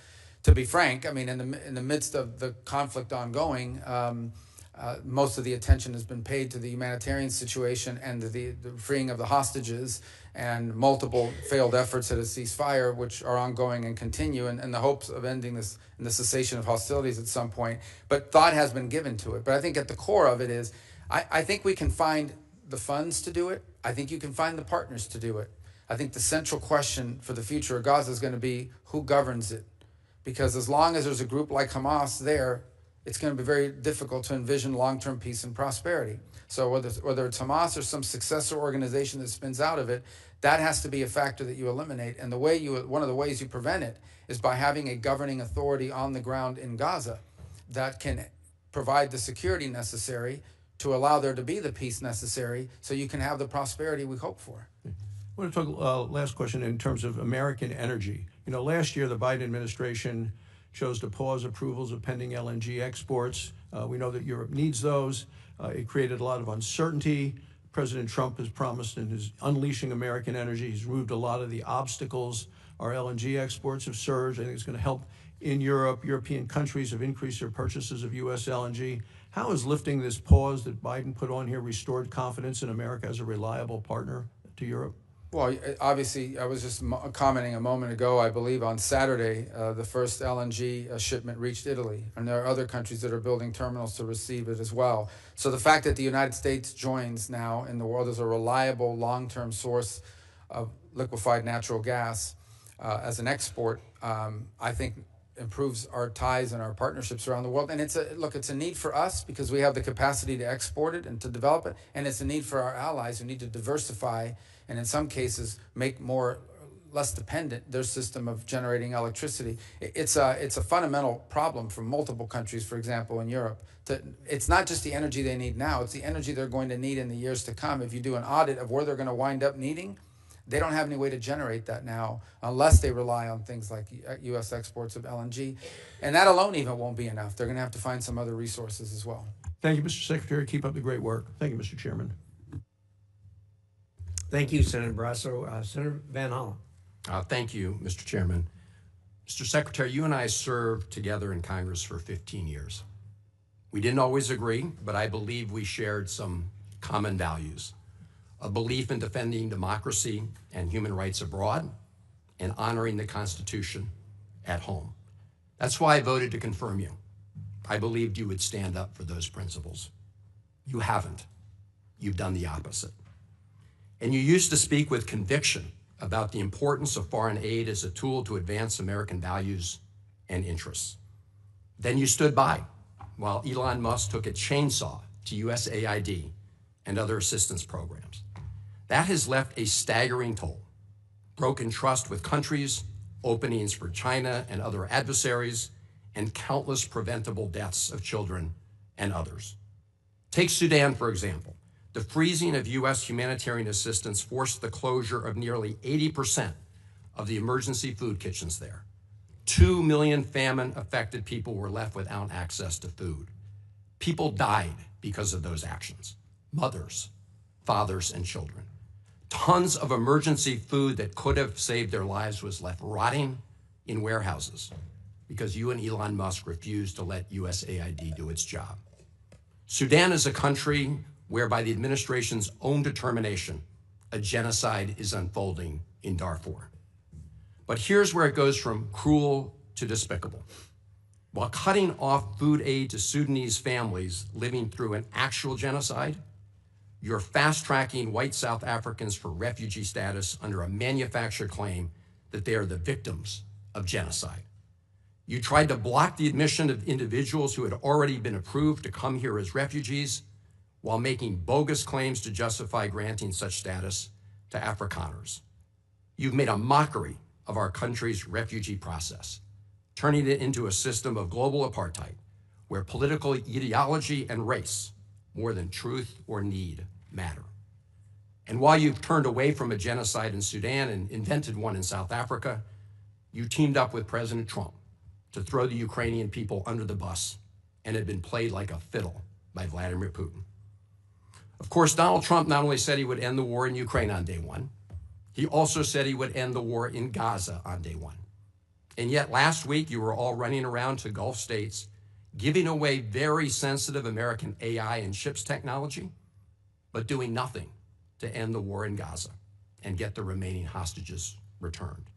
to be frank, I mean, in the midst of the conflict ongoing, most of the attention has been paid to the humanitarian situation and the freeing of the hostages and multiple failed efforts at a ceasefire, which are ongoing and continue, and the hopes of ending this and the cessation of hostilities at some point. But thought has been given to it. But I think at the core of it is, I think we can find the funds to do it. I think you can find the partners to do it. I think the central question for the future of Gaza is going to be who governs it. Because as long as there's a group like Hamas there, it's going to be very difficult to envision long-term peace and prosperity. So whether it's Hamas or some successor organization that spins out of it, that has to be a factor that you eliminate. And one of the ways you prevent it is by having a governing authority on the ground in Gaza that can provide the security necessary to allow there to be the peace necessary so you can have the prosperity we hope for. I want to talk, last question, in terms of American energy. You know, last year the Biden administration chose to pause approvals of pending LNG exports. We know that Europe needs those. It created a lot of uncertainty. President Trump has promised in his unleashing American energy, he's removed a lot of the obstacles. Our LNG exports have surged. I think it's going to help in Europe. European countries have increased their purchases of U.S. LNG. How has lifting this pause that Biden put on here restored confidence in America as a reliable partner to Europe? Well, obviously, I was just commenting a moment ago, I believe on Saturday, the first LNG shipment reached Italy. And there are other countries that are building terminals to receive it as well. So the fact that the United States joins now in the world as a reliable long-term source of liquefied natural gas as an export, I think improves our ties and our partnerships around the world. And it's a need for us because we have the capacity to export it and to develop it. And it's a need for our allies who need to diversify and in some cases make less dependent their system of generating electricity. It's a fundamental problem for multiple countries, for example, in Europe. It's not just the energy they need now, it's the energy they're going to need in the years to come. If you do an audit of where they're going to wind up needing, they don't have any way to generate that now unless they rely on things like U.S. exports of LNG. And that alone even won't be enough. They're going to have to find some other resources as well. Thank you, Mr. Secretary. Keep up the great work. Thank you, Mr. Chairman. Thank you, Senator Barrasso. Senator Van Hollen. Thank you, Mr. Chairman. Mr. Secretary, you and I served together in Congress for 15 years. We didn't always agree, but I believe we shared some common values. A belief in defending democracy and human rights abroad and honoring the Constitution at home. That's why I voted to confirm you. I believed you would stand up for those principles. You haven't. You've done the opposite. And you used to speak with conviction about the importance of foreign aid as a tool to advance American values and interests. Then you stood by while Elon Musk took a chainsaw to USAID and other assistance programs. That has left a staggering toll. Broken trust with countries, openings for China and other adversaries, and countless preventable deaths of children and others. Take Sudan, for example. The freezing of U.S. humanitarian assistance forced the closure of nearly 80% of the emergency food kitchens there. 2 million famine-affected people were left without access to food. People died because of those actions. Mothers, fathers, and children. Tons of emergency food that could have saved their lives was left rotting in warehouses because you and Elon Musk refused to let USAID do its job. Sudan is a country where, by the administration's own determination, a genocide is unfolding in Darfur. But here's where it goes from cruel to despicable. While cutting off food aid to Sudanese families living through an actual genocide, you're fast-tracking white South Africans for refugee status under a manufactured claim that they are the victims of genocide. You tried to block the admission of individuals who had already been approved to come here as refugees while making bogus claims to justify granting such status to Afrikaners. You've made a mockery of our country's refugee process, turning it into a system of global apartheid where political ideology and race, more than truth or need, matter. And while you've turned away from a genocide in Sudan and invented one in South Africa, you teamed up with President Trump to throw the Ukrainian people under the bus and have been played like a fiddle by Vladimir Putin. Of course, Donald Trump not only said he would end the war in Ukraine on day one, he also said he would end the war in Gaza on day one. And yet last week, you were all running around to Gulf states giving away very sensitive American AI and chips technology, but doing nothing to end the war in Gaza and get the remaining hostages returned.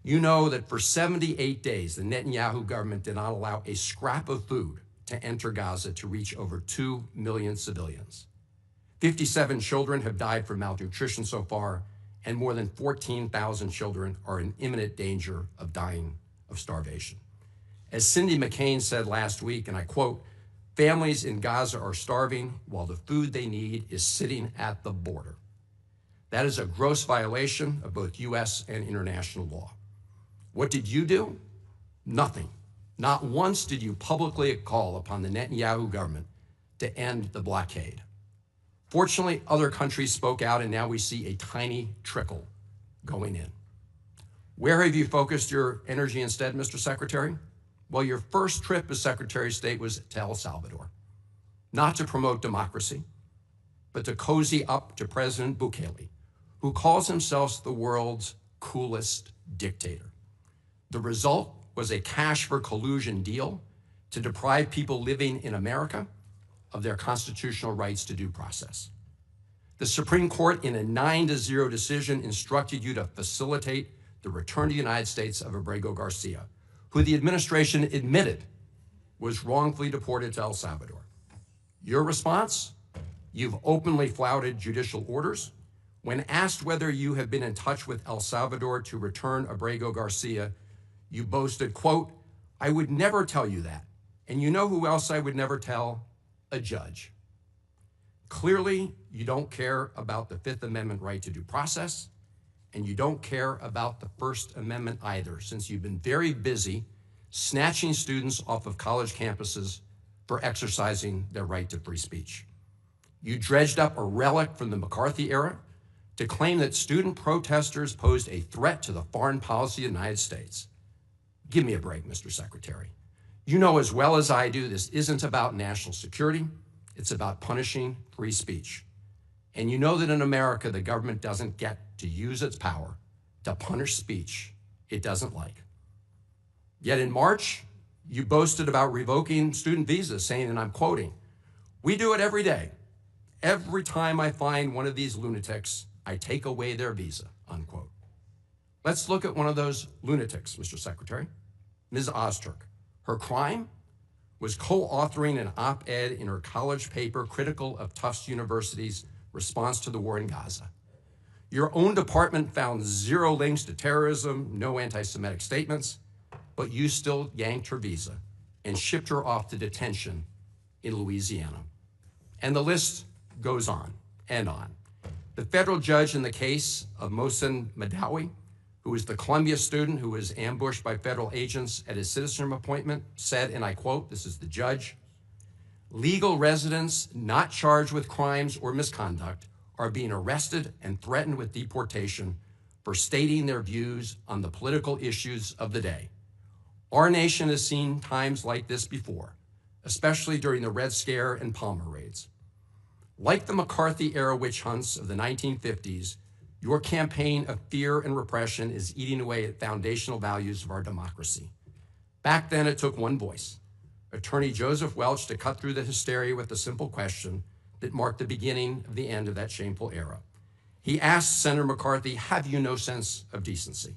You know that for 78 days, the Netanyahu government did not allow a scrap of food to enter Gaza to reach over 2 million civilians. 57 children have died from malnutrition so far, and more than 14,000 children are in imminent danger of dying of starvation. As Cindy McCain said last week, and I quote, "Families in Gaza are starving while the food they need is sitting at the border." That is a gross violation of both U.S. and international law. What did you do? Nothing. Not once did you publicly call upon the Netanyahu government to end the blockade. Fortunately, other countries spoke out, and now we see a tiny trickle going in. Where have you focused your energy instead, Mr. Secretary? Well, your first trip as Secretary of State was to El Salvador, not to promote democracy, but to cozy up to President Bukele, who calls himself the world's coolest dictator. The result was a cash for collusion deal to deprive people living in America of their constitutional rights to due process. The Supreme Court, in a 9-0 decision, instructed you to facilitate the return to the United States of Abrego Garcia, who the administration admitted was wrongfully deported to El Salvador. Your response? You've openly flouted judicial orders. When asked whether you have been in touch with El Salvador to return Abrego Garcia, you boasted, quote, "I would never tell you that. And you know who else I would never tell? A judge." Clearly, you don't care about the Fifth Amendment right to due process, and you don't care about the First Amendment either, since you've been very busy snatching students off of college campuses for exercising their right to free speech. You dredged up a relic from the McCarthy era to claim that student protesters posed a threat to the foreign policy of the United States. Give me a break, Mr. Secretary. You know as well as I do, this isn't about national security. It's about punishing free speech. And you know that in America, the government doesn't get to use its power to punish speech it doesn't like. Yet in March, you boasted about revoking student visas, saying, and I'm quoting, "We do it every day. Every time I find one of these lunatics, I take away their visa," unquote. Let's look at one of those lunatics, Mr. Secretary, Ms. Ozturk. Her crime was co-authoring an op-ed in her college paper critical of Tufts University's response to the war in Gaza. Your own department found 0 links to terrorism, no anti-Semitic statements, but you still yanked her visa and shipped her off to detention in Louisiana. And the list goes on and on. The federal judge in the case of Mohsen Madawi, who was the Columbia student who was ambushed by federal agents at his citizenship appointment, said, and I quote, this is the judge, "Legal residents not charged with crimes or misconduct are being arrested and threatened with deportation for stating their views on the political issues of the day. Our nation has seen times like this before, especially during the Red Scare and Palmer raids. Like the McCarthy-era witch hunts of the 1950s, your campaign of fear and repression is eating away at foundational values of our democracy. Back then, it took one voice, Attorney Joseph Welch, to cut through the hysteria with the simple question that marked the beginning of the end of that shameful era. He asked Senator McCarthy, "Have you no sense of decency?"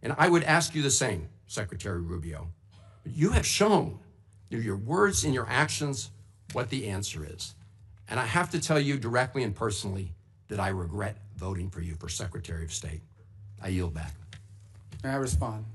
And I would ask you the same, Secretary Rubio. You have shown through your words and your actions what the answer is. And I have to tell you directly and personally that I regret voting for you for Secretary of State. I yield back. May I respond?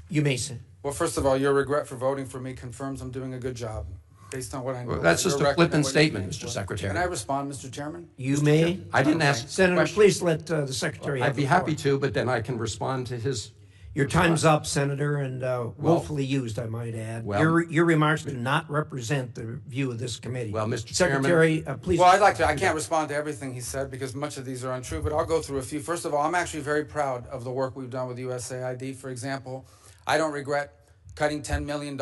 You may say. Well, first of all, your regret for voting for me confirms I'm doing a good job, based on what I know. Well, that's about just your a record and flippant what statement, you Mr. stand for. Secretary. Can I respond, Mr. Chairman? You may. I didn't ask Senator, questions. please let the Secretary have I'd be the happy floor. to, but then I can respond to his. Your time's up, Senator, and woefully used, I might add. Well- Your remarks do not represent the view of this committee. Well, Mr. Secretary, please. Well, I'd like to. I can't respond to everything he said because much of these are untrue, but I'll go through a few. First of all, I'm actually very proud of the work we've done with USAID. For example, I don't regret cutting $10 million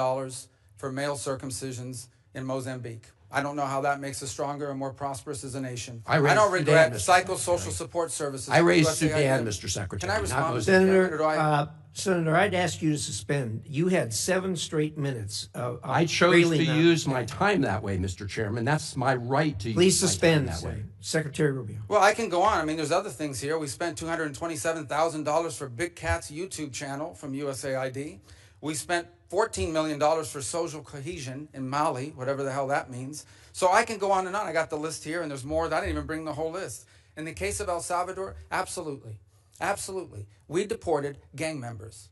for male circumcisions in Mozambique. I don't know how that makes us stronger and more prosperous as a nation. I raised don't regret Sudan, Mr. psychosocial support services. I raised USAID. Sudan, Mr. Secretary. Can I respond, Mr. Senator, Chairman, Senator, I'd ask you to suspend. You had 7 straight minutes of I chose railing to that. use my time that way, Mr. Chairman. That's my right to Please use my suspend time that way. Secretary Rubio. Well, I can go on. I mean, there's other things here. We spent $227,000 for Big Cat's YouTube channel from USAID. We spent $14 million for social cohesion in Mali, whatever the hell that means. So I can go on and on. I got the list here, and there's more. I didn't even bring the whole list. In the case of El Salvador, absolutely. Absolutely. We deported gang members,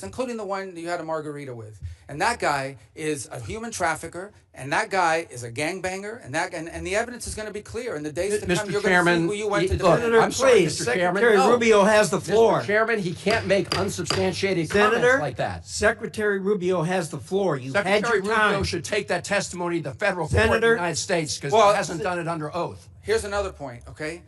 including the one you had a margarita with. And that guy is a human trafficker, and that guy is a gangbanger, and the evidence is going to be clear. In the days to come, Mr. you're Chairman, going to see who you went to look, defend. I'm sorry, please, Mr. Chairman. Secretary No. Rubio has the floor. Mr. Chairman, he can't make unsubstantiated Senator, comments like that. Secretary Rubio has the floor. You had Secretary your time. Rubio should take that testimony to the federal court in Senator, the United States because well, he hasn't done it under oath. Here's another point, okay?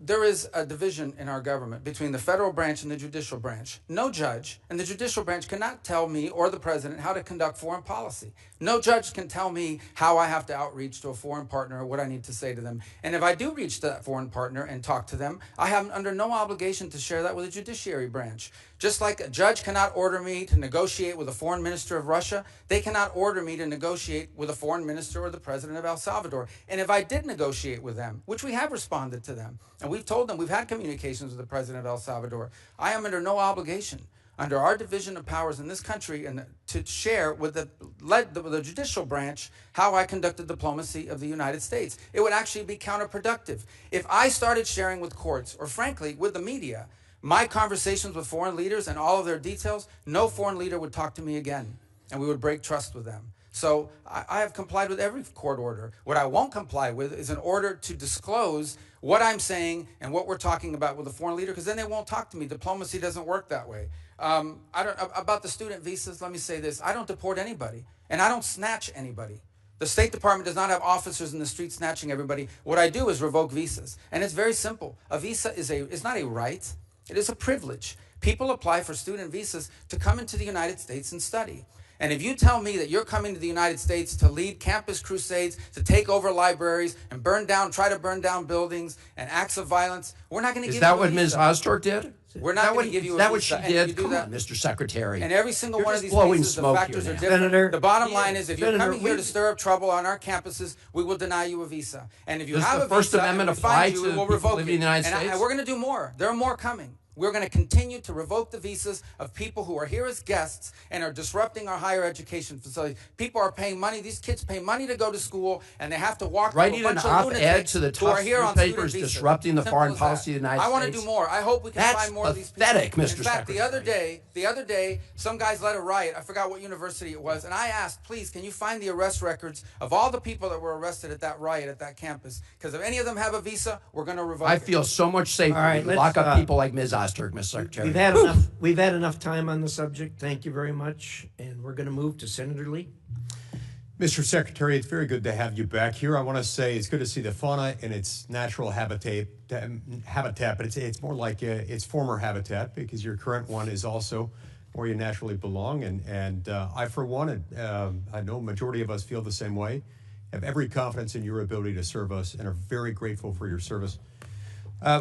There is a division in our government between the federal branch and the judicial branch. No judge in the judicial branch cannot tell me or the president how to conduct foreign policy. No judge can tell me how I have to outreach to a foreign partner or what I need to say to them. And if I do reach that foreign partner and talk to them, I have under no obligation to share that with the judiciary branch. Just like a judge cannot order me to negotiate with a foreign minister of Russia, they cannot order me to negotiate with a foreign minister or the president of El Salvador. And if I did negotiate with them, which we have responded to them, and we've told them we've had communications with the president of El Salvador, I am under no obligation under our division of powers in this country and to share with the judicial branch how I conducted diplomacy of the United States. It would actually be counterproductive. If I started sharing with courts, or frankly, with the media, my conversations with foreign leaders and all of their details, no foreign leader would talk to me again, and we would break trust with them. So I have complied with every court order. What I won't comply with is an order to disclose what I'm saying and what we're talking about with a foreign leader, because then they won't talk to me. Diplomacy doesn't work that way. About the student visas, let me say this. I don't deport anybody, and I don't snatch anybody. The State Department does not have officers in the street snatching everybody. What I do is revoke visas, and it's very simple. A visa is not a right. It is a privilege. People apply for student visas to come into the United States and study. And if you tell me that you're coming to the United States to lead campus crusades, to take over libraries and try to burn down buildings and acts of violence, we're not going to give you a visa. Is that what Ms. Ostorp did? We're not going to give you a visa. Is that what she did? Come on, Mr. Secretary. And every single You're one of just these blowing cases, the smoke factors here are now. different. Senator, the bottom line is, if you're Senator, coming here to stir up trouble on our campuses, we will deny you a visa. And if you Does have the a First visa Amendment and we find apply you, to we will people revoke living it. in the United And States? we're going to do more. There are more coming. We're going to continue to revoke the visas of people who are here as guests and are disrupting our higher education facilities. People are paying money. These kids pay money to go to school, and they have to walk Writing through a an bunch of op-ed lunatics to the who are top here on student newspapers visas. disrupting the Simple foreign as policy that. of the United I want to States. do more. I hope we can That's find more of these people. pathetic, Mr. In fact, the other Secretary. day, some guys led a riot. I forgot what university it was, and I asked, please, can you find the arrest records of all the people that were arrested at that riot at that campus? Because if any of them have a visa, we're going to revoke I it. feel so much safer All right, to let's, lock up people like Ms. Ostorp, Mr. Secretary. We've had enough time on the subject. Thank you very much. And we're going to move to Senator Lee. Mr. Secretary, it's very good to have you back here. I want to say it's good to see the fauna in its natural habitat, but it's more like its former habitat, because your current one is also where you naturally belong. And I, for one, I know majority of us feel the same way, have every confidence in your ability to serve us and are very grateful for your service.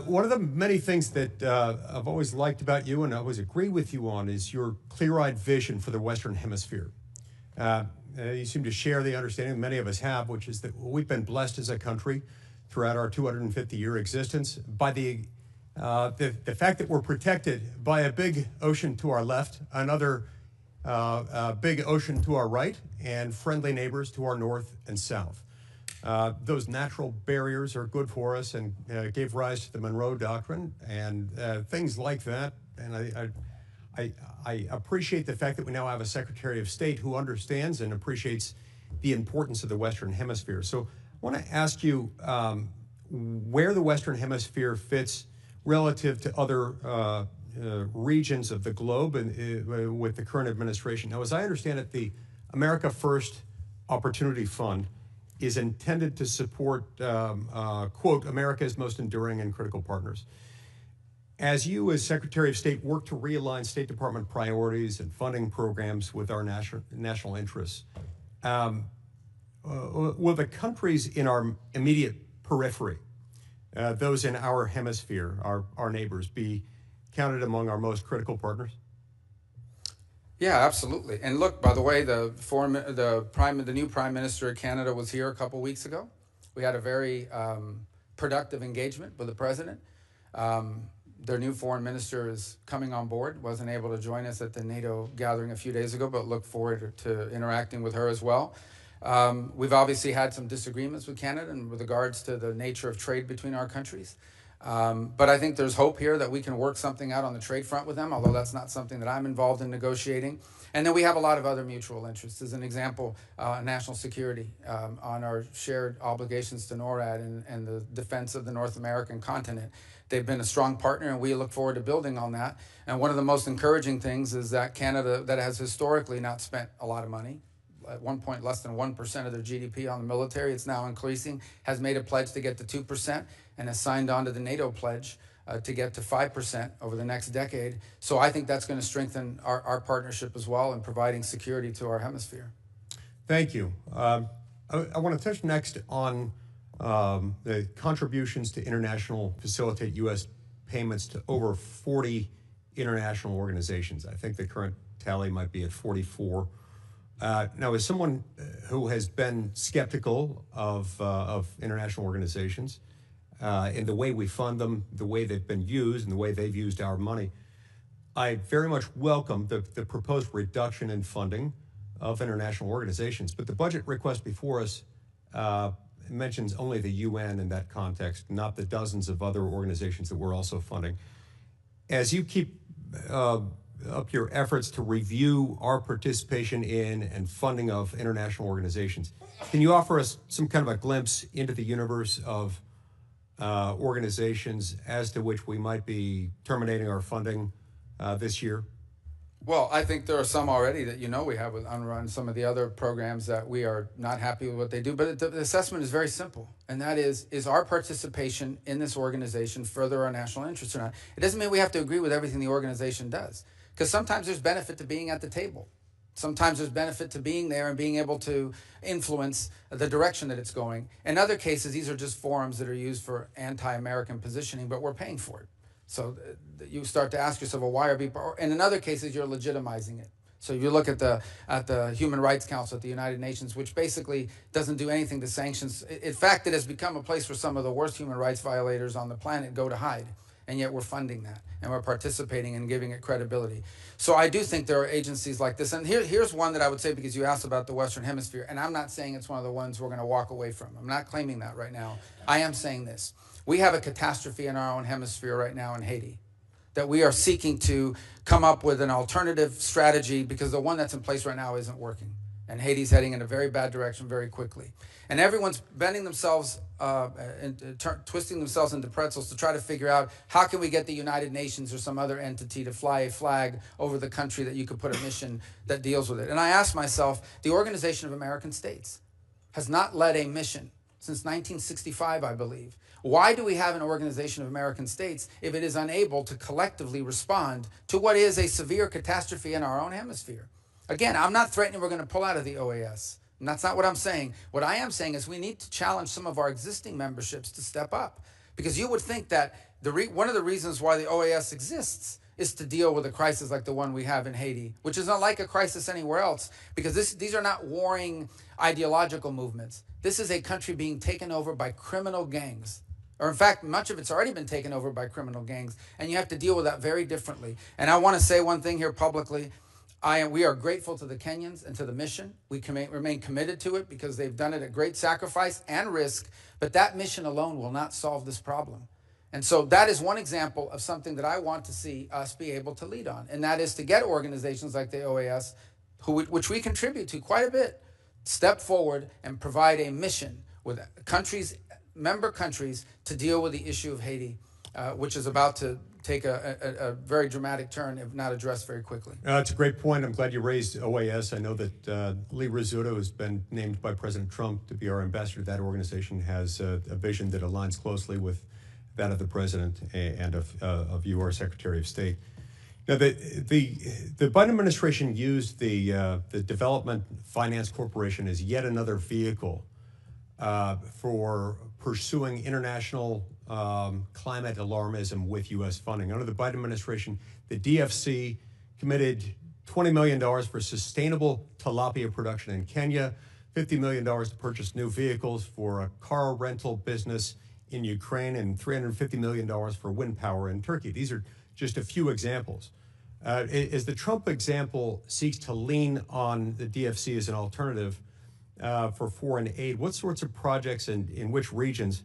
One of the many things that I've always liked about you and I always agree with you on is your clear-eyed vision for the Western Hemisphere. You seem to share the understanding many of us have, which is that we've been blessed as a country throughout our 250-year existence by the fact that we're protected by a big ocean to our left, another big ocean to our right, and friendly neighbors to our north and south. Those natural barriers are good for us and gave rise to the Monroe Doctrine and things like that. And I appreciate the fact that we now have a Secretary of State who understands and appreciates the importance of the Western Hemisphere. So I want to ask you where the Western Hemisphere fits relative to other regions of the globe and with the current administration. Now, as I understand it, the America First Opportunity Fund is intended to support, quote, America's most enduring and critical partners. As you, as Secretary of State, work to realign State Department priorities and funding programs with our national interests, will the countries in our immediate periphery, those in our hemisphere, our neighbors, be counted among our most critical partners? Yeah, absolutely. And look, by the way, the new Prime Minister of Canada was here a couple weeks ago. We had a very productive engagement with the President. Their new foreign minister is coming on board, wasn't able to join us at the NATO gathering a few days ago, but look forward to interacting with her as well. We've obviously had some disagreements with Canada and with regards to the nature of trade between our countries. But I think there's hope here that we can work something out on the trade front with them, although that's not something that I'm involved in negotiating. And then we have a lot of other mutual interests. As an example, national security on our shared obligations to NORAD and the defense of the North American continent. They've been a strong partner, and we look forward to building on that. And one of the most encouraging things is that Canada, that has historically not spent a lot of money, at one point less than 1% of their GDP on the military, it's now increasing, has made a pledge to get to 2%, and has signed on to the NATO pledge to get to 5% over the next decade. So I think that's going to strengthen our partnership as well in providing security to our hemisphere. Thank you. I want to touch next on the contributions to international facilitate U.S. payments to over 40 international organizations. I think the current tally might be at 44. Now, as someone who has been skeptical of international organizations and the way we fund them, the way they've been used, and the way they've used our money, I very much welcome the proposed reduction in funding of international organizations. But the budget request before us mentions only the UN in that context, not the dozens of other organizations that we're also funding. As you keep up your efforts to review our participation in and funding of international organizations, can you offer us some kind of a glimpse into the universe of organizations as to which we might be terminating our funding this year? Well, I think there are some already that we have with UNRWA and some of the other programs that we are not happy with what they do. But the assessment is very simple, and that is our participation in this organization further our national interests or not? It doesn't mean we have to agree with everything the organization does, because sometimes there's benefit to being at the table. Sometimes there's benefit to being there and being able to influence the direction that it's going. In other cases, these are just forums that are used for anti-American positioning, but we're paying for it. So you start to ask yourself, well, why are people? And in other cases, you're legitimizing it. So you look at the Human Rights Council at the United Nations, which basically doesn't do anything to sanctions. In fact, it has become a place where some of the worst human rights violators on the planet go to hide. And yet we're funding that, and we're participating and giving it credibility. So I do think there are agencies like this. And here's one that I would say, because you asked about the Western Hemisphere, and I'm not saying it's one of the ones we're going to walk away from. I'm not claiming that right now. I am saying this. We have a catastrophe in our own hemisphere right now in Haiti that we are seeking to come up with an alternative strategy, because the one that's in place right now isn't working. And Haiti's heading in a very bad direction very quickly. And everyone's bending themselves twisting themselves into pretzels to try to figure out how can we get the United Nations or some other entity to fly a flag over the country that you could put a mission that deals with it. And I asked myself, the Organization of American States has not led a mission since 1965, I believe. Why do we have an Organization of American States if it is unable to collectively respond to what is a severe catastrophe in our own hemisphere? Again, I'm not threatening we're going to pull out of the OAS. And that's not what I'm saying. What I am saying is we need to challenge some of our existing memberships to step up. Because you would think that one of the reasons why the OAS exists is to deal with a crisis like the one we have in Haiti, which is not like a crisis anywhere else, because these are not warring ideological movements. This is a country being taken over by criminal gangs. Or in fact, much of it's already been taken over by criminal gangs, and you have to deal with that very differently. And I want to say one thing here publicly. We are grateful to the Kenyans and to the mission. We remain committed to it because they've done it at great sacrifice and risk, but that mission alone will not solve this problem. And so that is one example of something that I want to see us be able to lead on, and that is to get organizations like the OAS, which we contribute to quite a bit, step forward and provide a mission with member countries to deal with the issue of Haiti, which is about to take a very dramatic turn if not addressed very quickly. It's a great point. I'm glad you raised OAS. I know that Lee Rizzuto has been named by President Trump to be our ambassador. That organization has a vision that aligns closely with that of the president and of you, our Secretary of State. Now, the Biden administration used the Development Finance Corporation as yet another vehicle for pursuing international climate alarmism with U.S. funding. Under the Biden administration, the DFC committed $20 million for sustainable tilapia production in Kenya, $50 million to purchase new vehicles for a car rental business in Ukraine, and $350 million for wind power in Turkey. These are just a few examples. As the Trump example seeks to lean on the DFC as an alternative for foreign aid, what sorts of projects and in which regions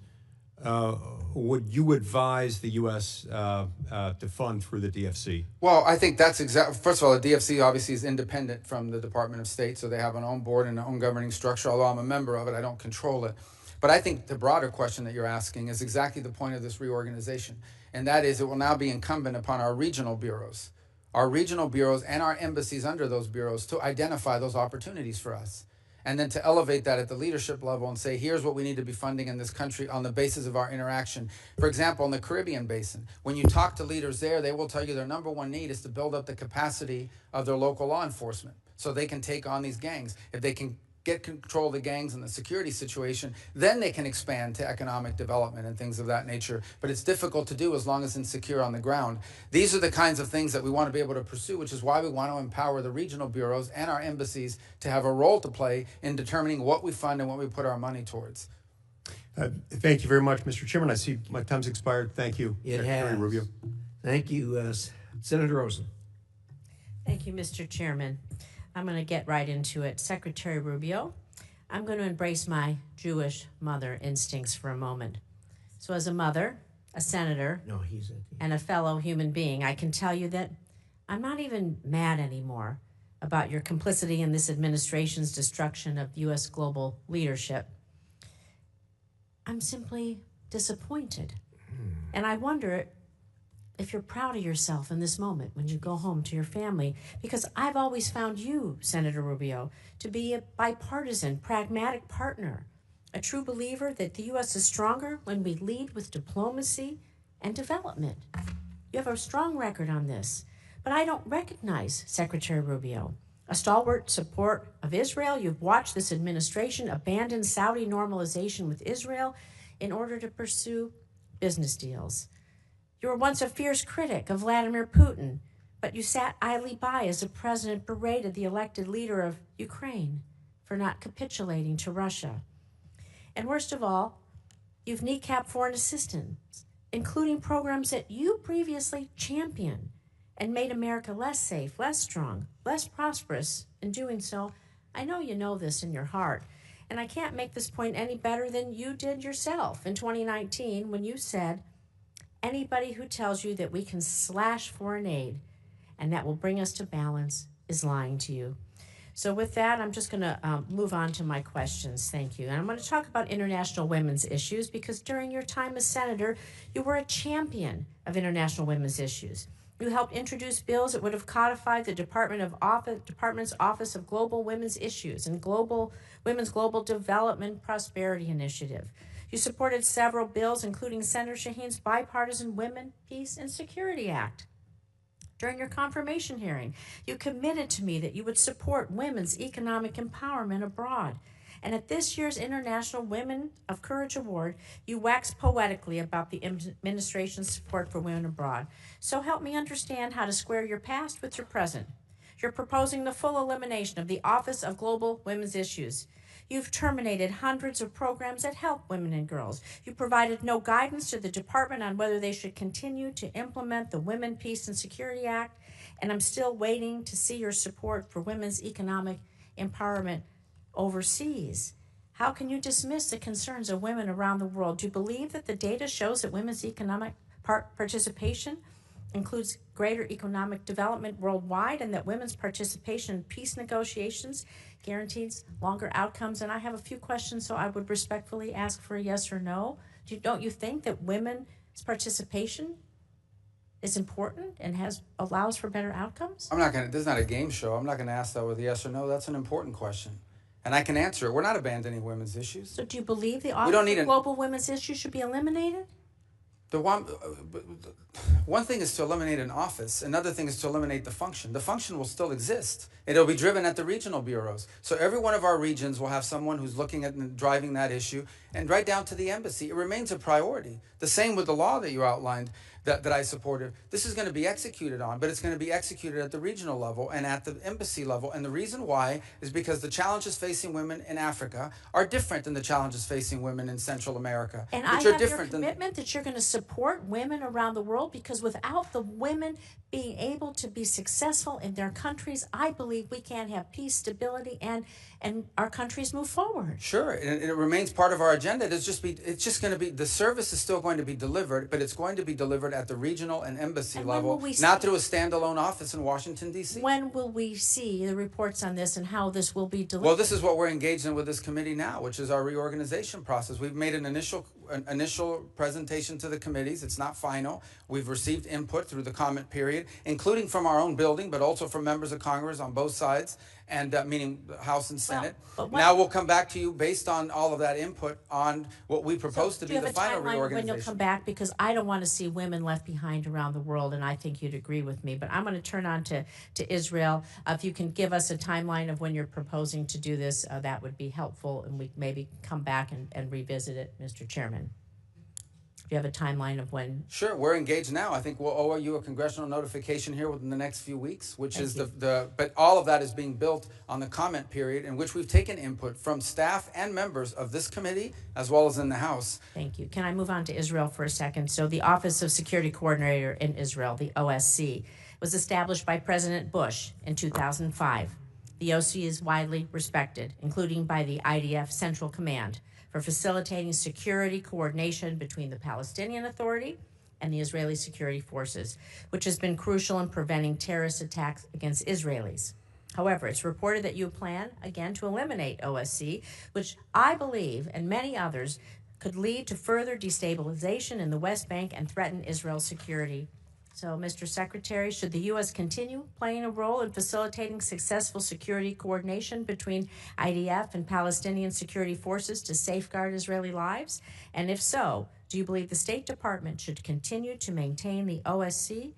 would you advise the U.S. To fund through the DFC? Well, I think that's first of all, the DFC obviously is independent from the Department of State, so they have an own board and an own governing structure. Although I'm a member of it, I don't control it. But I think the broader question that you're asking is exactly the point of this reorganization, and that is it will now be incumbent upon our regional bureaus and our embassies under those bureaus to identify those opportunities for us, and then to elevate that at the leadership level and say, here's what we need to be funding in this country on the basis of our interaction. For example, in the Caribbean basin, when you talk to leaders there, they will tell you their number one need is to build up the capacity of their local law enforcement so they can take on these gangs. If they can get control of the gangs and the security situation, then they can expand to economic development and things of that nature. But it's difficult to do as long as it's insecure on the ground. These are the kinds of things that we want to be able to pursue, which is why we want to empower the regional bureaus and our embassies to have a role to play in determining what we fund and what we put our money towards. Thank you very much, Mr. Chairman. I see my time's expired. Thank you, Secretary Rubio. Thank you, Senator Rosen. Thank you, Mr. Chairman. I'm going to get right into it. Secretary Rubio, I'm going to embrace my Jewish mother instincts for a moment. So as a mother, a senator, and a fellow human being, I can tell you that I'm not even mad anymore about your complicity in this administration's destruction of U.S. global leadership. I'm simply disappointed. And I wonder if you're proud of yourself in this moment when you go home to your family, because I've always found you, Senator Rubio, to be a bipartisan, pragmatic partner, a true believer that the U.S. is stronger when we lead with diplomacy and development. You have a strong record on this, but I don't recognize Secretary Rubio. A stalwart support of Israel, you've watched this administration abandon Saudi normalization with Israel in order to pursue business deals. You were once a fierce critic of Vladimir Putin, but you sat idly by as the president berated the elected leader of Ukraine for not capitulating to Russia. And worst of all, you've kneecapped foreign assistance, including programs that you previously championed and made America less safe, less strong, less prosperous. In doing so, I know you know this in your heart. And I can't make this point any better than you did yourself in 2019 when you said, anybody who tells you that we can slash foreign aid and that will bring us to balance is lying to you. So with that, I'm just going to move on to my questions. Thank you. And I'm going to talk about international women's issues because during your time as senator, you were a champion of international women's issues. You helped introduce bills that would have codified the Department's Office of Global Women's Issues and Women's Global Development Prosperity Initiative. You supported several bills, including Senator Shaheen's bipartisan Women, Peace, and Security Act. During your confirmation hearing, you committed to me that you would support women's economic empowerment abroad. And at this year's International Women of Courage Award, you waxed poetically about the administration's support for women abroad. So help me understand how to square your past with your present. You're proposing the full elimination of the Office of Global Women's Issues. You've terminated hundreds of programs that help women and girls. You provided no guidance to the department on whether they should continue to implement the Women, Peace, and Security Act, and I'm still waiting to see your support for women's economic empowerment overseas. How can you dismiss the concerns of women around the world? Do you believe that the data shows that women's economic participation includes greater economic development worldwide and that women's participation in peace negotiations guarantees longer outcomes? And I have a few questions, so I would respectfully ask for a yes or no. Don't you think that women's participation is important and allows for better outcomes? This is not a game show. I'm not going to ask that with a yes or no. That's an important question. And I can answer it. We're not abandoning women's issues. So do you believe the Office of Global Women's Issues should be eliminated? One thing is to eliminate an office. Another thing is to eliminate the function. The function will still exist. It'll be driven at the regional bureaus. So every one of our regions will have someone who's looking at and driving that issue, and right down to the embassy. It remains a priority. The same with the law that you outlined that I supported. This is going to be executed on, but it's going to be executed at the regional level and at the embassy level. And the reason why is because the challenges facing women in Africa are different than the challenges facing women in Central America. And which I are have your different commitment that you're going to support women around the world, because without the women being able to be successful in their countries, I believe we can't have peace, stability, and our countries move forward. Sure, and it remains part of our agenda. It's just going to be, the service is still going to be delivered, but it's going to be delivered at the regional and embassy level, not through a standalone office in Washington, D.C. When will we see the reports on this and how this will be delivered? Well, this is what we're engaged in with this committee now, which is our reorganization process. We've made an initial presentation to the committees. It's not final. We've received input through the comment period, including from our own building, but also from members of Congress on both sides, and meaning the House and Senate. Now we'll come back to you based on all of that input on what we propose to be the final reorganization. Do you have a timeline when you'll come back? Because I don't want to see women left behind around the world, and I think you'd agree with me. But I'm going to turn on to Israel. If you can give us a timeline of when you're proposing to do this, that would be helpful, and we maybe come back and revisit it, Mr. Chairman. Do you have a timeline of when? Sure, we're engaged now. I think we'll owe you a congressional notification here within the next few weeks, which is but all of that is being built on the comment period, in which we've taken input from staff and members of this committee, as well as in the House. Thank you. Can I move on to Israel for a second? So the Office of Security Coordinator in Israel, the OSC, was established by President Bush in 2005. The OSC is widely respected, including by the IDF Central Command, for facilitating security coordination between the Palestinian Authority and the Israeli security forces, which has been crucial in preventing terrorist attacks against Israelis. However, it's reported that you plan, again, to eliminate OSC, which I believe, and many others, could lead to further destabilization in the West Bank and threaten Israel's security. So, Mr. Secretary, should the U.S. continue playing a role in facilitating successful security coordination between IDF and Palestinian security forces to safeguard Israeli lives? And if so, do you believe the State Department should continue to maintain the OSC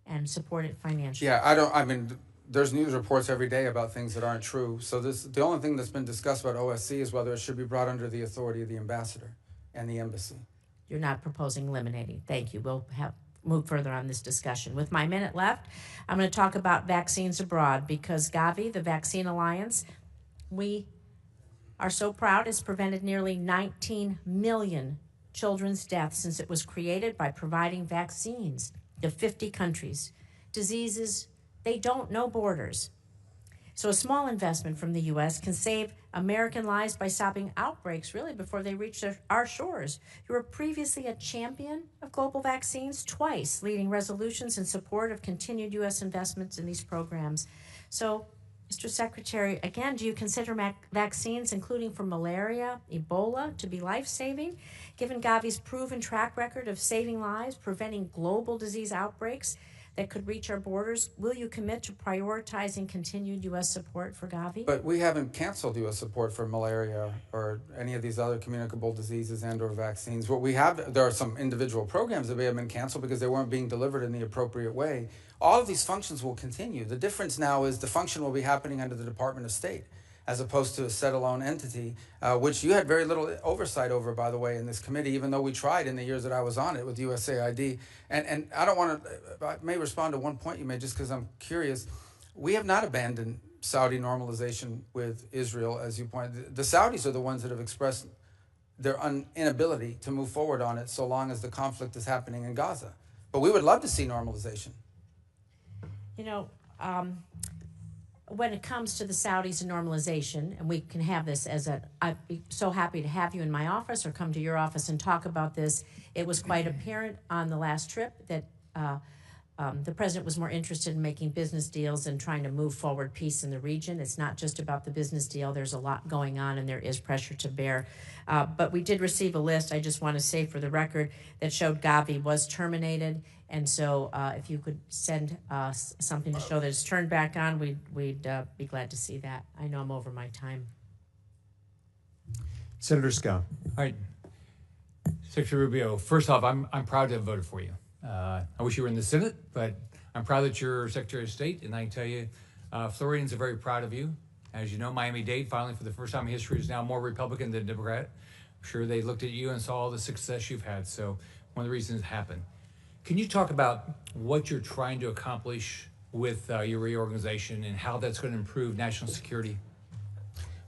and support it financially? Yeah, there's news reports every day about things that aren't true. So the only thing that's been discussed about OSC is whether it should be brought under the authority of the ambassador and the embassy. You're not proposing eliminating. Thank you. We'll move further on this discussion. With my minute left, I'm going to talk about vaccines abroad, because Gavi, the Vaccine Alliance, we are so proud, has prevented nearly 19 million children's deaths since it was created by providing vaccines to 50 countries. Diseases, they don't know borders. So a small investment from the U.S. can save American lives by stopping outbreaks really before they reach our shores. You were previously a champion of global vaccines, twice leading resolutions in support of continued U.S. investments in these programs. So, Mr. Secretary, again, do you consider vaccines, including for malaria, Ebola, to be life-saving? Given Gavi's proven track record of saving lives, preventing global disease outbreaks that could reach our borders, will you commit to prioritizing continued U.S. support for Gavi? But we haven't canceled U.S. support for malaria or any of these other communicable diseases and or vaccines. What we have, there are some individual programs that may have been canceled because they weren't being delivered in the appropriate way. All of these functions will continue. The difference now is the function will be happening under the Department of State, as opposed to a set-alone entity, which you had very little oversight over, by the way, in this committee, even though we tried in the years that I was on it with USAID. And I don't want to, I may respond to one point you made just because I'm curious. We have not abandoned Saudi normalization with Israel, as you pointed. The Saudis are the ones that have expressed their inability to move forward on it so long as the conflict is happening in Gaza. But we would love to see normalization. You know, when it comes to the Saudis and normalization, and we can have this I'd be so happy to have you in my office or come to your office and talk about this. It was quite apparent on the last trip that the president was more interested in making business deals and trying to move forward peace in the region. It's not just about the business deal. There's a lot going on, and there is pressure to bear. But we did receive a list, I just want to say for the record, that showed Gavi was terminated. And so if you could send something to show that it's turned back on, we'd be glad to see that. I know I'm over my time. Senator Scott. All right. Secretary Rubio, first off, I'm proud to have voted for you. I wish you were in the Senate, but I'm proud that you're Secretary of State, and I can tell you, Floridians are very proud of you. As you know, Miami-Dade finally, for the first time in history, is now more Republican than Democrat. I'm sure they looked at you and saw all the success you've had, so one of the reasons it happened. Can you talk about what you're trying to accomplish with your reorganization and how that's going to improve national security?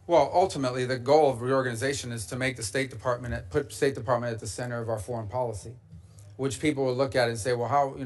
Well, ultimately, the goal of reorganization is to make the State Department, put State Department at the center of our foreign policy, which people will look at and say, well, how,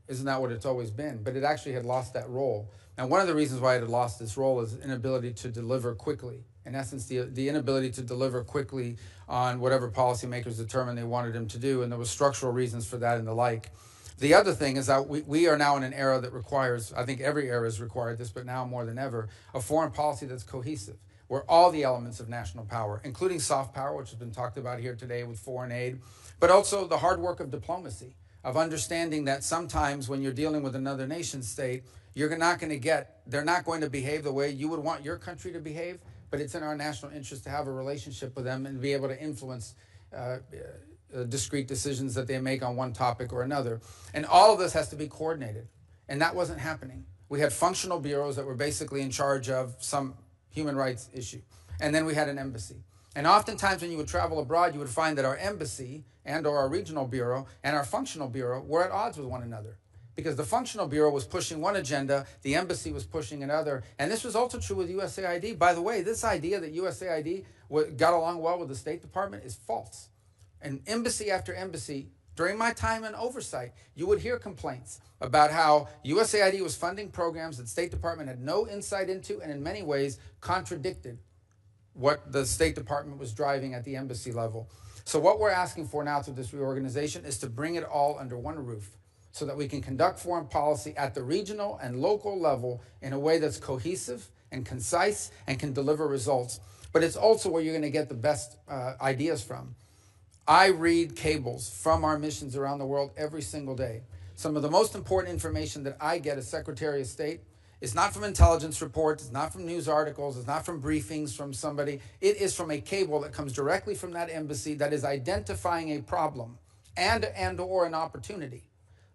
isn't that what it's always been? But it actually had lost that role. And one of the reasons why it had lost this role is inability to deliver quickly. In essence, the inability to deliver quickly on whatever policymakers determined they wanted them to do, and there was structural reasons for that and the like. The other thing is that we are now in an era that requires, I think every era has required this, but now more than ever, a foreign policy that's cohesive, where all the elements of national power, including soft power, which has been talked about here today with foreign aid, but also the hard work of diplomacy, of understanding that sometimes when you're dealing with another nation state, they're not going to behave the way you would want your country to behave, but it's in our national interest to have a relationship with them and be able to influence discrete decisions that they make on one topic or another. And all of this has to be coordinated. And that wasn't happening. We had functional bureaus that were basically in charge of some human rights issue. And then we had an embassy. And oftentimes when you would travel abroad, you would find that our embassy and or our regional bureau and our functional bureau were at odds with one another. Because the functional bureau was pushing one agenda, the embassy was pushing another. And this was also true with USAID. By the way, this idea that USAID got along well with the State Department is false. And embassy after embassy, during my time in oversight, you would hear complaints about how USAID was funding programs that State Department had no insight into and in many ways contradicted what the State Department was driving at the embassy level. So what we're asking for now through this reorganization is to bring it all under one roof so that we can conduct foreign policy at the regional and local level in a way that's cohesive and concise and can deliver results. But it's also where you're going to get the best ideas from. I read cables from our missions around the world every single day. Some of the most important information that I get as Secretary of State is not from intelligence reports, it's not from news articles, it's not from briefings from somebody. It is from a cable that comes directly from that embassy that is identifying a problem and or an opportunity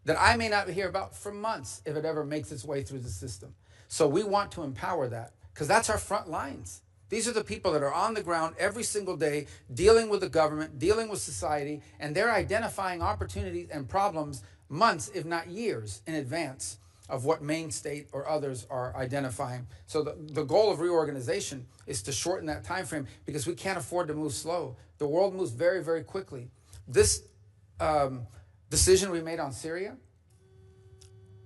that I may not hear about for months if it ever makes its way through the system. So we want to empower that because that's our front lines. These are the people that are on the ground every single day dealing with the government, dealing with society, and they're identifying opportunities and problems months, if not years, in advance of what Maine State or others are identifying. So the goal of reorganization is to shorten that time frame because we can't afford to move slow. The world moves very, very quickly. This decision we made on Syria,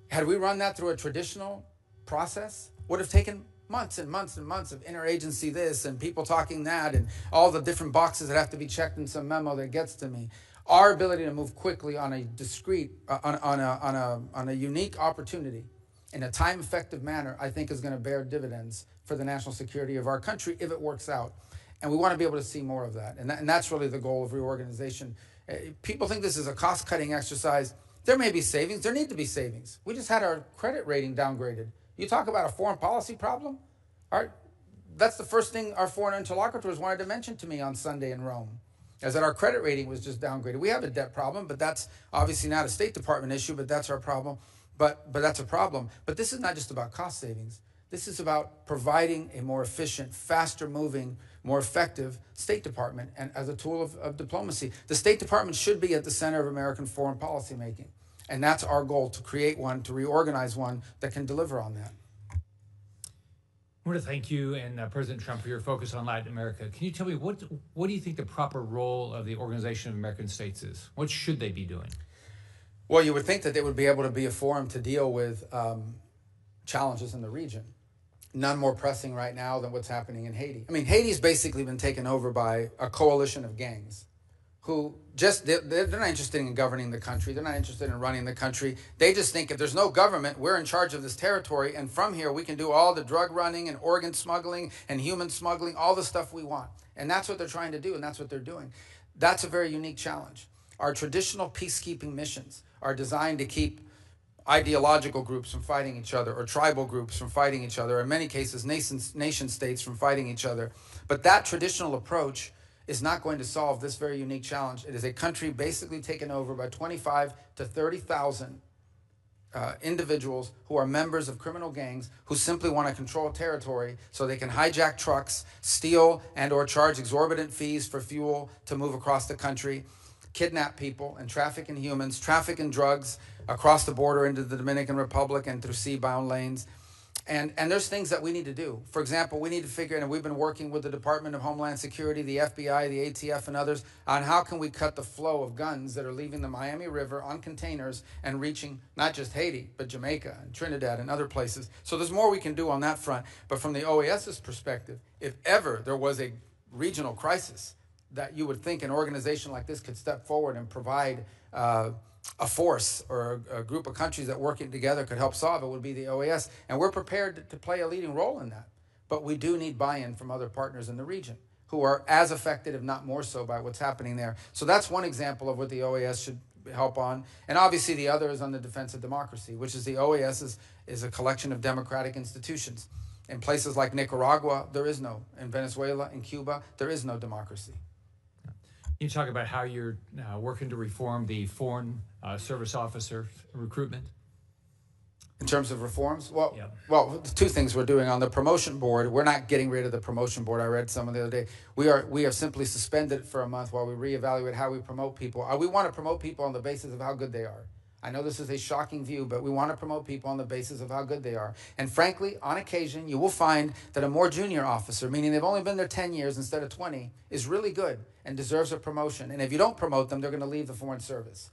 had we run that through a traditional process, would have taken months and months and months of interagency this and people talking that and all the different boxes that have to be checked in some memo that gets to me. Our ability to move quickly on a discrete, on a unique opportunity in a time-effective manner, I think is going to bear dividends for the national security of our country if it works out. And we want to be able to see more of that. And that's really the goal of reorganization. People think this is a cost-cutting exercise. There may be savings. There need to be savings. We just had our credit rating downgraded. You talk about a foreign policy problem? That's the first thing our foreign interlocutors wanted to mention to me on Sunday in Rome, is that our credit rating was just downgraded. We have a debt problem, but that's obviously not a State Department issue, but that's our problem. But that's a problem. But this is not just about cost savings. This is about providing a more efficient, faster moving, more effective State Department and as a tool of diplomacy. The State Department should be at the center of American foreign policy making. And that's our goal, to create one, to reorganize one that can deliver on that. I want to thank you and President Trump for your focus on Latin America. Can you tell me what do you think the proper role of the Organization of American States is? What should they be doing? Well, you would think that they would be able to be a forum to deal with challenges in the region. None more pressing right now than what's happening in Haiti. I mean, Haiti's basically been taken over by a coalition of gangs who they're not interested in governing the country. They're not interested in running the country. They just think if there's no government, we're in charge of this territory, and from here we can do all the drug running and organ smuggling and human smuggling, all the stuff we want. And that's what they're trying to do, and that's what they're doing. That's a very unique challenge. Our traditional peacekeeping missions are designed to keep ideological groups from fighting each other, or tribal groups from fighting each other, or in many cases nation states from fighting each other. But that traditional approach is not going to solve this very unique challenge. It is a country basically taken over by 25 to 30,000 individuals who are members of criminal gangs who simply want to control territory so they can hijack trucks, steal and or charge exorbitant fees for fuel to move across the country, kidnap people and traffic in humans, traffic in drugs across the border into the Dominican Republic and through sea-bound lanes. And there's things that we need to do. For example, we need to figure, and we've been working with the Department of Homeland Security, the FBI, the ATF, and others on how can we cut the flow of guns that are leaving the Miami River on containers and reaching not just Haiti, but Jamaica and Trinidad and other places. So there's more we can do on that front. But from the OAS's perspective, if ever there was a regional crisis that you would think an organization like this could step forward and provide a force or a group of countries that working together could help solve, it would be the OAS. And we're prepared to play a leading role in that. But we do need buy-in from other partners in the region who are as affected, if not more so, by what's happening there. So that's one example of what the OAS should help on. And obviously the other is on the defense of democracy, which is the OAS is a collection of democratic institutions. In places like Nicaragua, there is no. In Venezuela, in Cuba, there is no democracy. You talk about how you're working to reform the foreign service officer recruitment. In terms of reforms, well, two things we're doing on the promotion board. We're not getting rid of the promotion board. I read some the other day. We are simply suspended for a month while we reevaluate how we promote people. We want to promote people on the basis of how good they are. I know this is a shocking view, but we want to promote people on the basis of how good they are. And frankly, on occasion, you will find that a more junior officer, meaning they've only been there 10 years instead of 20, is really good and deserves a promotion. And if you don't promote them, they're going to leave the Foreign Service.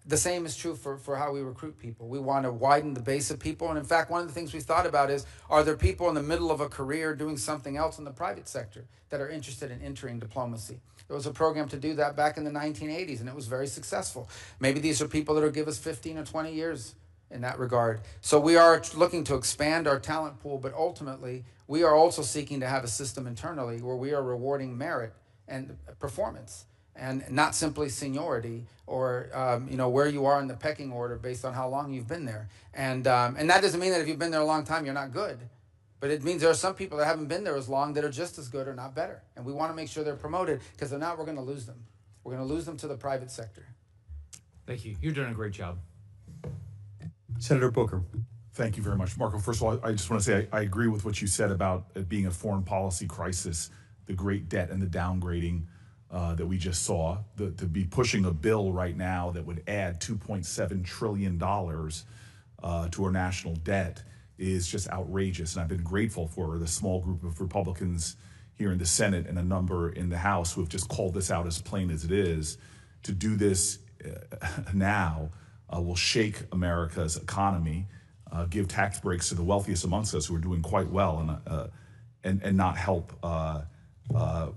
The same is true for how we recruit people. We want to widen the base of people. And in fact, one of the things we thought about is, are there people in the middle of a career doing something else in the private sector that are interested in entering diplomacy? There was a program to do that back in the 1980s, and it was very successful. Maybe these are people that will give us 15 or 20 years in that regard. So we are looking to expand our talent pool, but ultimately, we are also seeking to have a system internally where we are rewarding merit and performance, and not simply seniority or where you are in the pecking order based on how long you've been there. And that doesn't mean that if you've been there a long time, you're not good. But it means there are some people that haven't been there as long that are just as good or not better. And we want to make sure they're promoted, because if not, we're going to lose them. We're going to lose them to the private sector. Thank you. You're doing a great job. Senator Booker. Thank you very much, Marco. First of all, I just want to say I agree with what you said about it being a foreign policy crisis, the great debt and the downgrading that we just saw. To be pushing a bill right now that would add $2.7 trillion to our national debt is just outrageous. And I've been grateful for the small group of Republicans here in the Senate and a number in the House who have just called this out as plain as it is. To do this now will shake America's economy, give tax breaks to the wealthiest amongst us who are doing quite well, and not help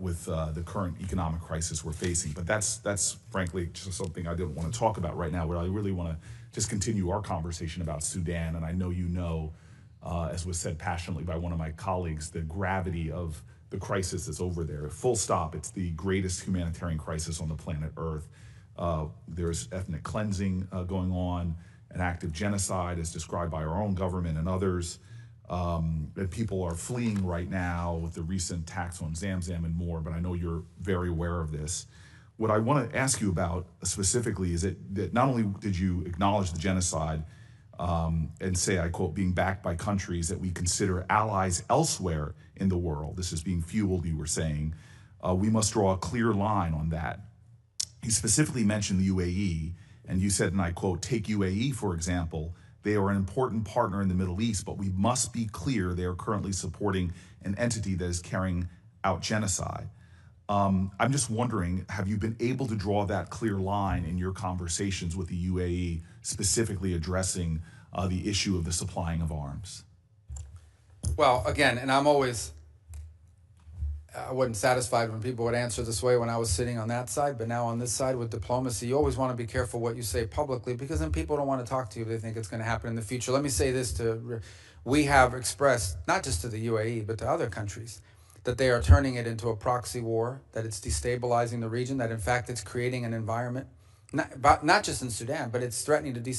with the current economic crisis we're facing. But that's frankly just something I didn't want to talk about right now. But I really want to just continue our conversation about Sudan. And I know you know, as was said passionately by one of my colleagues, the gravity of the crisis that's over there. Full stop. It's the greatest humanitarian crisis on the planet Earth. There's ethnic cleansing going on, an active genocide as described by our own government and others. That people are fleeing right now with the recent attacks on Zamzam and more, but I know you're very aware of this. What I want to ask you about specifically is that not only did you acknowledge the genocide and say, I quote, being backed by countries that we consider allies elsewhere in the world, this is being fueled, you were saying, we must draw a clear line on that. He specifically mentioned the UAE, and you said, and I quote, take UAE, for example, they are an important partner in the Middle East, but we must be clear they are currently supporting an entity that is carrying out genocide. I'm just wondering, have you been able to draw that clear line in your conversations with the UAE, specifically addressing the issue of the supplying of arms? Well, again, and I wasn't satisfied when people would answer this way when I was sitting on that side, but now on this side with diplomacy, you always want to be careful what you say publicly, because then people don't want to talk to you if they think it's going to happen in the future. Let me say this, we have expressed, not just to the UAE, but to other countries, that they are turning it into a proxy war, that it's destabilizing the region, that in fact it's creating an environment, not just in Sudan, but it's threatening to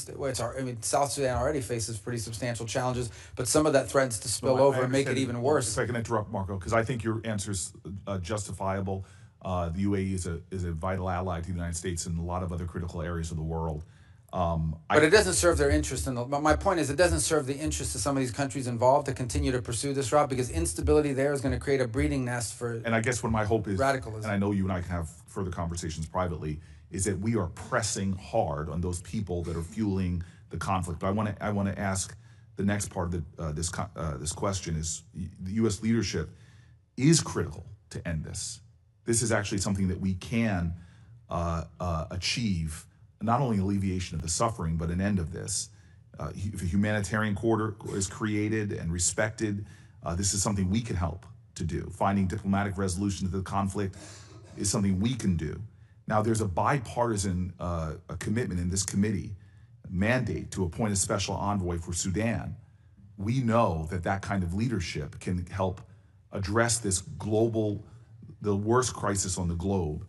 South Sudan already faces pretty substantial challenges, but some of that threatens to spill over and make it even worse. If I can interrupt, Marco, because I think your answer's justifiable. The UAE is a vital ally to the United States in a lot of other critical areas of the world. But it doesn't serve their interest. But my point is, it doesn't serve the interest of some of these countries involved to continue to pursue this route, because instability there is going to create a breeding nest for. And I guess what my hope is, radicalism. and I know you and I can have further conversations privately, is that we are pressing hard on those people that are fueling the conflict. But I want to ask the next part of this question is the U.S. leadership is critical to end this. This is actually something that we can achieve. Not only alleviation of the suffering, but an end of this. If a humanitarian corridor is created and respected, this is something we can help to do. Finding diplomatic resolution to the conflict is something we can do. Now, there's a bipartisan a commitment in this committee, mandate to appoint a special envoy for Sudan. We know that that kind of leadership can help address this the worst crisis on the globe.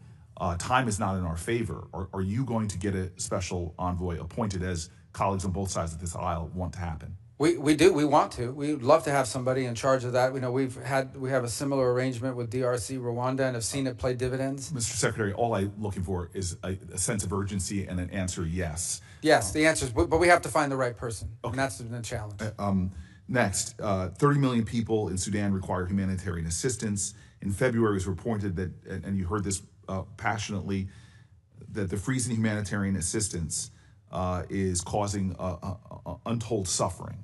Time is not in our favor. Are you going to get a special envoy appointed, as colleagues on both sides of this aisle want to happen? We do. We want to. We'd love to have somebody in charge of that. We know we have a similar arrangement with DRC, Rwanda, and have seen it play dividends. Mr. Secretary, all I'm looking for is a sense of urgency and an answer yes. Yes, the answer is, but we have to find the right person, and that's the challenge. Next, 30 million people in Sudan require humanitarian assistance. In February, it was reported that, and you heard this passionately, that the freeze in humanitarian assistance is causing untold suffering.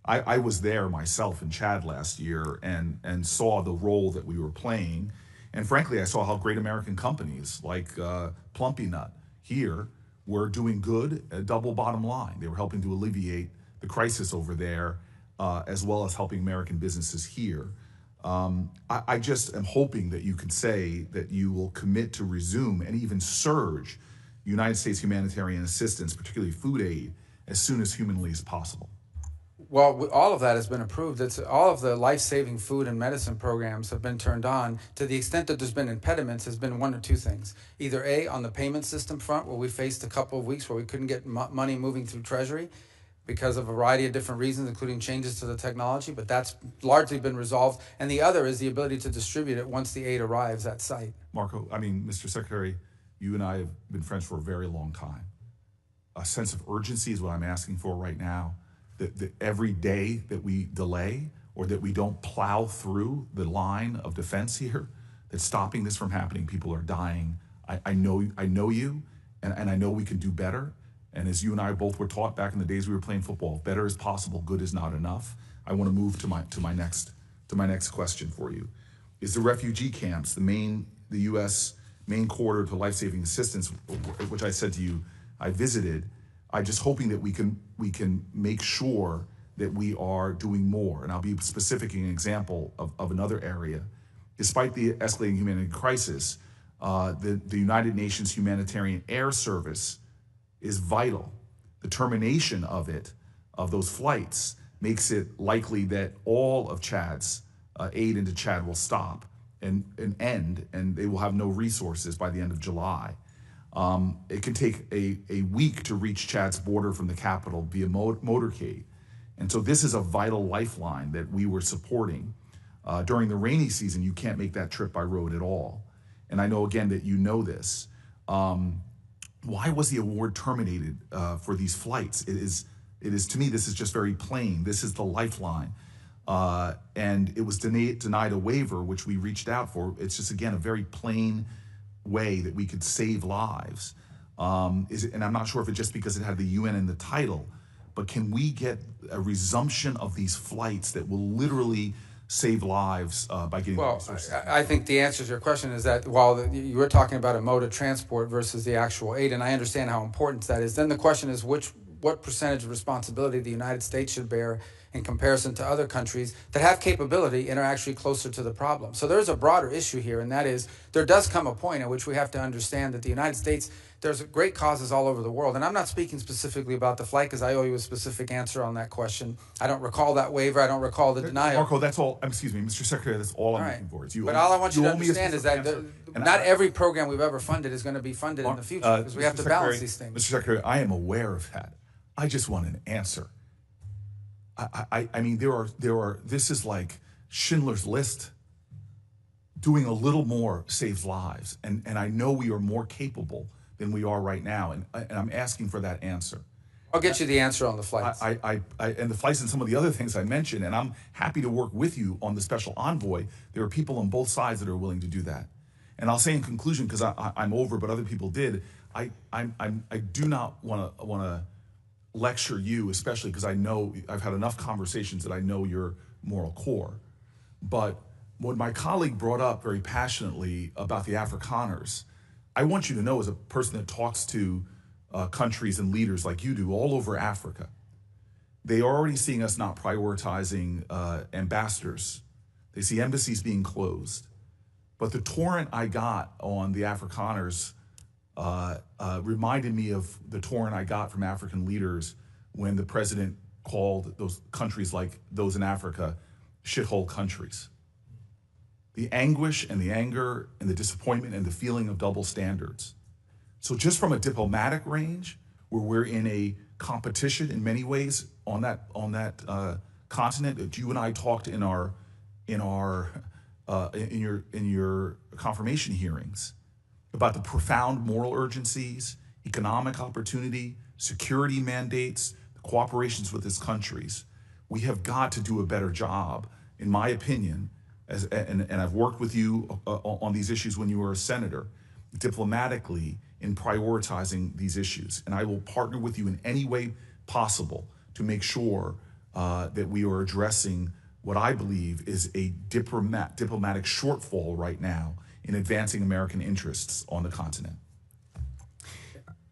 I was there myself in Chad last year and saw the role that we were playing. And frankly, I saw how great American companies like Plumpy Nut here were doing good, a double bottom line. They were helping to alleviate the crisis over there, as well as helping American businesses here. I just am hoping that you can say that you will commit to resume and even surge United States humanitarian assistance, particularly food aid, as soon as humanly as possible. Well, all of that has been approved. All of the life-saving food and medicine programs have been turned on. To the extent that there's been impediments, has been one or two things. Either A, on the payment system front, where we faced a couple of weeks where we couldn't get money moving through Treasury because of a variety of different reasons, including changes to the technology, but that's largely been resolved. And the other is the ability to distribute it once the aid arrives at site. Marco, Mr. Secretary, you and I have been friends for a very long time. A sense of urgency is what I'm asking for right now. That every day that we delay or that we don't plow through the line of defense here, that stopping this from happening, people are dying. I know you, and I know we can do better. And as you and I both were taught back in the days we were playing football, better is possible, good is not enough. I want to move to my next question for you. Is the refugee camps, the U.S. main corridor to life-saving assistance, which I said to you, I visited. I'm just hoping that we can make sure that we are doing more. And I'll be specific in an example of another area. Despite the escalating humanitarian crisis, the United Nations Humanitarian Air Service is vital. The termination of those flights, makes it likely that all of Chad's aid into Chad will stop and end, and they will have no resources by the end of July. It can take a week to reach Chad's border from the capital via motorcade. And so this is a vital lifeline that we were supporting. During the rainy season, you can't make that trip by road at all. And I know, again, that you know this. Why was the award terminated for these flights? It is, to me, this is just very plain. This is the lifeline. And it was denied a waiver, which we reached out for. It's just, again, a very plain way that we could save lives. And I'm not sure if it's just because it had the UN in the title, but can we get a resumption of these flights that will literally save lives by getting the resources? I think the answer to your question is that while you were talking about a mode of transport versus the actual aid, and I understand how important that is, then the question is what percentage of responsibility the United States should bear in comparison to other countries that have capability and are actually closer to the problem. So there's a broader issue here, and that is there does come a point at which we have to understand that the United States, there's great causes all over the world. And I'm not speaking specifically about the flight because I owe you a specific answer on that question. I don't recall that waiver. I don't recall the denial. Marco, that's all. Excuse me, Mr. Secretary, that's all I'm looking for. But all I want you to understand is that not every program we've ever funded is going to be funded in the future because we have to balance these things. Mr. Secretary, I am aware of that. I just want an answer. I mean, there are, this is like Schindler's List. doing a little more saves lives. And I know we are more capable than we are right now. And I'm asking for that answer. I'll get you the answer on the flights. And the flights and some of the other things I mentioned, and I'm happy to work with you on the special envoy. There are people on both sides that are willing to do that. And I'll say in conclusion, because I'm over, but other people did, I do not want to lecture you, especially because I know I've had enough conversations that I know your moral core. But what my colleague brought up very passionately about the Afrikaners, I want you to know, as a person that talks to countries and leaders like you do all over Africa, they are already seeing us not prioritizing ambassadors. They see embassies being closed. But the torrent I got on the Afrikaners reminded me of the torrent I got from African leaders when the president called those countries like those in Africa shithole countries. The anguish and the anger and the disappointment and the feeling of double standards. So just from a diplomatic range, where we're in a competition in many ways on that continent that you and I talked in your confirmation hearings about the profound moral urgencies, economic opportunity, security mandates, the cooperations with these countries. We have got to do a better job, in my opinion, and I've worked with you on these issues when you were a senator, diplomatically in prioritizing these issues. And I will partner with you in any way possible to make sure that we are addressing what I believe is a diplomatic shortfall right now in advancing American interests on the continent.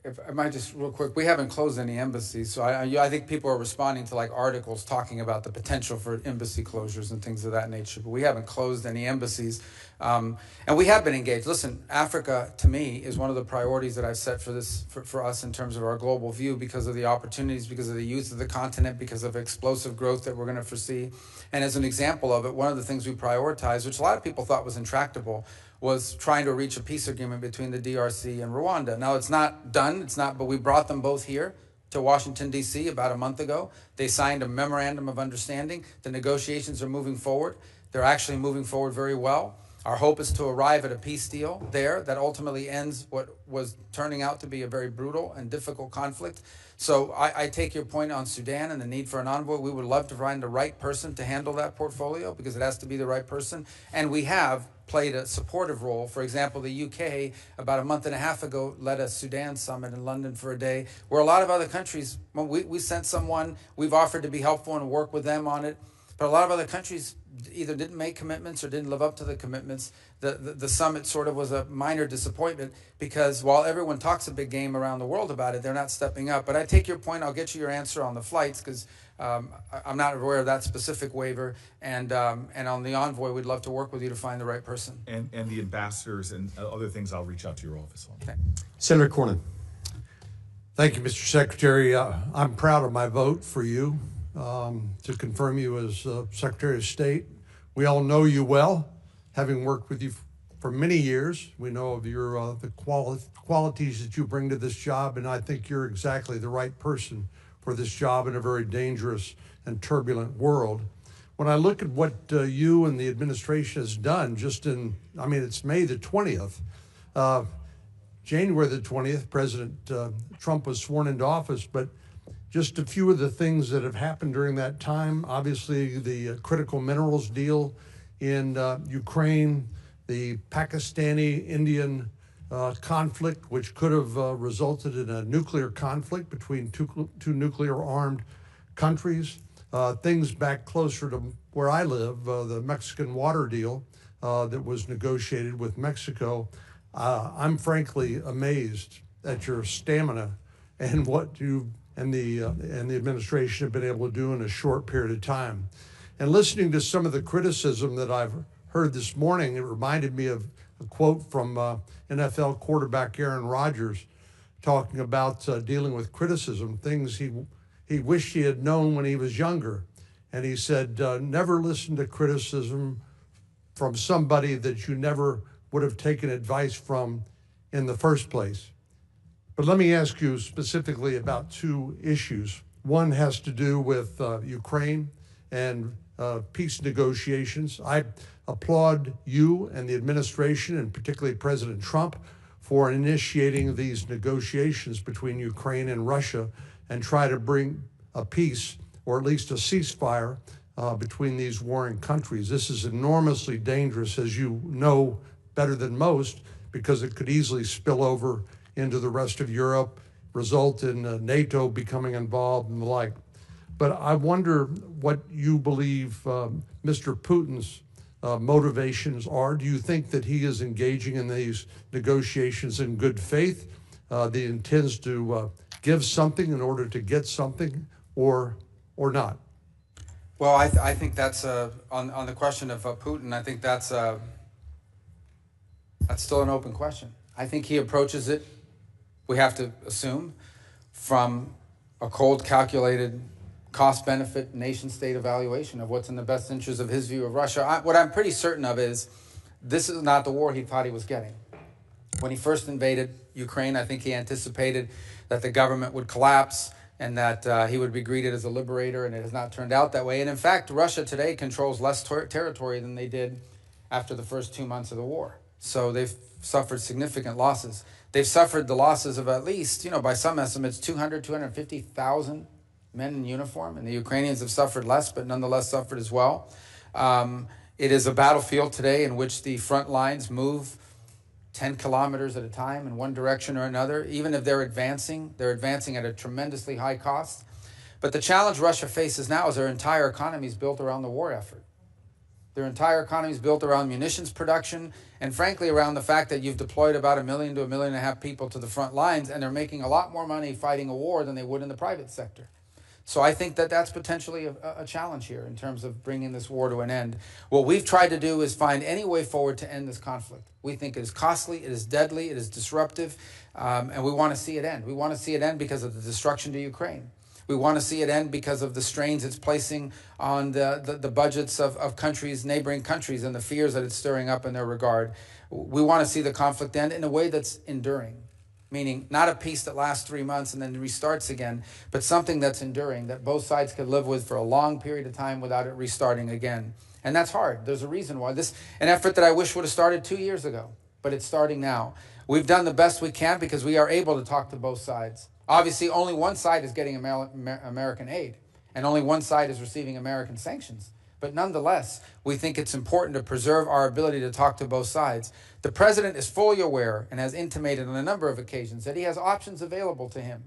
If I might just real quick, we haven't closed any embassies, so I think people are responding to like articles talking about the potential for embassy closures and things of that nature, but we haven't closed any embassies, and we have been engaged. Listen, Africa to me is one of the priorities that I've set for us in terms of our global view, because of the opportunities, because of the youth of the continent, because of explosive growth that we're going to foresee. And as an example of it, one of the things we prioritized, which a lot of people thought was intractable, was trying to reach a peace agreement between the DRC and Rwanda. Now, it's not done, but we brought them both here to Washington, D.C. about a month ago. They signed a memorandum of understanding. The negotiations are moving forward. They're actually moving forward very well. Our hope is to arrive at a peace deal there that ultimately ends what was turning out to be a very brutal and difficult conflict. So I take your point on Sudan and the need for an envoy. We would love to find the right person to handle that portfolio, because it has to be the right person. And we have played a supportive role. For example, the UK, about a month and a half ago, led a Sudan summit in London for a day, where a lot of other countries, when we sent someone, we've offered to be helpful and work with them on it. But a lot of other countries either didn't make commitments or didn't live up to the commitments. The summit sort of was a minor disappointment, because while everyone talks a big game around the world about it, they're not stepping up. But I take your point. I'll get you your answer on the flights, because I'm not aware of that specific waiver. And on the envoy, we'd love to work with you to find the right person. And the ambassadors and other things, I'll reach out to your office on. Okay. Senator Cornyn. Thank you, Mr. Secretary. I'm proud of my vote for you to confirm you as Secretary of State. We all know you well, having worked with you for many years. We know of your the qualities that you bring to this job, and I think you're exactly the right person for this job in a very dangerous and turbulent world. When I look at what you and the administration has done, it's May the 20th, January the 20th, President Trump was sworn into office, but just a few of the things that have happened during that time. Obviously, the critical minerals deal in Ukraine, the Pakistani-Indian conflict, which could have resulted in a nuclear conflict between two nuclear-armed countries. Things back closer to where I live, the Mexican water deal that was negotiated with Mexico. I'm frankly amazed at your stamina and what you and the administration have been able to do in a short period of time. And listening to some of the criticism that I've heard this morning, it reminded me of a quote from NFL quarterback Aaron Rodgers talking about dealing with criticism, things he wished he had known when he was younger. And he said, never listen to criticism from somebody that you never would have taken advice from in the first place. But let me ask you specifically about two issues. One has to do with Ukraine and peace negotiations. applaud you and the administration, and particularly President Trump, for initiating these negotiations between Ukraine and Russia and try to bring a peace, or at least a ceasefire, between these warring countries. This is enormously dangerous, as you know better than most, because it could easily spill over into the rest of Europe, result in NATO becoming involved and the like. But I wonder what you believe Mr. Putin's motivations are. Do you think that he is engaging in these negotiations in good faith, that he intends to give something in order to get something, or not? Well, I think that's on the question of Putin. I think that's still an open question. I think he approaches it, we have to assume, from a cold, calculated cost-benefit, nation-state evaluation of what's in the best interest of his view of Russia. What I'm pretty certain of is this is not the war he thought he was getting. When he first invaded Ukraine, I think he anticipated that the government would collapse and that he would be greeted as a liberator, and it has not turned out that way. And in fact, Russia today controls less territory than they did after the first 2 months of the war. So they've suffered significant losses. They've suffered the losses of at least, by some estimates, 250,000 men in uniform, and the Ukrainians have suffered less, but nonetheless suffered as well. It is a battlefield today in which the front lines move 10 kilometers at a time in one direction or another. Even if they're advancing at a tremendously high cost. But the challenge Russia faces now is their entire economy is built around the war effort. Their entire economy is built around munitions production, and frankly around the fact that you've deployed about 1 million to 1.5 million people to the front lines, and they're making a lot more money fighting a war than they would in the private sector. So I think that that's potentially a challenge here in terms of bringing this war to an end. What we've tried to do is find any way forward to end this conflict. We think it is costly, it is deadly, it is disruptive, and we want to see it end. We want to see it end because of the destruction to Ukraine. We want to see it end because of the strains it's placing on the budgets of countries, neighboring countries, and the fears that it's stirring up in their regard. We want to see the conflict end in a way that's enduring. Meaning not a peace that lasts 3 months and then restarts again, but something that's enduring, that both sides could live with for a long period of time without it restarting again. And that's hard. There's a reason why. This an effort that I wish would have started 2 years ago, but it's starting now. We've done the best we can because we are able to talk to both sides. Obviously, only one side is getting American aid, and only one side is receiving American sanctions. But nonetheless, we think it's important to preserve our ability to talk to both sides. The president is fully aware and has intimated on a number of occasions that he has options available to him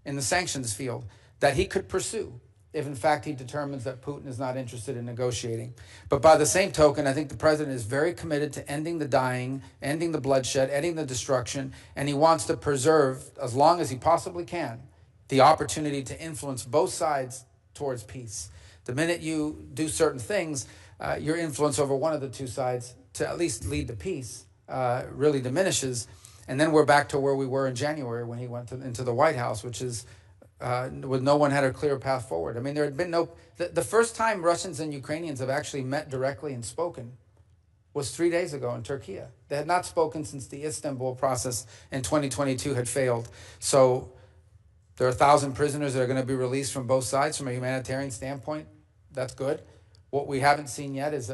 in the sanctions field that he could pursue if in fact he determines that Putin is not interested in negotiating. But by the same token, I think the president is very committed to ending the dying, ending the bloodshed, ending the destruction, and he wants to preserve, as long as he possibly can, the opportunity to influence both sides towards peace. The minute you do certain things, your influence over one of the two sides to at least lead to peace really diminishes. And then we're back to where we were in January when he went into the White House, which is with no one had a clear path forward. I mean, there had been no... The first time Russians and Ukrainians have actually met directly and spoken was 3 days ago in Turkey. They had not spoken since the Istanbul process in 2022 had failed. So there are 1,000 prisoners that are going to be released from both sides from a humanitarian standpoint. That's good. What we haven't seen yet is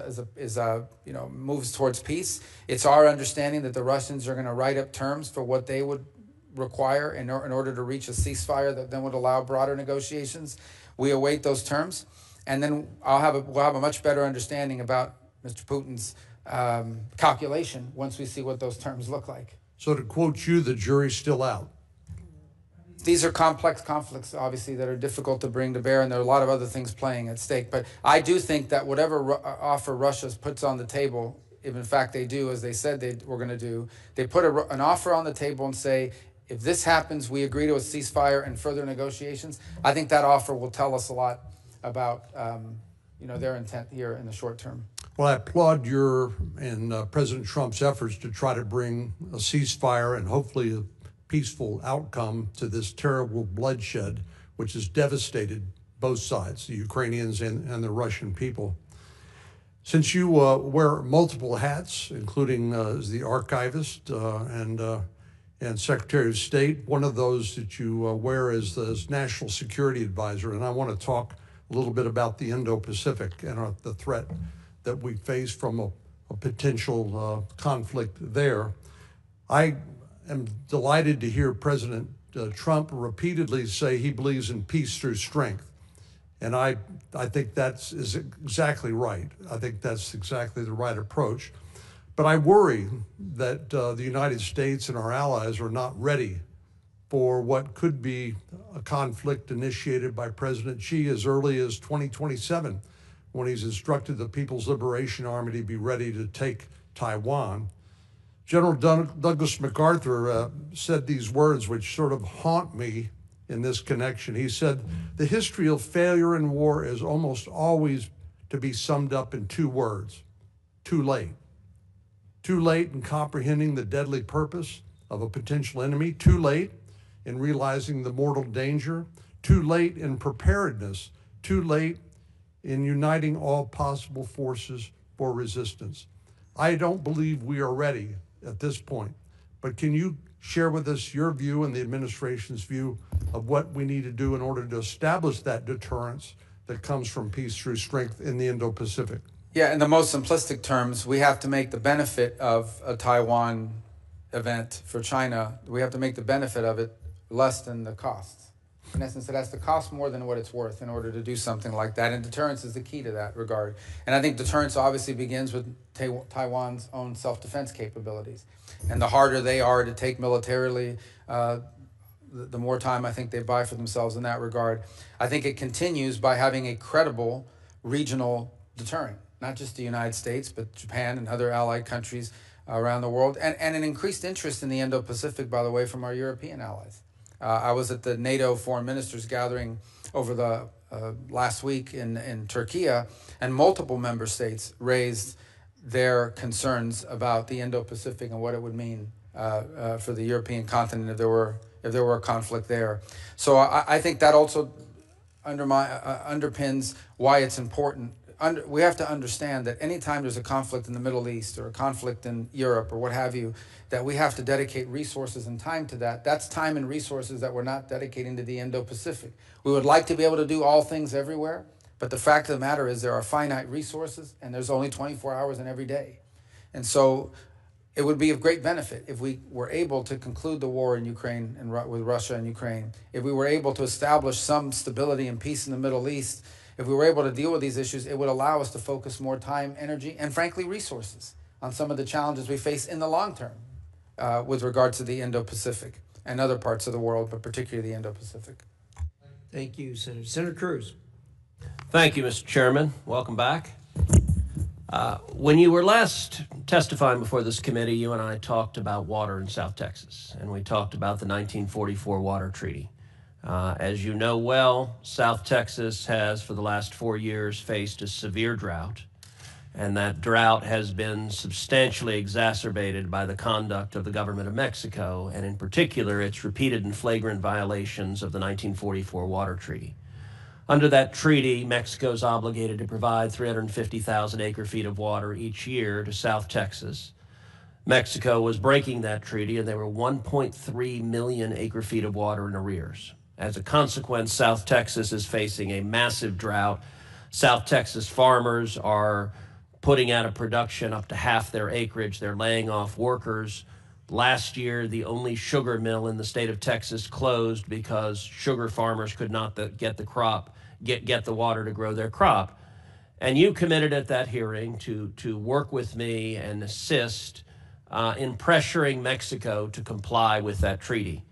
moves towards peace. It's our understanding that the Russians are going to write up terms for what they would require in order to reach a ceasefire that then would allow broader negotiations. We await those terms, and then we'll have a much better understanding about Mr. Putin's calculation once we see what those terms look like. So to quote you, the jury's still out. These are complex conflicts, obviously, that are difficult to bring to bear, and there are a lot of other things playing at stake. But I do think that whatever offer Russia puts on the table, if in fact they do, as they said they were going to do, they put an offer on the table and say, if this happens, we agree to a ceasefire and further negotiations. I think that offer will tell us a lot about their intent here in the short term. Well, I applaud your and President Trump's efforts to try to bring a ceasefire and hopefully a peaceful outcome to this terrible bloodshed, which has devastated both sides, the Ukrainians and the Russian people. Since you wear multiple hats, including as the archivist and Secretary of State, one of those that you wear is the National Security Advisor, and I want to talk a little bit about the Indo-Pacific and the threat that we face from a potential conflict there. I am delighted to hear President Trump repeatedly say he believes in peace through strength. And I think that is exactly right. I think that's exactly the right approach. But I worry that the United States and our allies are not ready for what could be a conflict initiated by President Xi as early as 2027, when he's instructed the People's Liberation Army to be ready to take Taiwan. General Douglas MacArthur said these words which sort of haunt me in this connection. He said, "The history of failure in war is almost always to be summed up in two words: too late. Too late in comprehending the deadly purpose of a potential enemy, too late in realizing the mortal danger, too late in preparedness, too late in uniting all possible forces for resistance." I don't believe we are ready at this point, but can you share with us your view and the administration's view of what we need to do in order to establish that deterrence that comes from peace through strength in the Indo-Pacific? Yeah, in the most simplistic terms, we have to make the benefit of a Taiwan event for China, we have to make the benefit of it less than the costs. In essence, it has to cost more than what it's worth in order to do something like that, and deterrence is the key to that regard. And I think deterrence obviously begins with Taiwan's own self-defense capabilities. And the harder they are to take militarily, the more time I think they buy for themselves in that regard. I think it continues by having a credible regional deterrent, not just the United States, but Japan and other allied countries around the world, and an increased interest in the Indo-Pacific, by the way, from our European allies. I was at the NATO Foreign Ministers gathering over the last week in Turkey, and multiple member states raised their concerns about the Indo-Pacific and what it would mean for the European continent if there were a conflict there. So I think that also underpins why it's important. We have to understand that anytime there's a conflict in the Middle East or a conflict in Europe or what have you, that we have to dedicate resources and time to that. That's time and resources that we're not dedicating to the Indo-Pacific. We would like to be able to do all things everywhere, but the fact of the matter is there are finite resources and there's only 24 hours in every day. And so it would be of great benefit if we were able to conclude the war in Ukraine and with Russia and Ukraine, if we were able to establish some stability and peace in the Middle East. If we were able to deal with these issues, it would allow us to focus more time, energy, and frankly, resources on some of the challenges we face in the long term with regard to the Indo-Pacific and other parts of the world, but particularly the Indo-Pacific. Thank you, Senator. Senator Cruz. Thank you, Mr. Chairman. Welcome back. When you were last testifying before this committee, you and I talked about water in South Texas, and we talked about the 1944 Water Treaty. As you know well, South Texas has, for the last 4 years, faced a severe drought, and that drought has been substantially exacerbated by the conduct of the government of Mexico, and in particular, its repeated and flagrant violations of the 1944 Water Treaty. Under that treaty, Mexico is obligated to provide 350,000 acre-feet of water each year to South Texas. Mexico was breaking that treaty, and there were 1.3 million acre-feet of water in arrears. As a consequence, South Texas is facing a massive drought. South Texas farmers are putting out of production up to half their acreage. They're laying off workers. Last year, the only sugar mill in the state of Texas closed because sugar farmers could not get the water to grow their crop. And you committed at that hearing to work with me and assist in pressuring Mexico to comply with that treaty.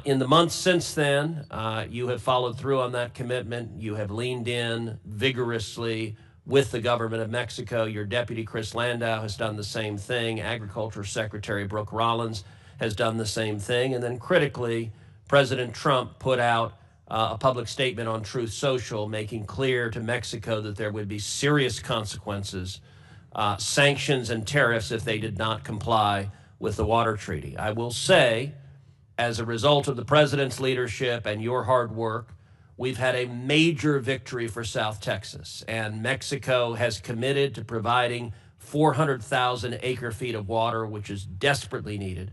In the months since then, you have followed through on that commitment. You have leaned in vigorously with the government of Mexico. Your deputy, Chris Landau, has done the same thing. Agriculture Secretary Brooke Rollins has done the same thing. And then critically, President Trump put out a public statement on Truth Social, making clear to Mexico that there would be serious consequences, sanctions and tariffs if they did not comply with the water treaty. I will say, as a result of the president's leadership and your hard work, we've had a major victory for South Texas, and Mexico has committed to providing 400,000 acre-feet of water, which is desperately needed.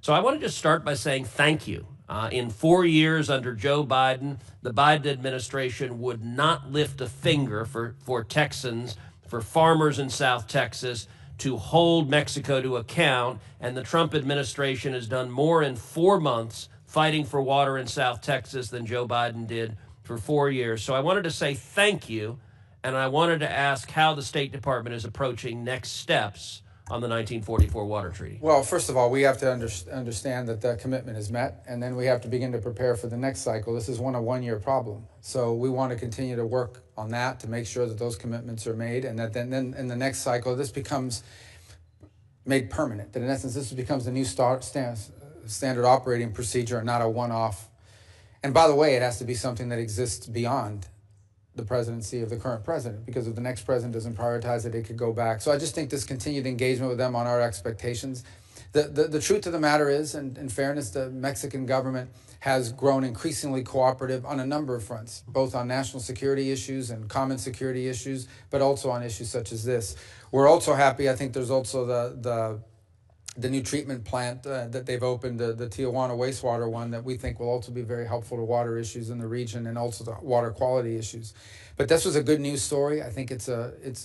So I want to just start by saying thank you. In 4 years under Joe Biden, the Biden administration would not lift a finger for Texans for farmers in South Texas to hold Mexico to account, and the Trump administration has done more in 4 months fighting for water in South Texas than Joe Biden did for 4 years. So I wanted to say thank you, and I wanted to ask how the State Department is approaching next steps on the 1944 Water Treaty. Well, first of all, we have to understand that that commitment is met, and then we have to begin to prepare for the next cycle. This is a one-year problem. So we want to continue to work on that to make sure that those commitments are made, and that then in the next cycle, this becomes made permanent. That in essence, this becomes a new standard operating procedure and not a one-off. And by the way, it has to be something that exists beyond the presidency of the current president, because if the next president doesn't prioritize it, it could go back. So I just think this continued engagement with them on our expectations. The truth of the matter is, and in fairness, the Mexican government has grown increasingly cooperative on a number of fronts, both on national security issues and common security issues, but also on issues such as this. We're also happy, I think there's also the new treatment plant that they've opened, the Tijuana wastewater one, that we think will also be very helpful to water issues in the region and also the water quality issues. But this was a good news story. I think it's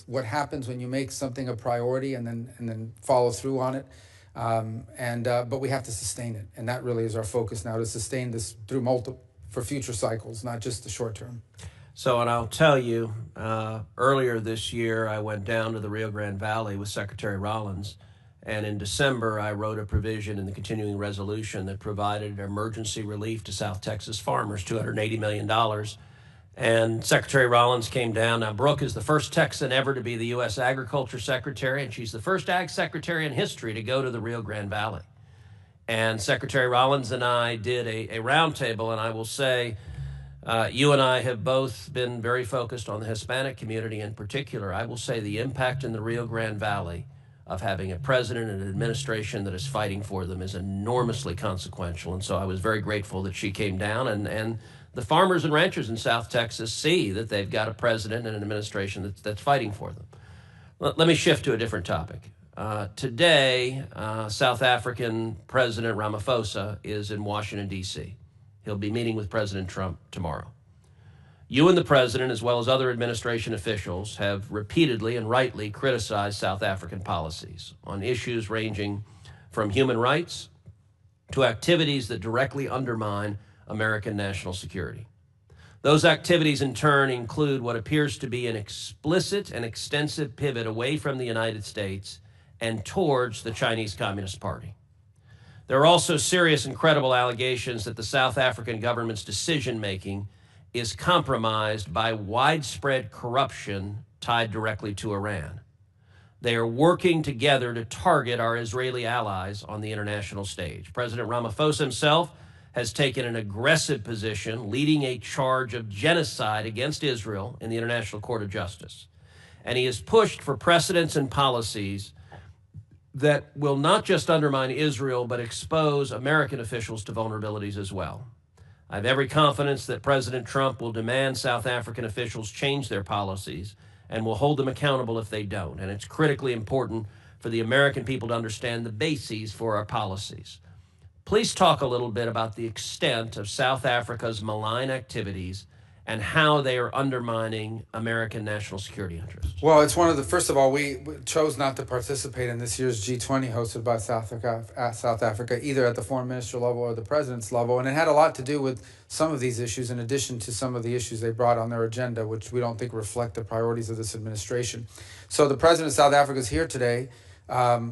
what happens when you make something a priority and then follow through on it. But we have to sustain it, and that really is our focus now, to sustain this through for future cycles, not just the short term. So, and I'll tell you, earlier this year, I went down to the Rio Grande Valley with Secretary Rollins. And in December, I wrote a provision in the continuing resolution that provided emergency relief to South Texas farmers, $280 million. And Secretary Rollins came down. Now, Brooke is the first Texan ever to be the U.S. Agriculture Secretary, and she's the first Ag Secretary in history to go to the Rio Grande Valley. And Secretary Rollins and I did a roundtable, and I will say, you and I have both been very focused on the Hispanic community in particular. I will say the impact in the Rio Grande Valley of having a president and an administration that is fighting for them is enormously consequential. And so I was very grateful that she came down, and the farmers and ranchers in South Texas see that they've got a president and an administration that's fighting for them. Let me shift to a different topic. Today, South African President Ramaphosa is in Washington, D.C. He'll be meeting with President Trump tomorrow. You and the president, as well as other administration officials, have repeatedly and rightly criticized South African policies on issues ranging from human rights to activities that directly undermine American national security. Those activities, in turn, include what appears to be an explicit and extensive pivot away from the United States and towards the Chinese Communist Party. There are also serious and credible allegations that the South African government's decision-making is compromised by widespread corruption tied directly to Iran. They are working together to target our Israeli allies on the international stage. President Ramaphosa himself has taken an aggressive position, leading a charge of genocide against Israel in the International Court of Justice. And he has pushed for precedents and policies that will not just undermine Israel, but expose American officials to vulnerabilities as well. I have every confidence that President Trump will demand South African officials change their policies and will hold them accountable if they don't. And it's critically important for the American people to understand the bases for our policies. Please talk a little bit about the extent of South Africa's malign activities and how they are undermining American national security interests. Well, it's one of the, first of all, we chose not to participate in this year's G20 hosted by South Africa, either at the foreign minister level or the president's level. And it had a lot to do with some of these issues, in addition to some of the issues they brought on their agenda, which we don't think reflect the priorities of this administration. So the president of South Africa is here today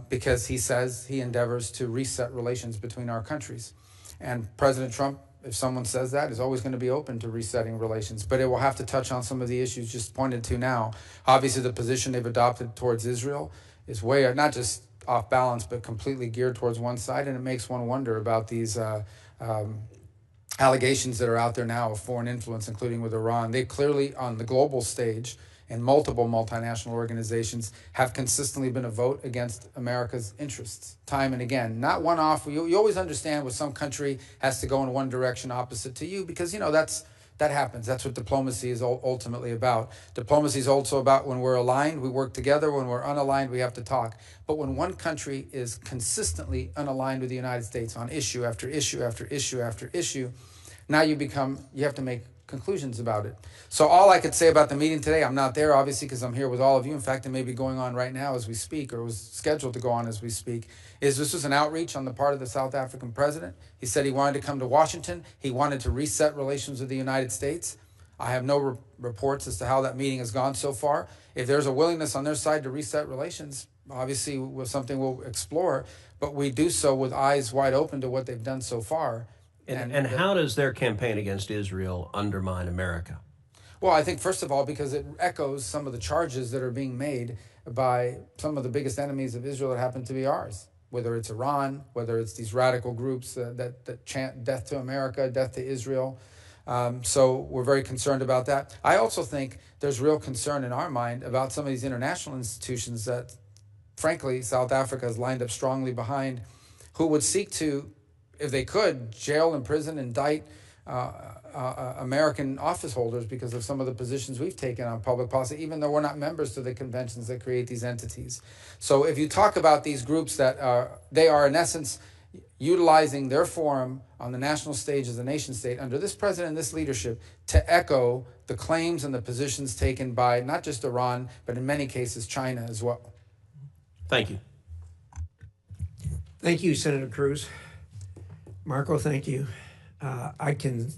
because he says he endeavors to reset relations between our countries. And President Trump, if someone says that, is always going to be open to resetting relations. But it will have to touch on some of the issues just pointed to now. Obviously, the position they've adopted towards Israel is way, not just off balance, but completely geared towards one side. And it makes one wonder about these allegations that are out there now of foreign influence, including with Iran. They clearly, on the global stage, and multiple multinational organizations, have consistently been a vote against America's interests, time and again. Not one off. You always understand when some country has to go in one direction opposite to you, because, you know, that happens. That's what diplomacy is ultimately about. Diplomacy is also about when we're aligned, we work together. When we're unaligned, we have to talk. But when one country is consistently unaligned with the United States on issue after issue after issue after issue, now you have to make conclusions about it. So all I could say about the meeting today, I'm not there obviously because I'm here with all of you. In fact, it may be going on right now as we speak, or was scheduled to go on as we speak, is this was an outreach on the part of the South African president. He said he wanted to come to Washington. He wanted to reset relations with the United States. I have no reports as to how that meeting has gone so far. If there's a willingness on their side to reset relations, obviously something we'll explore, but we do so with eyes wide open to what they've done so far. And how does their campaign against Israel undermine America? Well, I think, first of all, because it echoes some of the charges that are being made by some of the biggest enemies of Israel that happen to be ours, whether it's Iran, whether it's these radical groups that chant death to America, death to Israel. So we're very concerned about that. I also think there's real concern in our mind about some of these international institutions that, frankly, South Africa has lined up strongly behind, who would seek to, if they could, jail, imprison, indict American office holders because of some of the positions we've taken on public policy, even though we're not members to the conventions that create these entities. So if you talk about these groups they are in essence utilizing their forum on the national stage as a nation state under this president and this leadership to echo the claims and the positions taken by not just Iran, but in many cases China as well. Thank you. Thank you, Senator Cruz. Marco, thank you. I can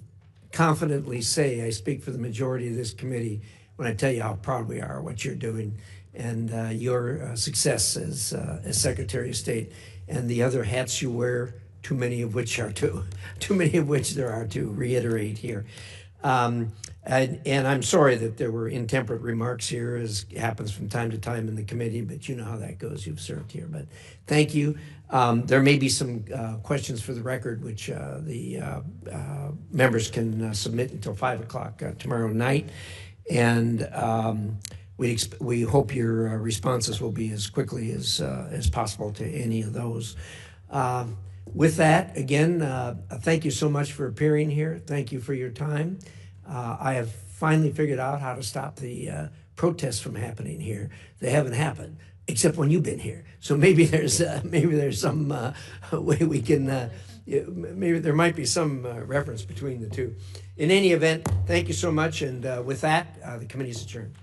confidently say I speak for the majority of this committee when I tell you how proud we are of what you're doing and your success as Secretary of State and the other hats you wear, too many of which there are to reiterate here. And I'm sorry that there were intemperate remarks here, as happens from time to time in the committee, but you know how that goes. You've served here. But thank you. There may be some questions for the record, which the members can submit until 5 o'clock tomorrow night. And we hope your responses will be as quickly as possible to any of those. With that, again, thank you so much for appearing here. Thank you for your time. I have finally figured out how to stop the protests from happening here. They haven't happened, except when you've been here. So maybe there's some way we can, maybe there might be some reference between the two. In any event, thank you so much. And with that, the committee is adjourned.